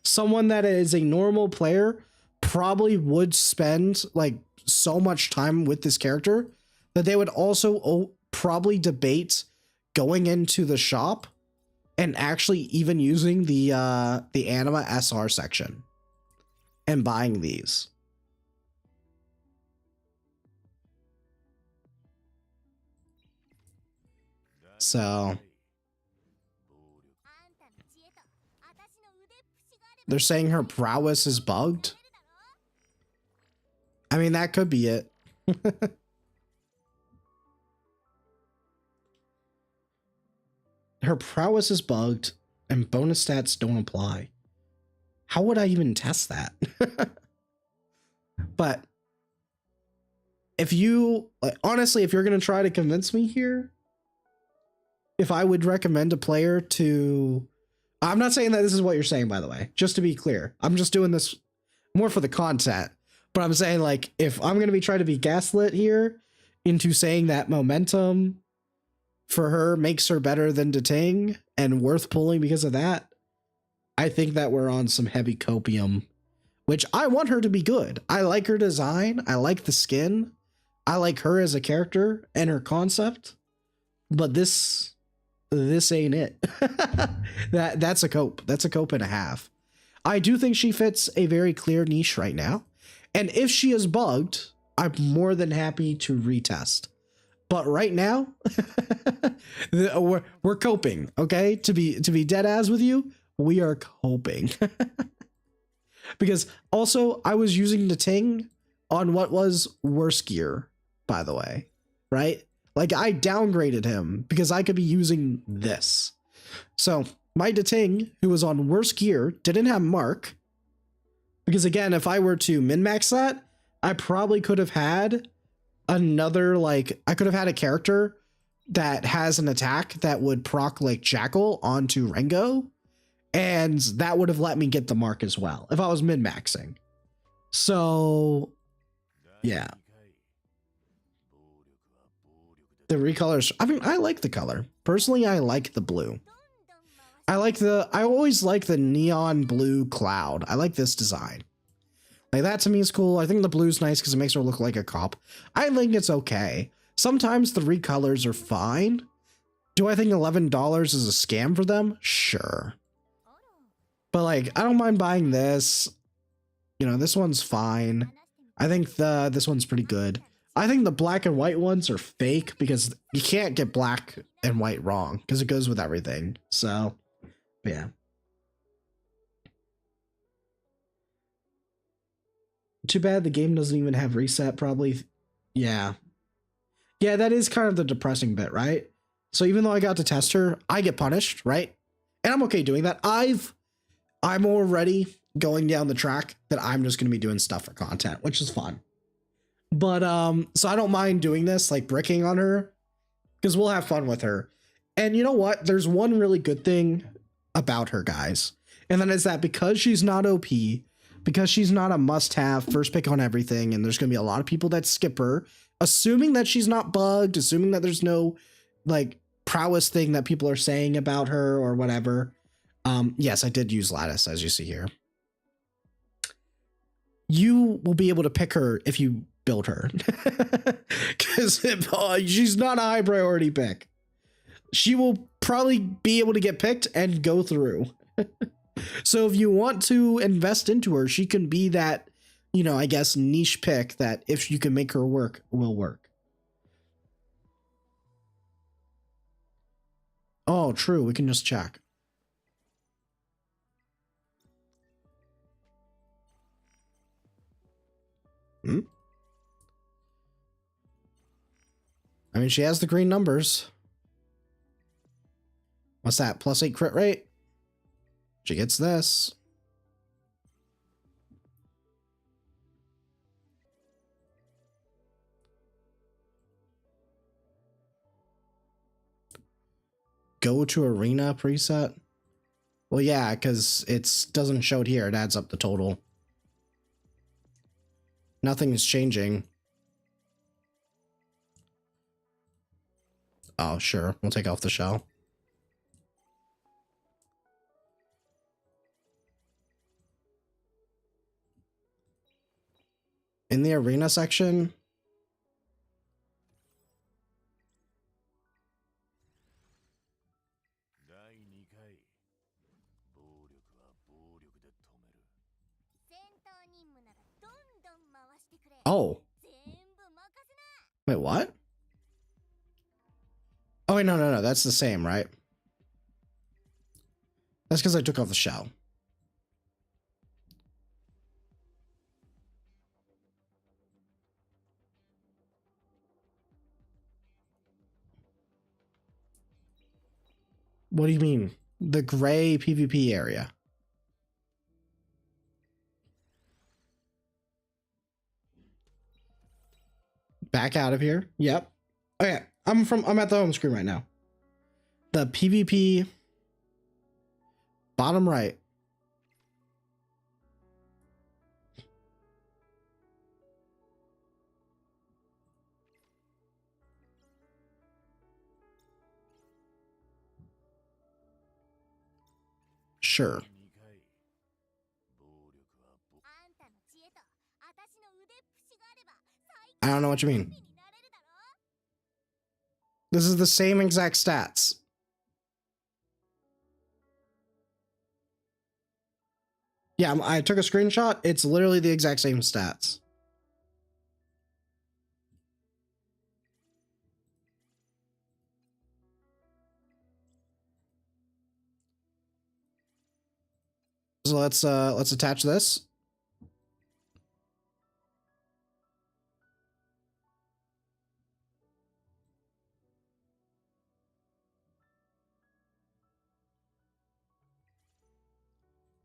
Someone that is a normal player probably would spend like so much time with this character that they would also probably debate going into the shop and actually even using the Anima SR section and buying these. So they're saying her prowess is bugged. I mean, that could be it. Her prowess is bugged and bonus stats don't apply. How would I even test that? But if you, honestly, if you're going to try to convince me here, if I would recommend a player to, I'm not saying that this is what you're saying, by the way, just to be clear. I'm just doing this more for the content, but I'm saying, like, if I'm going to be trying to be gaslit here into saying that momentum for her makes her better than Dating and worth pulling because of that, I think that we're on some heavy copium, which I want her to be good. I like her design. I like the skin. I like her as a character and her concept, but this ain't it. That's a cope. That's a cope and a half. I do think she fits a very clear niche right now. And if she is bugged, I'm more than happy to retest. But right now, we're coping, okay? To be dead ass with you, we are coping. Because also, I was using the Ting on what was worse gear, by the way, right? Like, I downgraded him because I could be using this. So my Dating, who was on worse gear, didn't have Mark. Because again, if I were to min-max that, I probably could have had another, like, I could have had a character that has an attack that would proc like Jackal onto Rengo, and that would have let me get the Mark as well if I was min-maxing. So yeah, the recolors, I mean, I like the color personally. I like the blue. I always like the neon blue cloud. I like this design. Like that to me is cool. I think the blue's nice because it makes her look like a cop. I think it's okay. Sometimes 3 colors are fine. Do I think $11 is a scam for them? Sure. But like, I don't mind buying this. You know, this one's fine. I think this one's pretty good. I think the black and white ones are fake because you can't get black and white wrong because it goes with everything. So, yeah. Too bad the game doesn't even have reset, probably. Yeah. Yeah, that is kind of the depressing bit, right? So even though I got to test her, I get punished, right? And I'm okay doing that. I'm already going down the track that I'm just going to be doing stuff for content, which is fun. But so I don't mind doing this, like bricking on her, because we'll have fun with her. And you know what? There's one really good thing about her, guys. And that is that because she's not OP, because she's not a must-have first pick on everything, and there's going to be a lot of people that skip her, assuming that she's not bugged, assuming that there's no like prowess thing that people are saying about her or whatever. Yes, I did use Lattice, as you see here. You will be able to pick her if you build her, because she's not a high priority pick. She will probably be able to get picked and go through. So if you want to invest into her, she can be that, you know, I guess niche pick that if you can make her work, will work. Oh, true. We can just check. I mean, she has the green numbers. What's that? +8 crit rate? She gets this. Go to arena preset? Well, yeah, because it doesn't show it here. It adds up the total. Nothing is changing. Oh, sure. We'll take off the shell. In the arena section, oh. Wait, what? Oh, wait, no. That's the same, right? That's because I took off the shell. What do you mean? The gray PvP area. Back out of here. Yep. Okay. I'm at the home screen right now. The PvP bottom right. Sure. I don't know what you mean. This is the same exact stats. Yeah, I took a screenshot. It's literally the exact same stats. So let's attach this.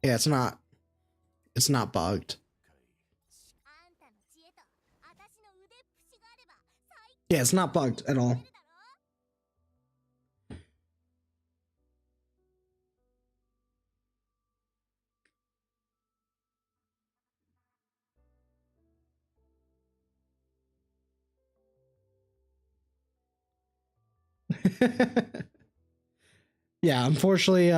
Yeah, it's not bugged. Yeah, it's not bugged at all. Yeah, unfortunately,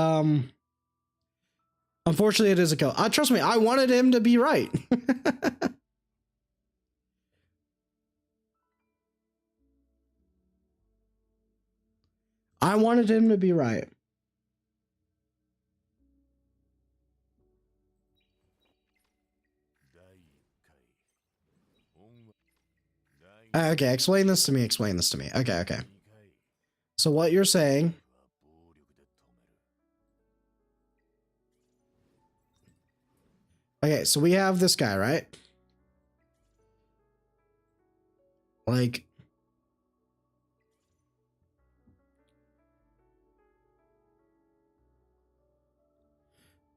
Unfortunately, it is a kill. Trust me, I wanted him to be right. I wanted him to be right. Okay, explain this to me. Explain this to me. Okay, okay. So what you're saying... Okay, so we have this guy, right? Like...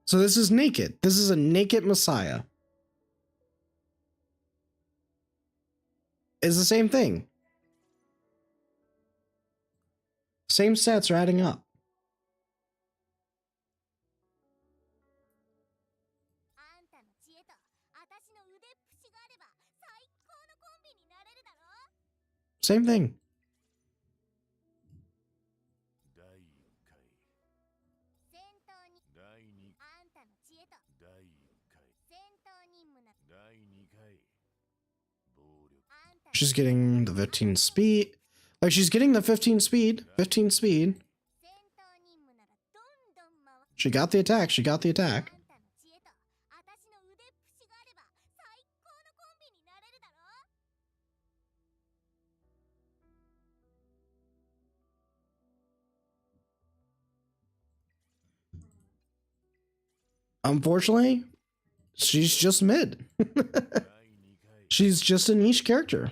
So this is naked. This is a naked Messiah. It's the same thing. Same stats are adding up. Same thing. She's getting the 15 speed. Like, she's getting the 15 speed. 15 speed. She got the attack. She got the attack. Unfortunately, she's just mid. She's just a niche character.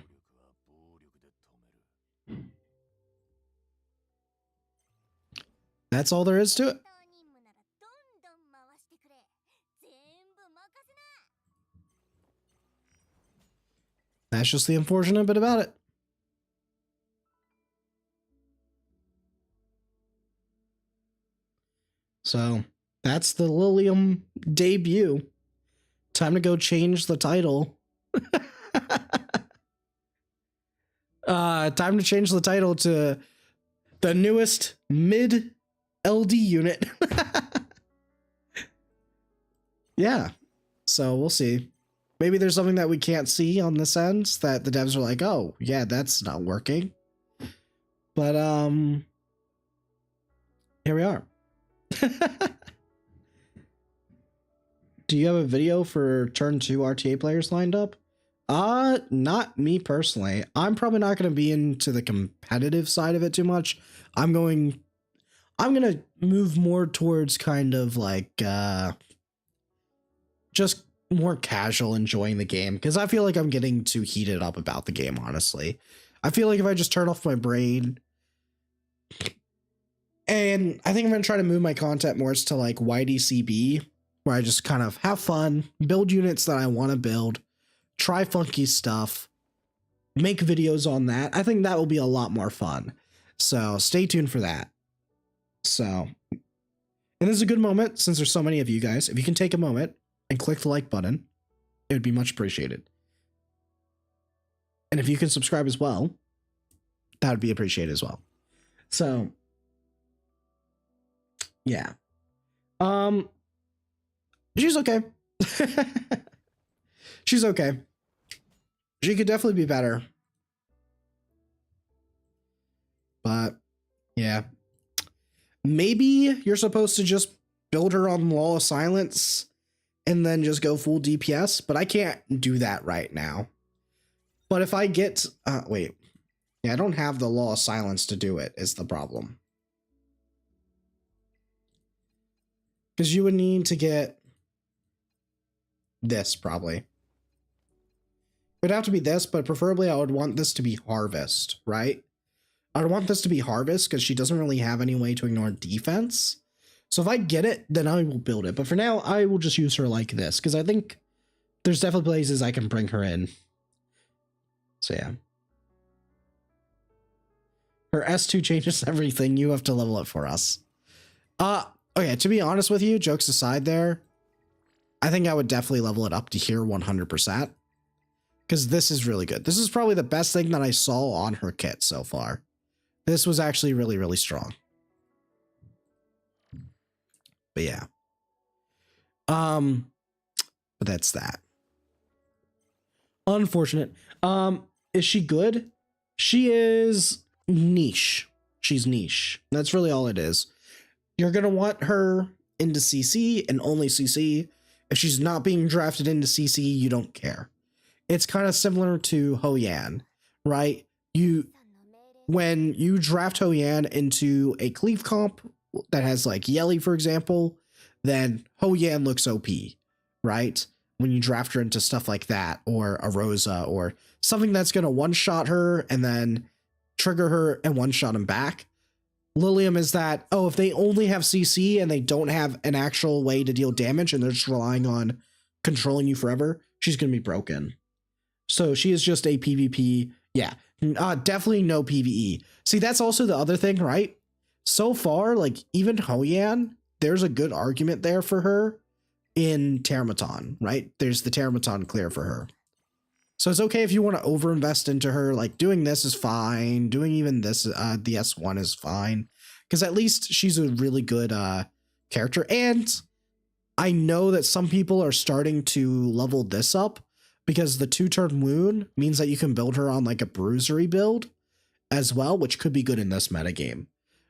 That's all there is to it. That's just the unfortunate bit about it. So that's the Liliam debut. Time to go change the title. Time to change the title to the newest mid LD unit. Yeah. So we'll see. Maybe there's something that we can't see on this end that the devs are like, oh, yeah, that's not working. But, here we are. Do you have a video for turn 2 RTA players lined up? Not me personally. I'm probably not going to be into the competitive side of it too much. I'm going to move more towards kind of like, just more casual enjoying the game, because I feel like I'm getting too heated up about the game, honestly. I feel like if I just turn off my brain, and I think I'm going to try to move my content more to like YDCB, where I just kind of have fun, build units that I want to build, try funky stuff, make videos on that. I think that will be a lot more fun. So stay tuned for that. So, and this is a good moment, since there's so many of you guys, if you can take a moment and click the like button, it would be much appreciated. And if you can subscribe as well, that would be appreciated as well. So, yeah. She's okay. She's okay. She could definitely be better. But, yeah. Maybe you're supposed to just build her on Law of Silence and then just go full DPS, but I can't do that right now. But if I get... wait. Yeah, I don't have the Law of Silence to do it, is the problem. Because you would need to get this, probably. It would have to be this, but preferably I would want this to be Harvest, right? I would want this to be Harvest, because she doesn't really have any way to ignore defense. So if I get it, then I will build it. But for now, I will just use her like this, because I think there's definitely places I can bring her in. So yeah. Her S2 changes everything. You have to level it for us. Okay, to be honest with you, jokes aside there, I think I would definitely level it up to here 100%. Because this is really good. This is probably the best thing that I saw on her kit so far. This was actually really, really strong. But yeah. But that's that. Unfortunate. Is she good? She is niche. She's niche. That's really all it is. You're gonna want her into CC and only CC. If she's not being drafted into CC, you don't care. It's kind of similar to Ho Yan, right? When you draft Ho Yan into a cleave comp that has like Yeli, for example, then Ho Yan looks OP, right? When you draft her into stuff like that, or a Rosa, or something that's going to one-shot her and then trigger her and one-shot him back. Liliam is that, oh, if they only have CC and they don't have an actual way to deal damage and they're just relying on controlling you forever, she's going to be broken. So she is just a PvP. Yeah, definitely no PvE. See, that's also the other thing, right? So far, like even Ho Yan, there's a good argument there for her in Termaton, right? There's the Termaton clear for her. So it's okay if you want to overinvest into her, like doing this is fine. Doing even this, the S1 is fine. Because at least she's a really good character. And I know that some people are starting to level this up because the 2-turn wound means that you can build her on like a bruisery build as well, which could be good in this metagame,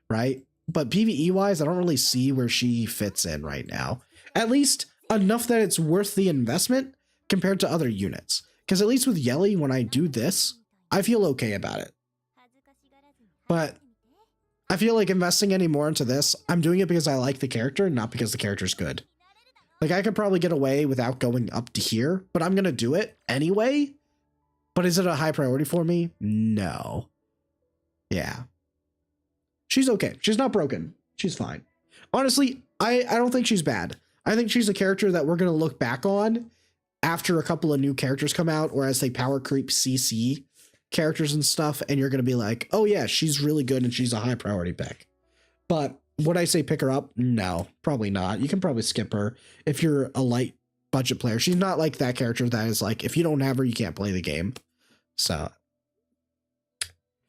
right? But PvE wise, I don't really see where she fits in right now. At least enough that it's worth the investment compared to other units. Because at least with Yeli, when I do this, I feel okay about it. But I feel like investing any more into this, I'm doing it because I like the character, not because the character's good. Like I could probably get away without going up to here, but I'm going to do it anyway. But is it a high priority for me? No. Yeah. She's okay. She's not broken. She's fine. Honestly, I don't think she's bad. I think she's a character that we're going to look back on after a couple of new characters come out, or as they power creep CC characters and stuff, and you're going to be like, oh yeah, she's really good and she's a high priority pick. But would I say pick her up? No, probably not. You can probably skip her if you're a light budget player. She's not like that character that is like, if you don't have her, you can't play the game. So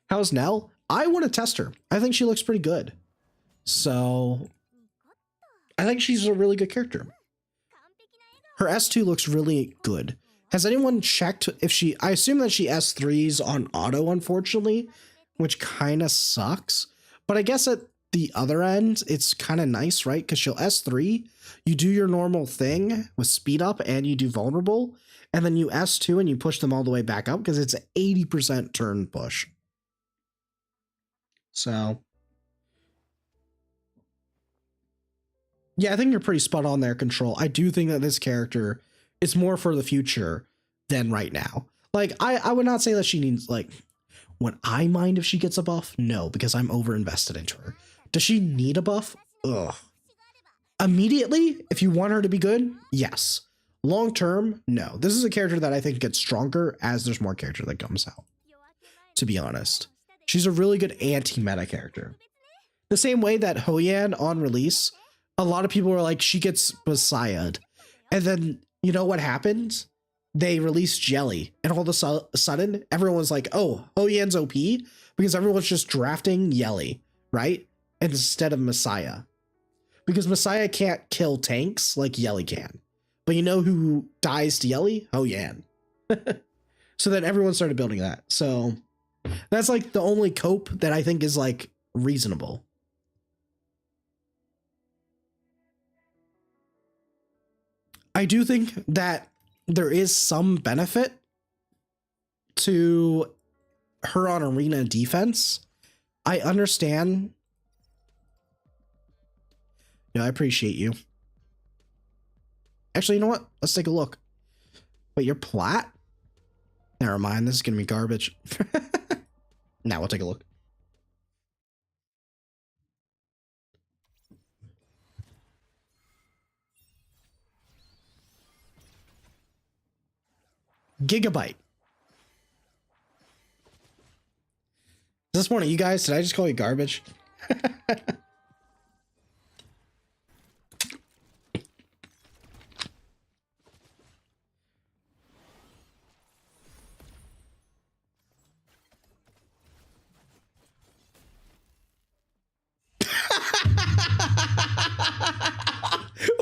how's Nell? I want to test her. I think she looks pretty good. So I think she's a really good character. Her S2 looks really good. Has anyone checked if she, I assume that she S3s on auto, unfortunately, which kind of sucks. But I guess at the other end, it's kind of nice, right? Because she'll S3, you do your normal thing with speed up and you do vulnerable, and then you S2 and you push them all the way back up because it's an 80% turn push. So yeah, I think you're pretty spot on there, Control. I do think that this character is more for the future than right now. Like, I would not say that she needs, like, would I mind if she gets a buff? No, because I'm over invested into her. Does she need a buff? Ugh. Immediately, if you want her to be good, yes. Long term, no. This is a character that I think gets stronger as there's more character that comes out, to be honest. She's a really good anti-meta character. The same way that Ho Yan on release, a lot of people were like, she gets Messiah'd. And then, you know what happened? They released Jelly, and all of a sudden, everyone's like, oh, Ho Yan's OP, because everyone's just drafting Yeli, right? Instead of Messiah. Because Messiah can't kill tanks like Yeli can. But you know who dies to Yeli? Ho Yan. So then everyone started building that. So that's like the only cope that I think is like reasonable. I do think that there is some benefit to her on arena defense. I understand. Yeah, I appreciate you. Actually, you know what? Let's take a look. Wait, you're plat? Never mind. This is going to be garbage. Now we'll take a look. Gigabyte. Is this one of you guys? Did I just call you garbage?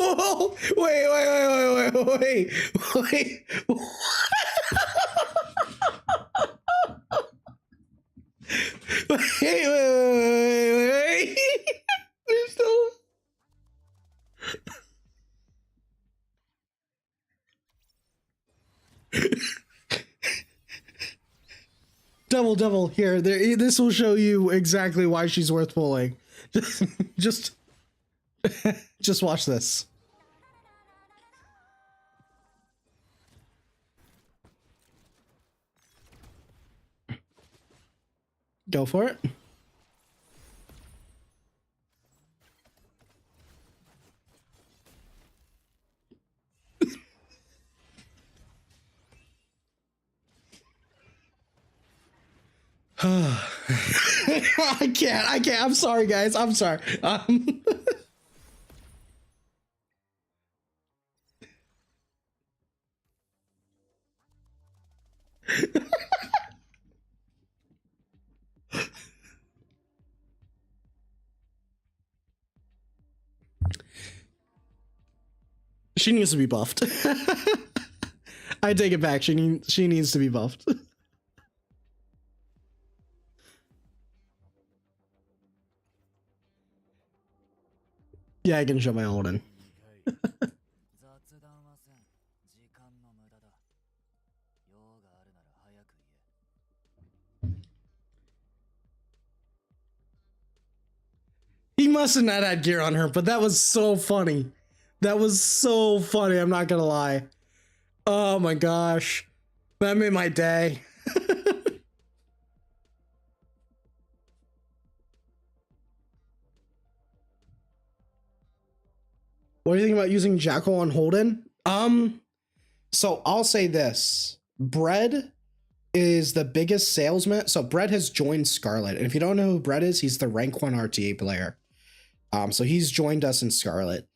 Oh, Wait. There's no. Double here. This will show you exactly why she's worth pulling. Just just watch this. Go for it. I can't. I'm sorry, guys. I'm sorry. She needs to be buffed. I take it back. She needs to be buffed. Yeah, I can show my old in. He must have not had gear on her, but that was so funny. That was so funny, I'm not gonna lie. Oh my gosh. That made my day. What do you think about using Jackal on Holden? So I'll say this. Bread is the biggest salesman. So Bread has joined Scarlet. And if you don't know who Bread is, he's the rank 1 RTA player. So he's joined us in Scarlet.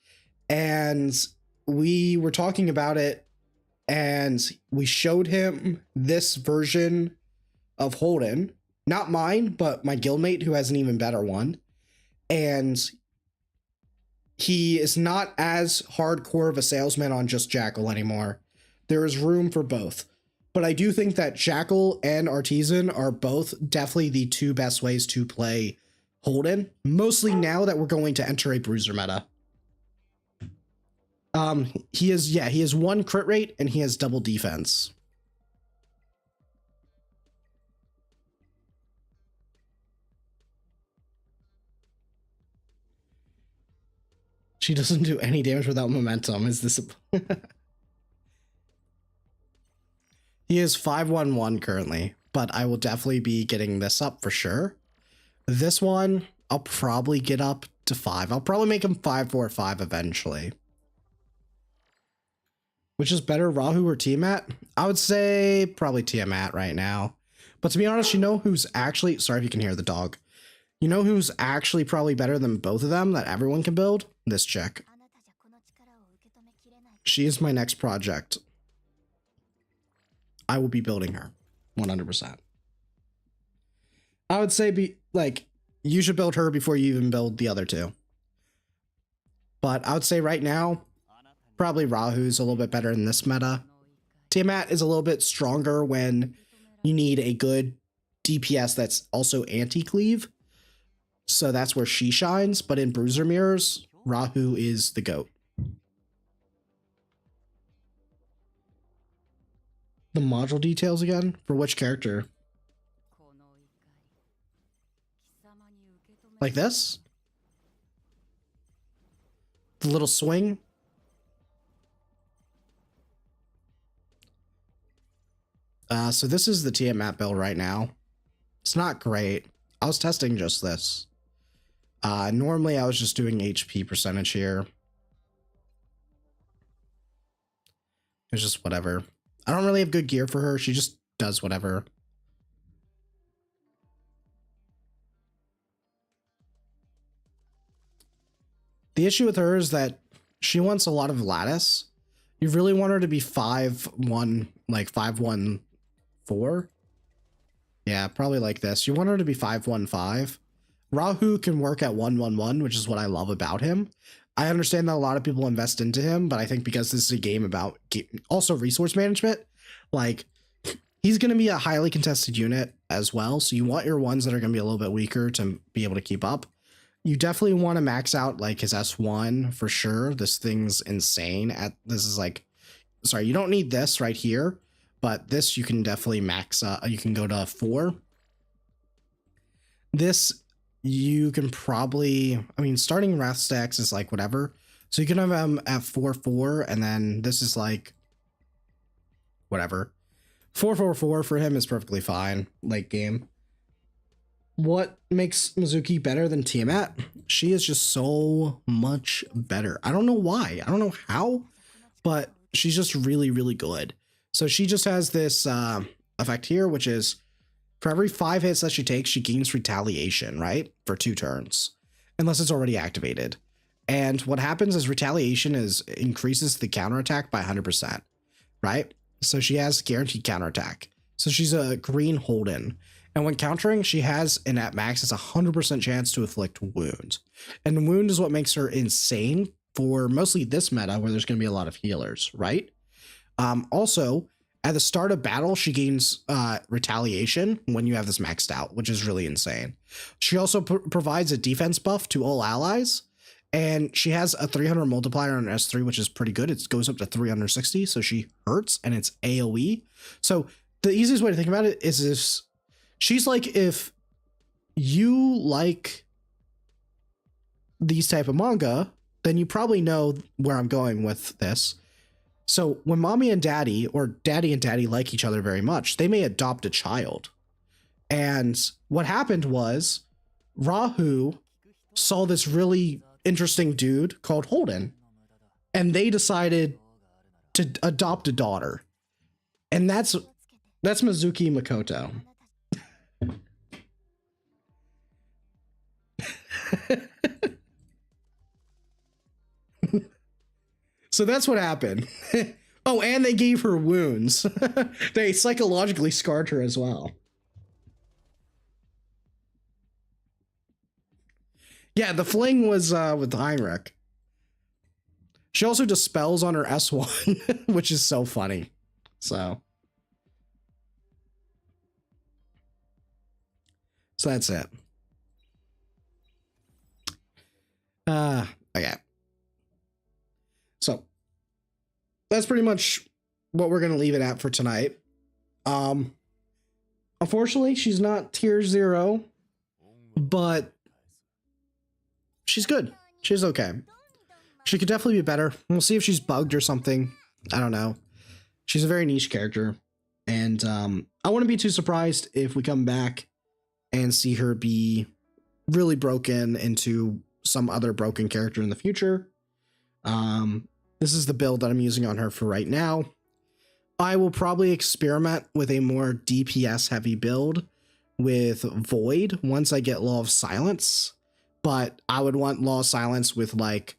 And we were talking about it. And we showed him this version of Holden. Not mine, but my guildmate who has an even better one. And he is not as hardcore of a salesman on just Jackal anymore. There is room for both. But I do think that Jackal and Artisan are both definitely the two best ways to play Holden. Mostly now that we're going to enter a bruiser meta. He has 1 crit rate and he has double defense. She doesn't do any damage without momentum. Is this a... He is 511 currently, but I will definitely be getting this up for sure. This one, I'll probably get up to 5. I'll probably make him 545 eventually. Which is better, Rahu or Tiamat? I would say probably Tiamat right now. But to be honest, you know who's actually... Sorry if you can hear the dog. You know who's actually probably better than both of them that everyone can build? This chick. She is my next project. I will be building her 100%. I would say you should build her before you even build the other two. But I would say right now, probably Rahu's a little bit better in this meta. Tiamat is a little bit stronger when you need a good DPS that's also anti-cleave. So that's where she shines. But in Bruiser Mirrors, Rahu is the GOAT. The module details again? For which character? Like this? The little swing? So this is the Tiamat build right now. It's not great. I was testing just this. Normally I was just doing HP percentage here. It's just whatever. I don't really have good gear for her. She just does whatever. The issue with her is that she wants a lot of lattice. You really want her to be 5'1", like 5'14". Yeah, probably like this. You want her to be 5'15". Rahu can work at 111, which is what I love about him. I understand that a lot of people invest into him, but I think because this is a game about also resource management, like he's going to be a highly contested unit as well. So you want your ones that are going to be a little bit weaker to be able to keep up. You definitely want to max out like his S1 for sure. This thing's insane. This is like, sorry, you don't need this right here, but this you can definitely max up. You can go to 4. This you can probably, I mean, starting Wrath stacks is like whatever. So you can have him at 4/4, and then this is like whatever. 4/4/4 for him is perfectly fine late game. What makes Mizuki better than Tiamat? She is just so much better. I don't know why. I don't know how, but she's just really, really good. So she just has this effect here, which is for every 5 hits that she takes, she gains retaliation, right? For 2 turns, unless it's already activated. And what happens is retaliation increases the counterattack by 100%, right? So she has guaranteed counterattack. So she's a green Holden. And when countering, she has an at max, it's 100% chance to inflict wound. And wound is what makes her insane for mostly this meta where there's going to be a lot of healers, right? Also, at the start of battle, she gains retaliation when you have this maxed out, which is really insane. She also provides a defense buff to all allies. And she has a 300 multiplier on S3, which is pretty good. It goes up to 360, so she hurts, and it's AoE. So the easiest way to think about it is if she's like, if you like these type of manga, then you probably know where I'm going with this. So when mommy and daddy, or daddy and daddy, like each other very much, they may adopt a child. And what happened was Rahu saw this really interesting dude called Holden, and they decided to adopt a daughter, and that's Mizuki Makoto. So that's what happened. Oh, and they gave her wounds. They psychologically scarred her as well. Yeah, the fling was with Heinrich. She also does spells on her S1, which is so funny. So that's it. Okay. So that's pretty much what we're gonna leave it at for tonight. Unfortunately, she's not tier 0, but she's good. She's okay. She could definitely be better. We'll see if she's bugged or something. I don't know. She's a very niche character. And I wouldn't be too surprised if we come back and see her be really broken into some other broken character in the future. This is the build that I'm using on her for right now. I will probably experiment with a more DPS heavy build with Void once I get Law of Silence. But I would want Law of Silence with like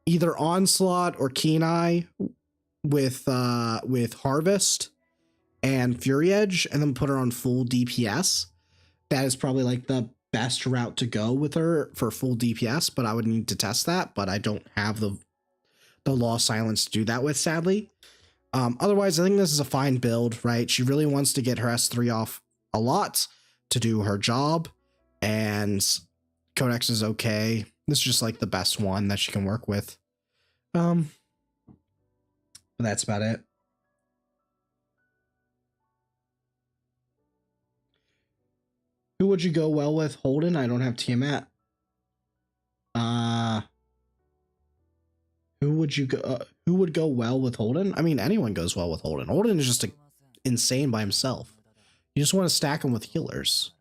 either Onslaught or Keen Eye with Harvest and Fury Edge, and then put her on full DPS. That is probably like the best route to go with her for full DPS, but I would need to test that, but I don't have the Law of Silence to do that with, sadly. Otherwise, I think this is a fine build, right? She really wants to get her S3 off a lot to do her job, and Codex is okay. This is just like the best one that she can work with. But that's about it. Who would you go well with? Holden? I don't have Tiamat. Who would go well with Holden? I mean, anyone goes well with Holden. Holden is just insane by himself. You just want to stack him with healers.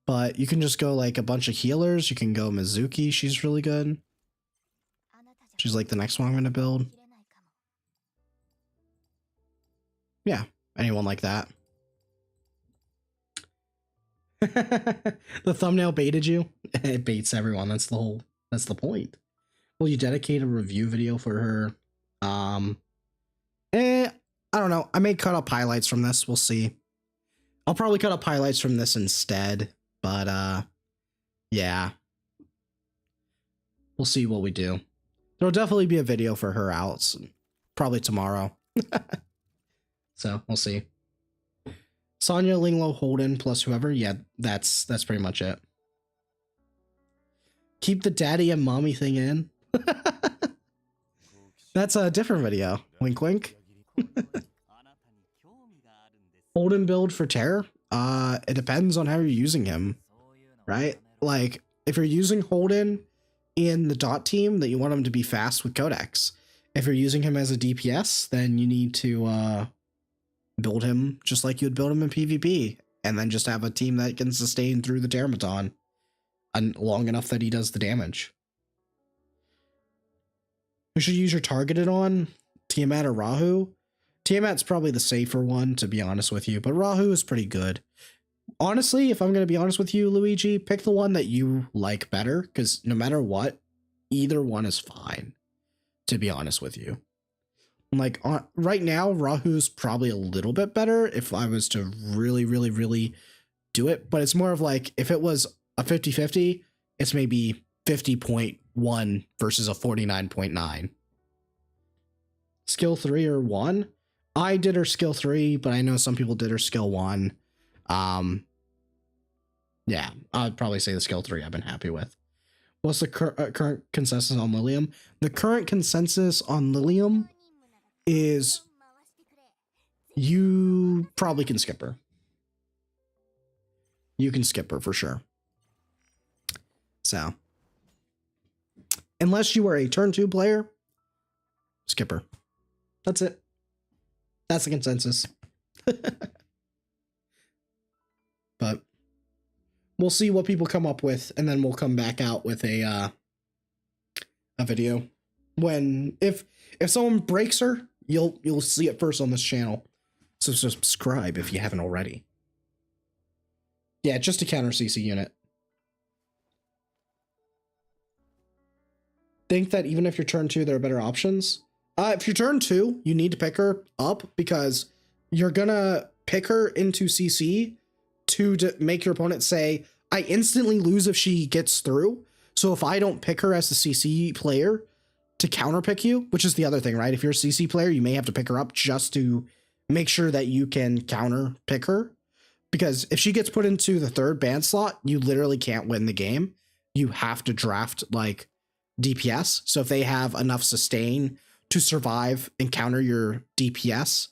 But you can just go like a bunch of healers. You can go Mizuki. She's really good. She's like the next one I'm going to build. Yeah, anyone like that. The thumbnail baited you? It baits everyone. That's the point. Will you dedicate a review video for her? I don't know. I may cut up highlights from this. We'll see. I'll probably cut up highlights from this instead, but yeah. We'll see what we do. There'll definitely be a video for her out, probably tomorrow. So we'll see. Sonya, Linglo, Holden, plus whoever. Yeah, that's pretty much it. Keep the daddy and mommy thing in. That's a different video. Wink, wink. Holden build for Terror? It depends on how you're using him, right? Like, if you're using Holden in the dot team, that you want him to be fast with Codex. If you're using him as a DPS, then you need to build him just like you would build him in PvP, and then just have a team that can sustain through the Terramaton long enough that he does the damage. Who should use your targeted on? Tiamat or Rahu? Tiamat's probably the safer one, to be honest with you, but Rahu is pretty good. Honestly, if I'm going to be honest with you, Luigi, pick the one that you like better, because no matter what, either one is fine, to be honest with you. Like, right now, Rahu's probably a little bit better if I was to really, really, really do it, but it's more of like, if it was a 50-50, it's maybe 50.1 versus a 49.9. Skill 3 or 1? I did her skill 3, but I know some people did her skill 1. Yeah, I'd probably say the skill 3 I've been happy with. What's the current consensus on Liliam? The current consensus on Liliam is you probably can skip her. You can skip her for sure. So, unless you are a turn 2 player, skip her. That's it. That's the consensus. But we'll see what people come up with, and then we'll come back out with a video. If someone breaks her, you'll see it first on this channel. So subscribe if you haven't already. Yeah, just a counter CC unit. Think that even if you're turn 2, there are better options. If you're turn 2, you need to pick her up, because you're gonna pick her into CC to make your opponent say, I instantly lose if she gets through. So if I don't pick her as the CC player to counter pick you, which is the other thing, right? If you're a CC player, you may have to pick her up just to make sure that you can counter pick her. Because if she gets put into the 3rd ban slot, you literally can't win the game. You have to draft like DPS. So if they have enough sustain to survive and counter your DPS,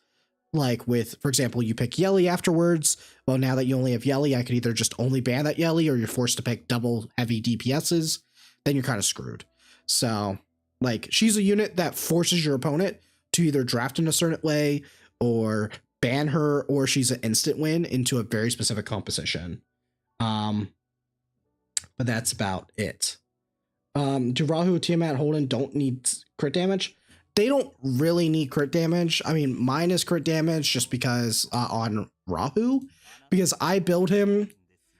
like with, for example, you pick Yelly afterwards. Well, now that you only have Yelly, I could either just only ban that Yelly, or you're forced to pick double heavy DPSs. Then you're kind of screwed. So like, she's a unit that forces your opponent to either draft in a certain way or ban her, or she's an instant win into a very specific composition. But that's about it. Do Rahu, Tiamat, Holden don't need crit damage? They don't really need crit damage. I mean, mine is crit damage just because on Rahu, because I build him.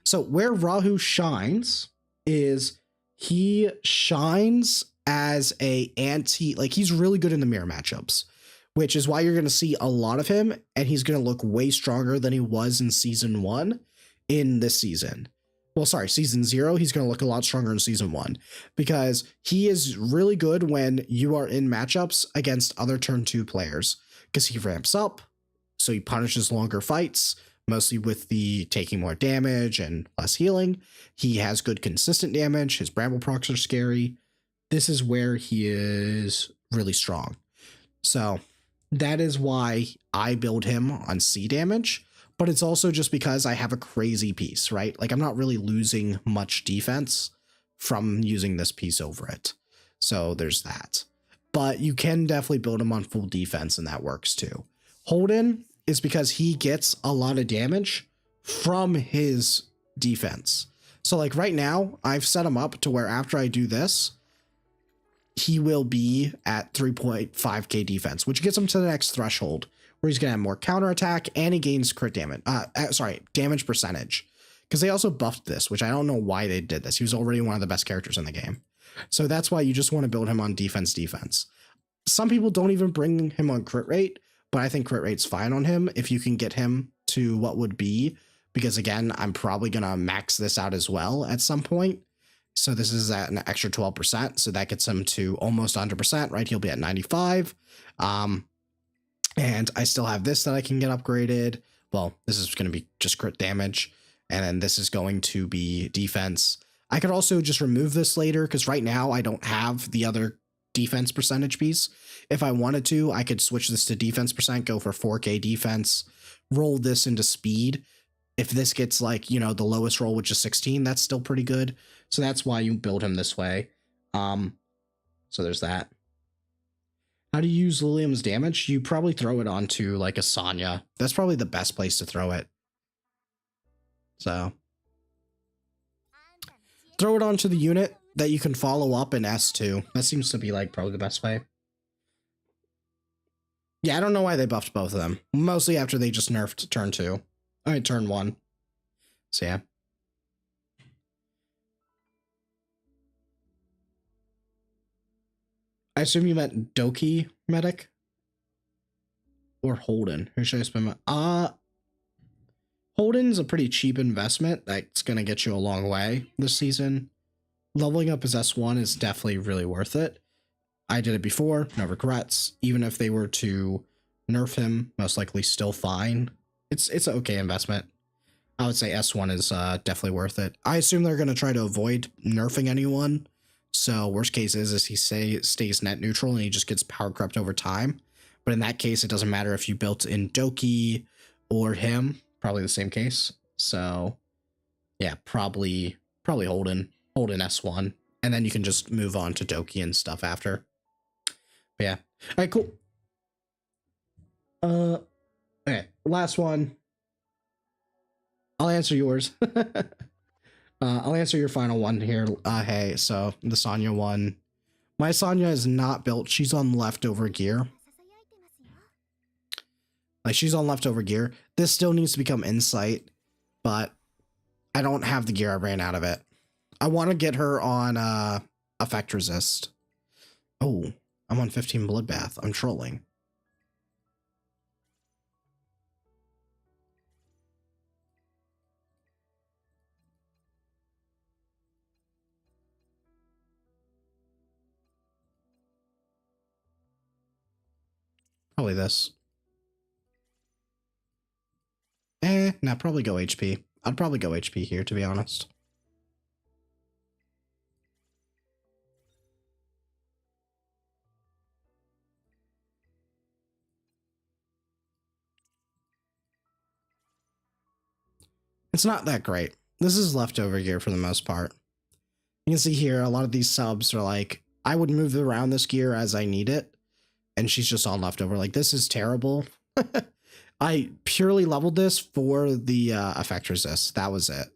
So where Rahu shines is he shines as a anti, like he's really good in the mirror matchups, which is why you're going to see a lot of him, and he's going to look way stronger than he was in season 1 in this season. Well, sorry, season 0, he's going to look a lot stronger in season 1, because he is really good when you are in matchups against other turn 2 players, because he ramps up, so he punishes longer fights, mostly with the taking more damage and less healing. He has good consistent damage. His bramble procs are scary. This is where he is really strong. So that is why I build him on C damage. But it's also just because I have a crazy piece, right? Like, I'm not really losing much defense from using this piece over it. So there's that. But you can definitely build him on full defense, and that works too. Holden is because he gets a lot of damage from his defense. So like right now, I've set him up to where after I do this, he will be at 3.5k defense, which gets him to the next threshold, where he's going to have more counterattack, and he gains crit damage. Damage percentage. Because they also buffed this, which I don't know why they did this. He was already one of the best characters in the game. So that's why you just want to build him on defense. Some people don't even bring him on crit rate, but I think crit rate's fine on him if you can get him to what would be. Because again, I'm probably going to max this out as well at some point. So this is at an extra 12%. So that gets him to almost 100%, right? He'll be at 95. And I still have this that I can get upgraded. Well, this is going to be just crit damage. And then this is going to be defense. I could also just remove this later because right now I don't have the other defense percentage piece. If I wanted to, I could switch this to defense percent, go for 4K defense, roll this into speed. If this gets like, you know, the lowest roll, which is 16, that's still pretty good. So that's why you build him this way. So there's that. How do you use Liliam's damage? You probably throw it onto like a Sonya. That's probably the best place to throw it. So throw it onto the unit that you can follow up in S2. That seems to be like probably the best way. Yeah, I don't know why they buffed both of them. Mostly after they just nerfed turn 2. All right, turn 1. So yeah. I assume you meant Doki medic or Holden. Who should I spend my Holden's a pretty cheap investment that's gonna get you a long way this season. Leveling up his S1 is definitely really worth it. I did it before, no regrets. Even if they were to nerf him, most likely still fine. It's an okay investment. I would say S1 is definitely worth it. I assume they're gonna try to avoid nerfing anyone. So worst case is he stays net neutral and he just gets power crept over time. But in that case, it doesn't matter if you built in Doki or him, probably the same case. So yeah, probably Holden S1. And then you can just move on to Doki and stuff after. But yeah. All right, cool. Okay, last one. I'll answer yours. I'll answer your final one here. Hey, so the Sonya one. My Sonya is not built. She's on leftover gear. Like, she's on leftover gear. This still needs to become insight, but I don't have the gear. I ran out of it. I want to get her on effect resist. Oh, I'm on 15 bloodbath. I'm trolling. Probably this. Nah, probably go HP. I'd probably go HP here, to be honest. It's not that great. This is leftover gear for the most part. You can see here, a lot of these subs are like, I would move around this gear as I need it. And she's just all leftover. Like, this is terrible. I purely leveled this for the effect resist. That was it.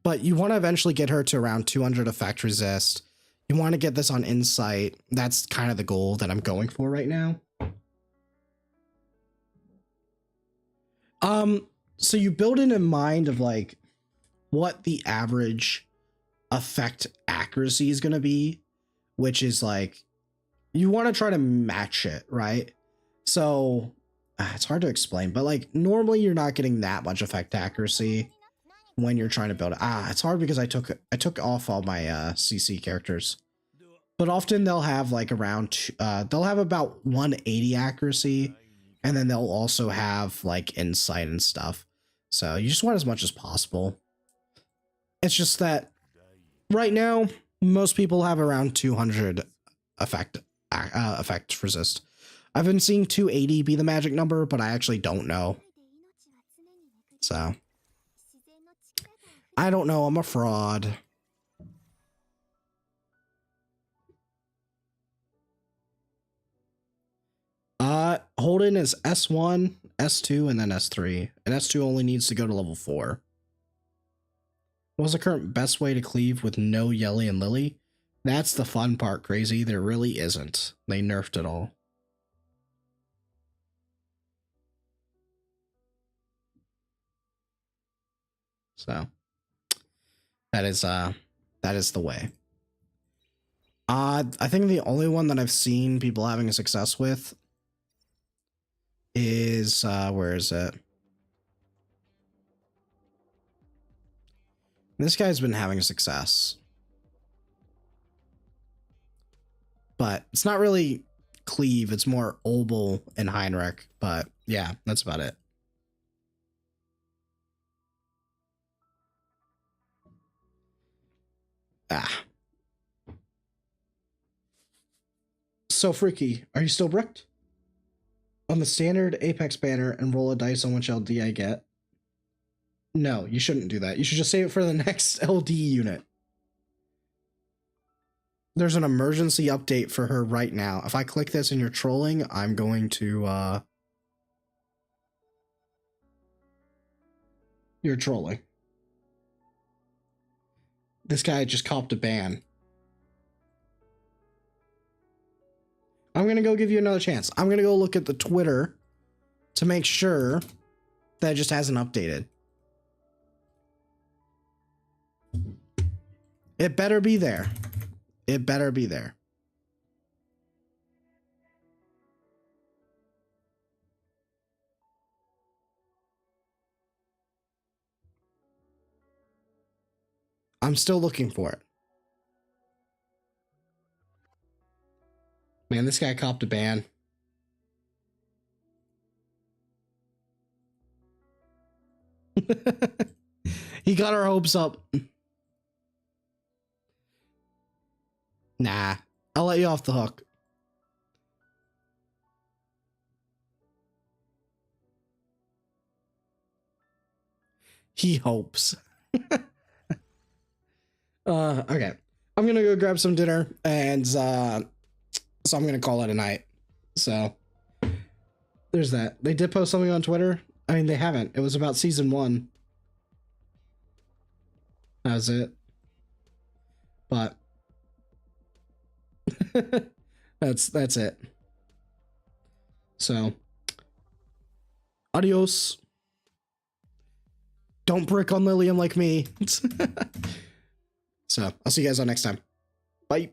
But you want to eventually get her to around 200 effect resist. You want to get this on insight. That's kind of the goal that I'm going for right now. So you build it in mind of like what the average effect accuracy is going to be, which is like, you want to try to match it, right? So it's hard to explain, but like normally you're not getting that much effect accuracy when you're trying to build it. It's hard because I took off all my CC characters, but often they'll have like around they'll have about 180 accuracy, and then they'll also have like insight and stuff. So you just want as much as possible. It's just that right now most people have around 200 effect resist. I've been seeing 280 be the magic number, but I actually don't know. So I don't know. I'm a fraud. Holden is S1, S2, and then S3. And S2 only needs to go to level 4. What's the current best way to cleave with no Yelly and Lily? That's the fun part, Crazy. There really isn't. They nerfed it all. So that is the way. I think the only one that I've seen people having a success with is where is it? This guy's been having success. But it's not really cleave, it's more Obel and Heinrich. But yeah, that's about it. Ah. So freaky. Are you still bricked? On the standard Apex banner and roll a dice on which LD I get? No, you shouldn't do that. You should just save it for the next LD unit. There's an emergency update for her right now. If I click this and you're trolling, I'm going to, You're trolling. This guy just copped a ban. I'm going to go give you another chance. I'm going to go look at the Twitter to make sure that it just hasn't updated. It better be there. It better be there. I'm still looking for it. Man, this guy copped a ban. He got our hopes up. Nah, I'll let you off the hook. He hopes. Okay. I'm gonna go grab some dinner, and so I'm gonna call it a night. So there's that. They did post something on Twitter. I mean, they haven't. It was about season 1. That was it. But that's it. So adios. Don't brick on Liliam like me. So I'll see you guys on next time. Bye.